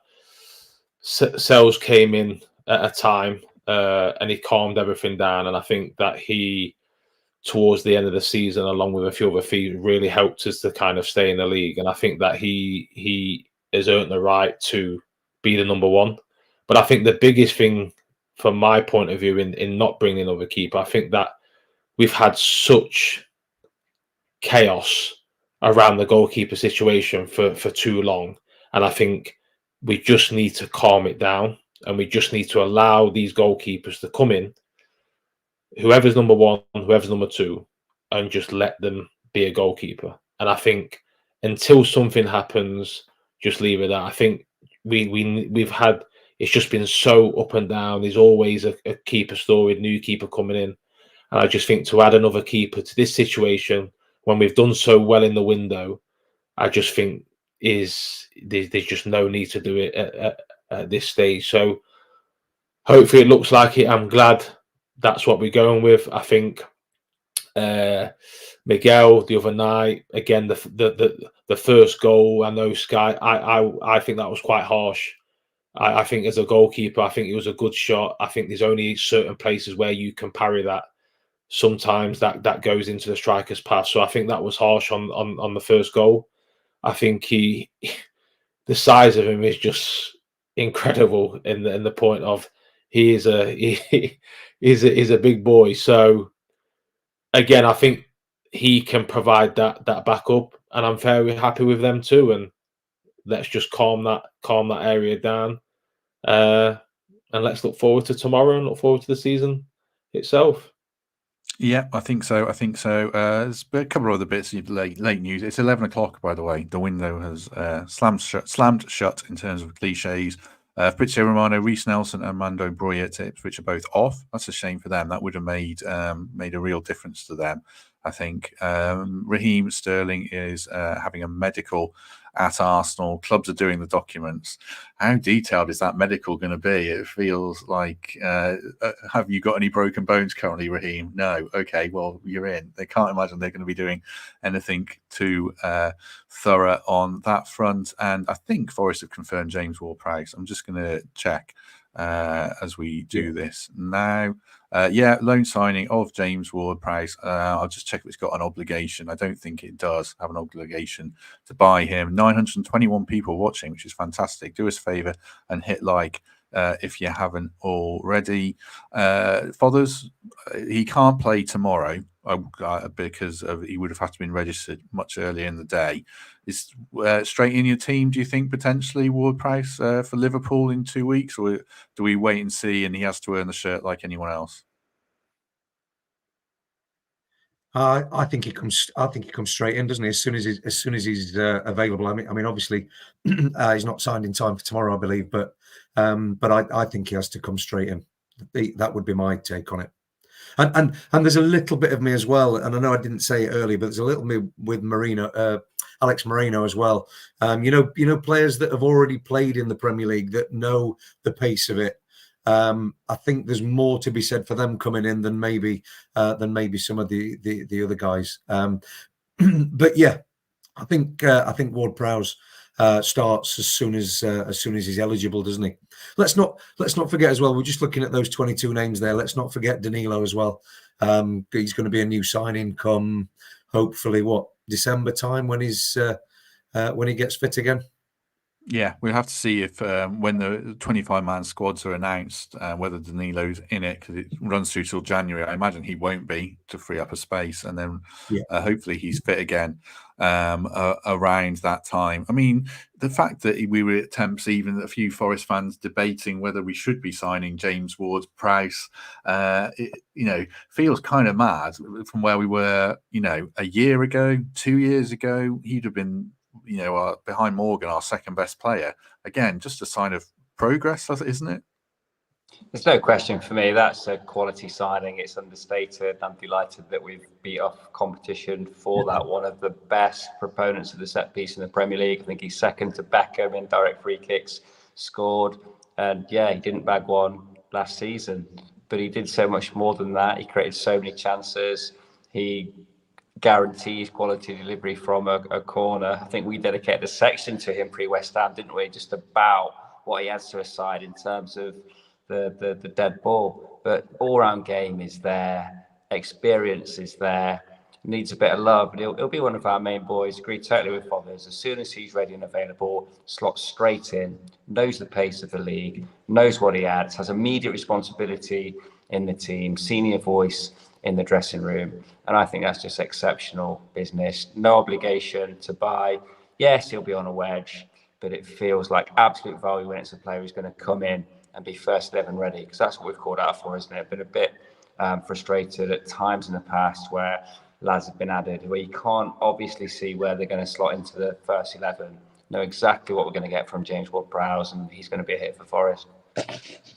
Sells came in at a time and he calmed everything down, and I think that he, towards the end of the season, along with a few other fees, really helped us to kind of stay in the league. And I think that he has earned the right to be the number 1. But I think the biggest thing, from my point of view, in not bringing another keeper, I think that we've had such chaos around the goalkeeper situation for too long. And I think we just need to calm it down, and we just need to allow these goalkeepers to come in, whoever's number 1, whoever's number 2, and just let them be a goalkeeper. And I think until something happens, just leave it there. I think we've had, it's just been so up and down. There's always a keeper story, new keeper coming in. And I just think to add another keeper to this situation, when we've done so well in the window, I just think there's just no need to do it at this stage. So hopefully it looks like it. I'm glad that's what we're going with. I think Miguel the other night, again, the first goal, I know Sky, I think that was quite harsh. I think as a goalkeeper, I think it was a good shot. I think there's only certain places where you can parry that. sometimes that goes into the striker's path. So I think that was harsh on the first goal. I think the size of him is just incredible in the point of he's a big boy. So again, I think he can provide that backup, and I'm very happy with them too. And let's just calm that area down, and let's look forward to tomorrow and look forward to the season itself. Yeah, I think so. There's a couple of other bits of late news. It's 11 o'clock, by the way. The window has slammed shut in terms of cliches. Fabrizio Romano, Reece Nelson, and Mando Breuer tips, which are both off. That's a shame for them. That would have made a real difference to them. I think Raheem Sterling is having a medical at Arsenal. Clubs are doing the documents. How detailed is that medical going to be? It feels like, have you got any broken bones currently, Raheem? No. Okay, well, you're in. They can't imagine they're going to be doing anything too thorough on that front. And I think Forest have confirmed James Ward-Prowse. I'm just going to check as we do this now. Loan signing of James Ward-Prowse. I'll just check if it's got an obligation. I don't think it does have an obligation to buy him. 921 people watching, which is fantastic. Do us a favour and hit like if you haven't already. Fothers, he can't play tomorrow because he would have had to been registered much earlier in the day. Is straight in your team, do you think, potentially Ward-Prowse for Liverpool in 2 weeks, or do we wait and see and he has to earn the shirt like anyone else? I think he comes straight in, doesn't he? As soon as he's available. I mean, obviously, he's not signed in time for tomorrow, I believe, but I think he has to come straight in. That would be my take on it. And there's a little bit of me as well, and I know I didn't say it earlier, but there's a little bit with Alex Moreno as well. You know, players that have already played in the Premier League that know the pace of it. I think there's more to be said for them coming in than maybe some of the other guys. But yeah, I think Ward-Prowse starts as soon as he's eligible, doesn't he? Let's not forget as well. We're just looking at those 22 names there. Let's not forget Danilo as well. He's going to be a new signing come hopefully December time when he gets fit again. Yeah, we'll have to see if when the 25-man squads are announced, whether Danilo's in it, because it runs through till January. I imagine he won't be, to free up a space, and then hopefully he's fit again around that time. I mean, the fact that we were at temps, even a few Forest fans debating whether we should be signing James Ward-Prowse, feels kind of mad from where we were, a year ago, 2 years ago. He'd have been, behind Morgan, our second best player. Again, just a sign of progress, isn't it? There's no question for me. That's a quality signing. It's understated. I'm delighted that we've beat off competition for that. One of the best proponents of the set piece in the Premier League. I think he's second to Beckham in direct free kicks scored. And he didn't bag one last season, but he did so much more than that. He created so many chances. He guarantees quality delivery from a corner. I think we dedicated a section to him pre-West Ham, didn't we? Just about what he adds to a side in terms of the dead ball. But all-round game is there, experience is there, needs a bit of love, and he'll be one of our main boys. Agree totally with Fothers. As soon as he's ready and available, slots straight in, knows the pace of the league, knows what he adds, has immediate responsibility in the team, senior voice in the dressing room, and I think that's just exceptional business. No obligation to buy. Yes, he'll be on a wedge, but it feels like absolute value when it's a player who's going to come in and be first 11 ready, because that's what we've called out for, isn't it? Been a bit frustrated at times in the past where lads have been added where you can't obviously see where they're going to slot into the first 11. Know exactly what we're going to get from James Ward-Prowse, and he's going to be a hit for Forest.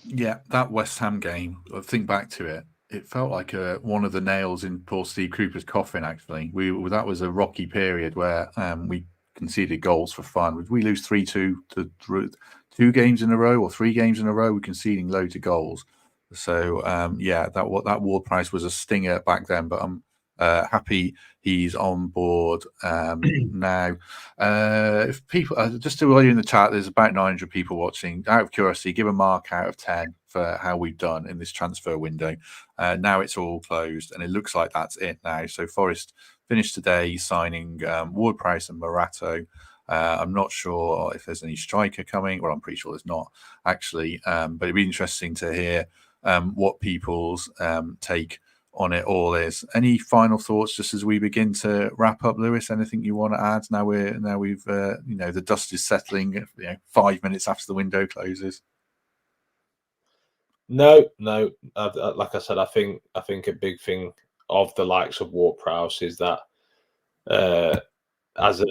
Yeah, that West Ham game, I think back to it, it felt like one of the nails in poor Steve Cooper's coffin, actually. That was a rocky period where we conceded goals for fun. Would we lose 3-2 to 2 games in a row or 3 games in a row? We're conceding loads of goals. So, that Ward-Prowse was a stinger back then, but I'm happy he's on board now. If people, just to earlier in the chat, there's about 900 people watching. Out of curiosity, give a mark out of 10 for how we've done in this transfer window. Now it's all closed, and it looks like that's it now. So Forest finished today signing Ward-Prowse and Morato. I'm not sure if there's any striker coming. Well, I'm pretty sure there's not actually, but it'd be interesting to hear what people's take on it all is. Any final thoughts just as we begin to wrap up, Lewis? Anything you want to add? Now we've the dust is settling. 5 minutes after the window closes. No. Like I said, I think a big thing of the likes of Ward-Prowse is that as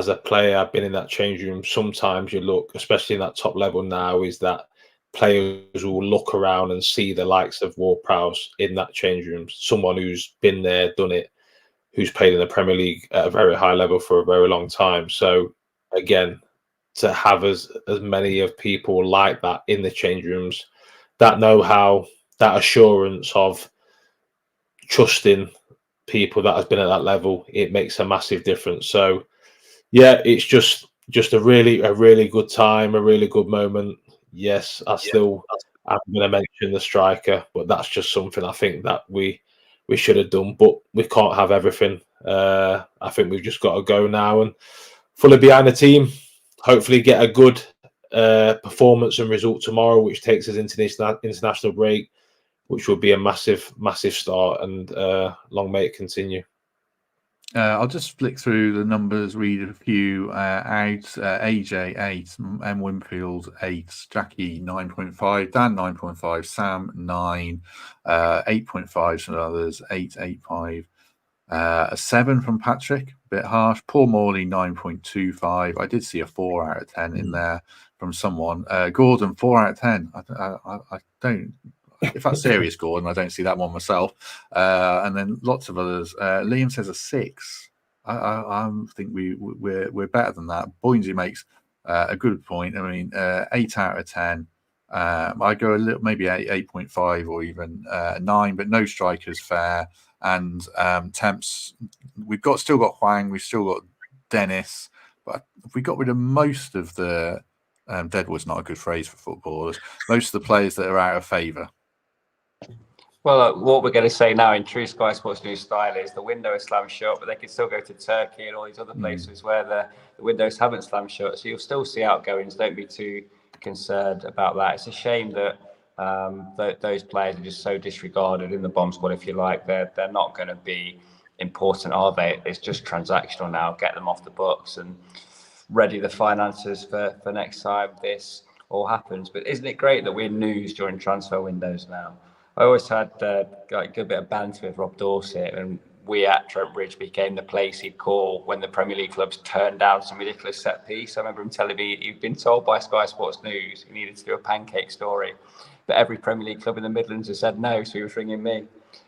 a player, I've been in that change room. Sometimes you look, especially in that top level now, is that players will look around and see the likes of Ward-Prowse in that change room. Someone who's been there, done it, who's played in the Premier League at a very high level for a very long time. So again, to have as many of people like that in the change rooms, that know-how, that assurance of trusting people that has been at that level, it makes a massive difference. So yeah, it's just a really good time, a really good moment. Yes, I'm going to mention the striker, but that's just something I think that we should have done, but we can't have everything. I think we've just got to go now and fully behind the team. Hopefully get a good performance and result tomorrow, which takes us into this international break, which will be a massive start, and long may it continue. I'll just flick through the numbers, read a few out. AJ 8, M Winfield 8, Jackie 9.5, Dan 9.5, Sam 9, 8.5 from others, 8.85, a 7 from Patrick, a bit harsh. Paul Morley 9.25. I did see a 4 out of 10 in there from someone. Gordon 4 out of 10. I don't. If that's serious, Gordon, I don't see that one myself. And then lots of others. Liam says a 6. I think we're better than that. Boynesy makes a good point. I mean, 8 out of 10. I go a little, maybe 8.5 or even 9, but no strikers fair. And temps, we've still got Hwang, we've still got Dennis, but if we got rid of most of the Deadwood's not a good phrase for footballers. Most of the players that are out of favour. Well, what we're going to say now in true Sky Sports News style is the window is slammed shut, but they can still go to Turkey and all these other places where the windows haven't slammed shut. So you'll still see outgoings. Don't be too concerned about that. It's a shame that those players are just so disregarded in the bomb squad, if you like. They're not going to be important, are they? It's just transactional now. Get them off the books and ready the finances for next time this all happens. But isn't it great that we're news during transfer windows now? I always had a good bit of banter with Rob Dorset, and we at Trent Bridge became the place he'd call when the Premier League clubs turned down some ridiculous set piece. I remember him telling me he'd been told by Sky Sports News he needed to do a pancake story, but every Premier League club in the Midlands has said no, so he was ringing me.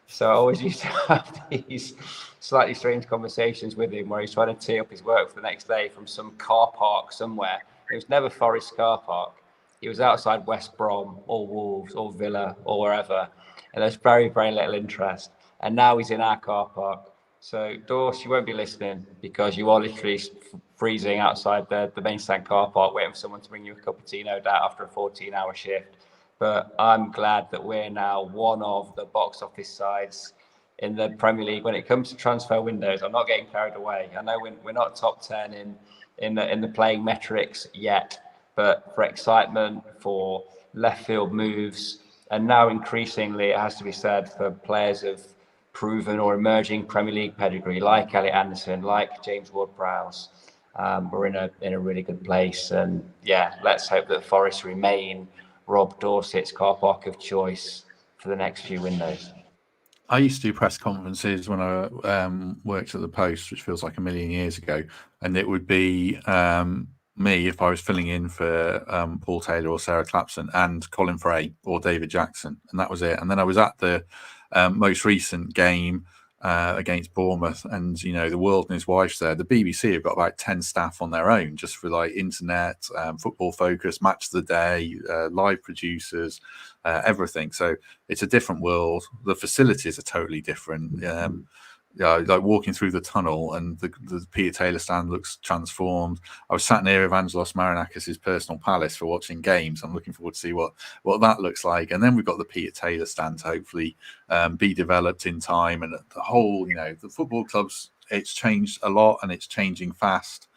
So I always used to have these slightly strange conversations with him where he's trying to tee up his work for the next day from some car park somewhere. It was never Forest car park. He was outside West Brom or Wolves or Villa or wherever. And there's very, very little interest. And now he's in our car park. So, Dorse, you won't be listening because you are literally freezing outside the main stand car park waiting for someone to bring you a cup of tea, no doubt, after a 14-hour shift. But I'm glad that we're now one of the box office sides in the Premier League when it comes to transfer windows. I'm not getting carried away. I know we're not top 10 in the playing metrics yet. But for excitement, for left field moves, and now increasingly, it has to be said, for players of proven or emerging Premier League pedigree, like Elliot Anderson, like James Ward-Prowse, we're in a really good place. And yeah, let's hope that Forest remain Rob Dorset's car park of choice for the next few windows. I used to do press conferences when I worked at the Post, which feels like a million years ago, and it would be me if I was filling in for Paul Taylor or Sarah Clapson and Colin Fray or David Jackson, and that was it. And then I was at the most recent game against Bournemouth, and the World and his wife's there. The BBC have got about 10 staff on their own just for like internet, football focus, match of the day, live producers, everything. So it's a different world. The facilities are totally different. like walking through the tunnel, and the Peter Taylor stand looks transformed. I was sat near Evangelos Marinakis' personal palace for watching games. I'm looking forward to see what that looks like. And then we've got the Peter Taylor stand to hopefully be developed in time. And the whole, the football clubs, it's changed a lot and it's changing fast.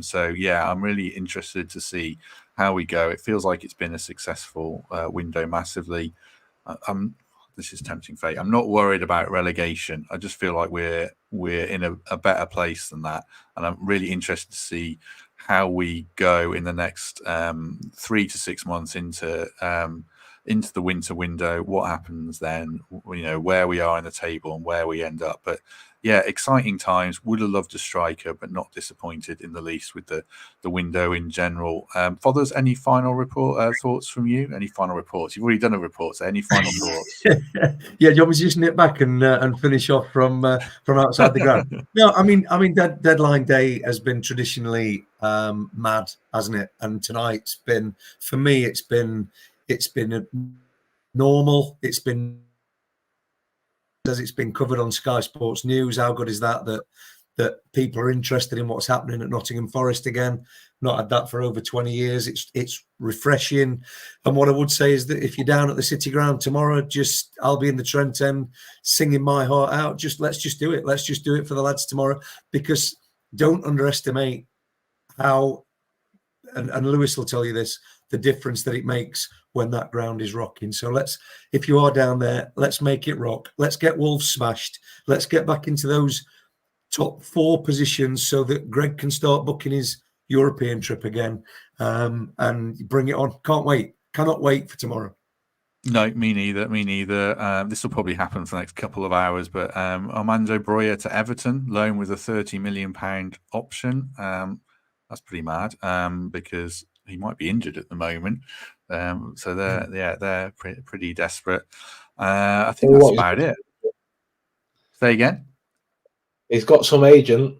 So yeah, I'm really interested to see how we go. It feels like it's been a successful window massively. This is tempting fate. I'm not worried about relegation. I just feel like we're in a better place than that, and I'm really interested to see how we go in the next 3 to 6 months into the winter window. What happens then? Where we are in the table and where we end up. But yeah, exciting times. Would have loved a striker, but not disappointed in the least with the window in general. Fothers, any final thoughts from you? Any final reports? You've already done a report, so any final thoughts? Yeah, do you want me to just nip back and finish off from outside the ground? No, I mean, deadline day has been traditionally mad, hasn't it? And tonight's been, for me, it's been normal. It's been covered on Sky Sports News. How good is that people are interested in what's happening at Nottingham Forest again? Not had that for over 20 years. It's refreshing. And what I would say is that if you're down at the City Ground tomorrow, I'll be in the Trent End singing my heart out. Let's just do it. Let's just do it for the lads tomorrow, because don't underestimate how, and Lewis will tell you this, the difference that it makes when that ground is rocking. So if you are down there, let's make it rock. Let's get Wolves smashed. Let's get back into those top 4 positions so that Greg can start booking his European trip again, and bring it on. Can't wait. Cannot wait for tomorrow. No, me neither. This will probably happen for the next couple of hours, but Armando Broja to Everton, loan with a £30 million option. That's pretty mad, because he might be injured at the moment. So they're pretty desperate. I think that's about it. Say again. He's got some agent.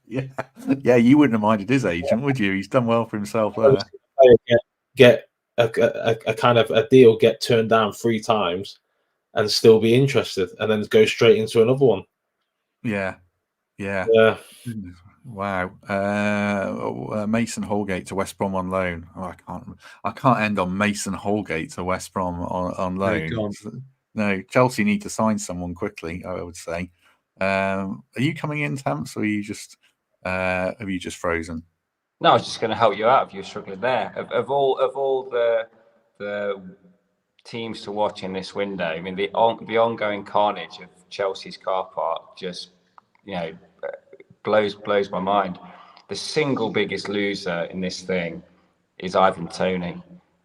Yeah, you wouldn't have minded his agent, would you? He's done well for himself there. Get a kind of a deal, get turned down 3 times, and still be interested, and then go straight into another one. Yeah. Wow. Mason Holgate to West Brom on loan. Oh, I can't end on Mason Holgate to West Brom on loan. No, Chelsea need to sign someone quickly, I would say. Are you coming in, Tamps, or are you just have you just frozen? No, I was just going to help you out if you're struggling there. Of all the teams to watch in this window, I mean, the ongoing carnage of Chelsea's car park just blows my mind. The single biggest loser in this thing is Ivan Toney.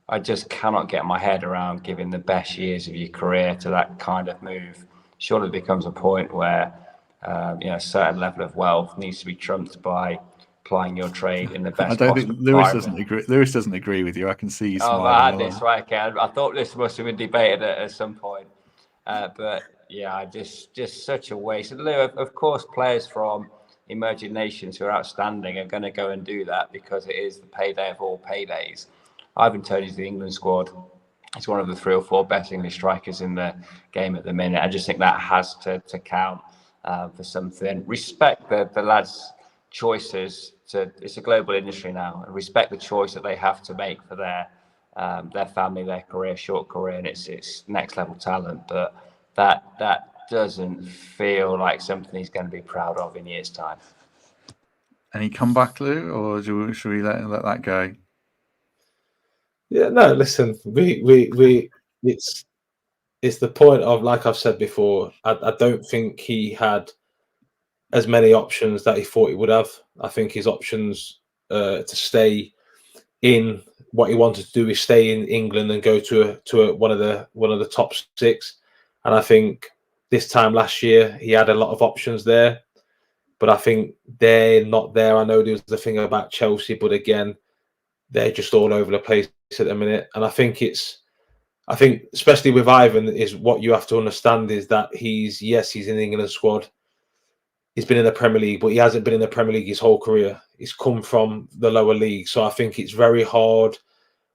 I just cannot get my head around giving the best years of your career to that kind of move. Surely there becomes a point where a certain level of wealth needs to be trumped by applying your trade in the best. I don't think Lewis doesn't agree. Lewis doesn't agree with you. I can see you smiling. I had this right. I thought this must have been debated at some point, but yeah, just such a waste. And Lou, of course, players from emerging nations who are outstanding are going to go and do that because it is the payday of all paydays. Ivan Toney's the England squad. He's one of the 3 or 4 best English strikers in the game at the minute. I just think that has to count for something. Respect the lads' choices. It's a global industry now, and respect the choice that they have to make for their family, their career, short career, and it's next level talent. But that doesn't feel like something he's going to be proud of in years' time. Any comeback, Lou, or should we let that go? Yeah, no. Listen, we it's the point of, like I've said before. I don't think he had as many options that he thought he would have. I think his options to stay in what he wanted to do is stay in England and go to one of the top 6. And I think this time last year he had a lot of options there, but I think they're not there. I know there was the thing about Chelsea, but again, they're just all over the place at the minute. And I think especially with Ivan, is what you have to understand is that he's in the England squad. He's been in the Premier League, but he hasn't been in the Premier League his whole career. He's come from the lower league. So I think it's very hard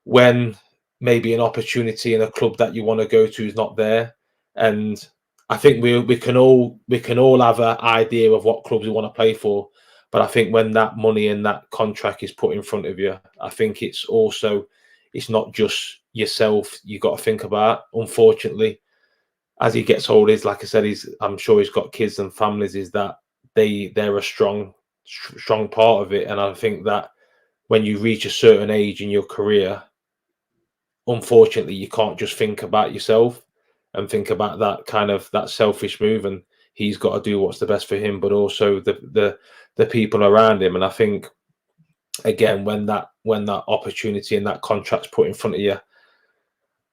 when maybe an opportunity in a club that you want to go to is not there. And I think we can all have an idea of what clubs we want to play for, but I think when that money and that contract is put in front of you, I think it's not just yourself you got to think about. Unfortunately, as he gets older, like I said, I'm sure he's got kids and families. Is that they're a strong part of it, and I think that when you reach a certain age in your career, unfortunately, you can't just think about yourself and think about that selfish move. And he's got to do what's the best for him, but also the people around him. And I think, again, when that opportunity and that contract's put in front of you,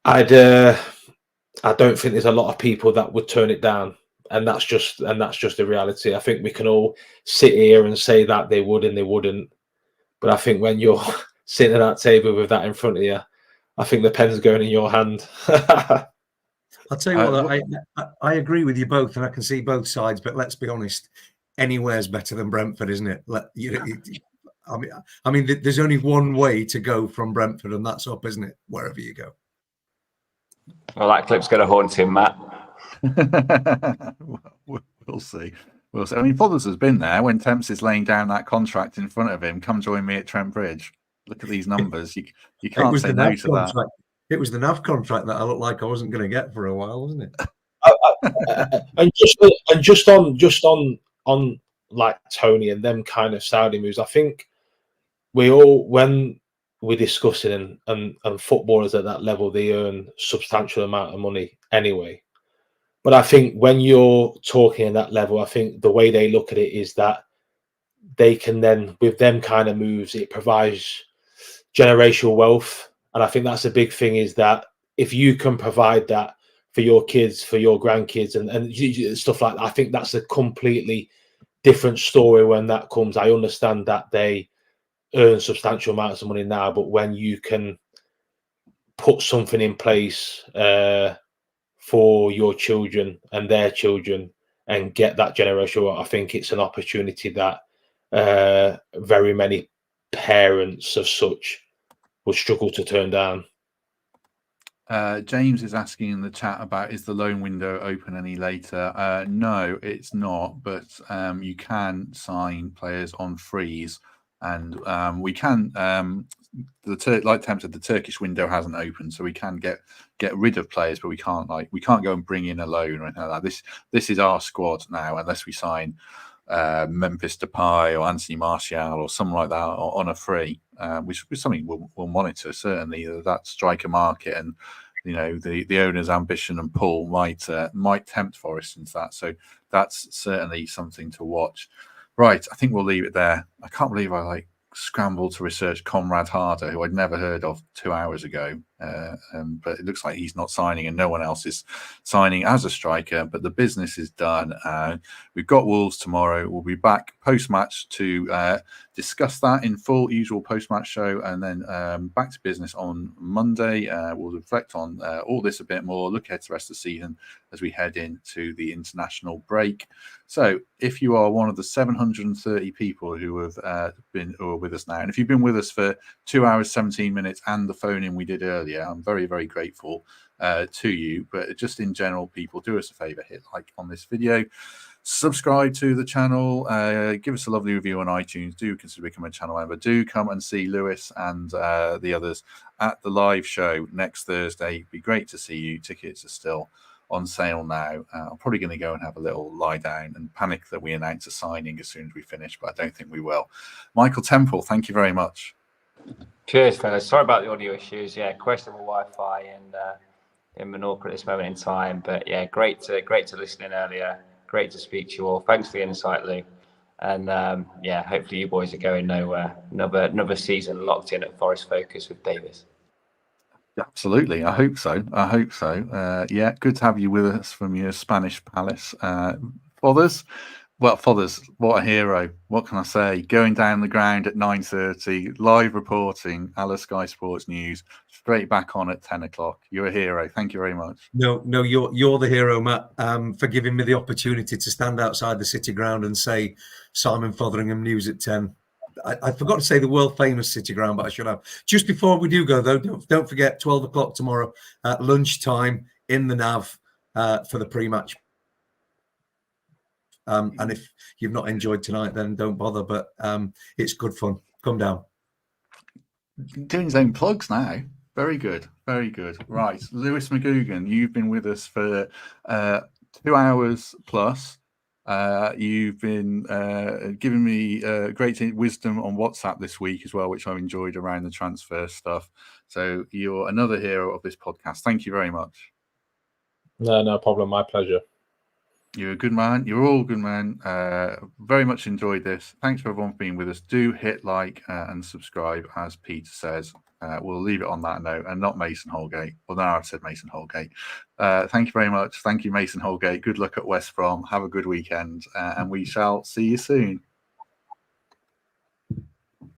I don't think there's a lot of people that would turn it down. And that's just the reality. I think we can all sit here and say that they would and they wouldn't. But I think when you're sitting at that table with that in front of you, I think the pen's going in your hand. I'll tell you what, I agree with you both, and I can see both sides. But let's be honest, anywhere's better than Brentford, isn't it? I mean, there's only one way to go from Brentford, and that's up, isn't it? Wherever you go. Well, that clip's going to haunt him, Matt. We'll see. We'll see. I mean, Fothers has been there when Temps is laying down that contract in front of him. Come join me at Trent Bridge. Look at these numbers. You can't say no to that. It was the NAV contract that I looked like I wasn't going to get for a while, wasn't it? and just on like Tony and them kind of Saudi moves, I think when we're discussing and footballers at that level, they earn substantial amount of money anyway. But I think when you're talking at that level, I think the way they look at it is that they can then, with them kind of moves, it provides generational wealth. And I think that's a big thing, is that if you can provide that for your kids, for your grandkids and stuff like that, I think that's a completely different story when that comes. I understand that they earn substantial amounts of money now, but when you can put something in place for your children and their children and get that generational, I think it's an opportunity that very many parents of such will struggle to turn down. James is asking in the chat about, is the loan window open any later? No, it's not, but you can sign players on freeze, and we can like Tem said, the Turkish window hasn't opened, so we can get rid of players, but we can't go and bring in a loan or anything like that. This is our squad now, unless we sign Memphis Depay or Anthony Martial or something like that on a free, which is something we'll monitor, certainly, that striker market, and the owner's ambition and pull might tempt Forest into that. So that's certainly something to watch. Right, I think we'll leave it there. I can't believe I scrambled to research Conrad Harder, who I'd never heard of 2 hours ago, but it looks like he's not signing and no one else is signing as a striker, but the business is done. We've got Wolves tomorrow. We'll be back post-match to discuss that in full, usual post-match show, and then back to business on Monday. We'll reflect on all this a bit more, look ahead to the rest of the season as we head into the international break. So if you are one of the 730 people who have been with us now, and if you've been with us for 2 hours, 17 minutes and the phone-in we did earlier, I'm very, very grateful to you. But just in general, people, do us a favour, hit like on this video, subscribe to the channel, give us a lovely review on iTunes, do consider becoming a channel member, do come and see Lewis and the others at the live show next Thursday. It'd be great to see you. Tickets are still on sale now. I'm probably going to go and have a little lie down and panic that we announce a signing as soon as we finish, but I don't think we will. Michael Temple, thank you very much. Cheers, fellas. Sorry about the audio issues. Yeah, questionable Wi-Fi in Menorca at this moment in time, but yeah, great to listen in earlier. Great to speak to you all. Thanks for the insight, Lou. And yeah, hopefully you boys are going nowhere. Another season locked in at Forest Focus with Davies. Absolutely. I hope so. Yeah, good to have you with us from your Spanish palace. Fothers, what a hero. What can I say? Going down the ground at 9:30, live reporting, Alice Sky Sports News, straight back on at 10 o'clock. You're a hero. Thank you very much. No, you're the hero, Matt, for giving me the opportunity to stand outside the City Ground and say Simon Fotheringham News at 10. I forgot to say the world famous City Ground, but I should have. Just before we do go, though, don't forget 12 o'clock tomorrow at lunchtime in the NAV for the pre-match And if you've not enjoyed tonight, then don't bother. But it's good fun. Come down. Doing his own plugs now. Very good. Very good. Right. Lewis McGugan, you've been with us for 2 hours plus. You've been giving me great wisdom on WhatsApp this week as well, which I've enjoyed around the transfer stuff. So you're another hero of this podcast. Thank you very much. No problem. My pleasure. You're a good man. You're all good man. Very much enjoyed this. Thanks for everyone for being with us. Do hit like and subscribe, as Peter says. We'll leave it on that note, and not Mason Holgate. Well, now I've said Mason Holgate. Thank you very much. Thank you, Mason Holgate. Good luck at West Brom. Have a good weekend, and we shall see you soon.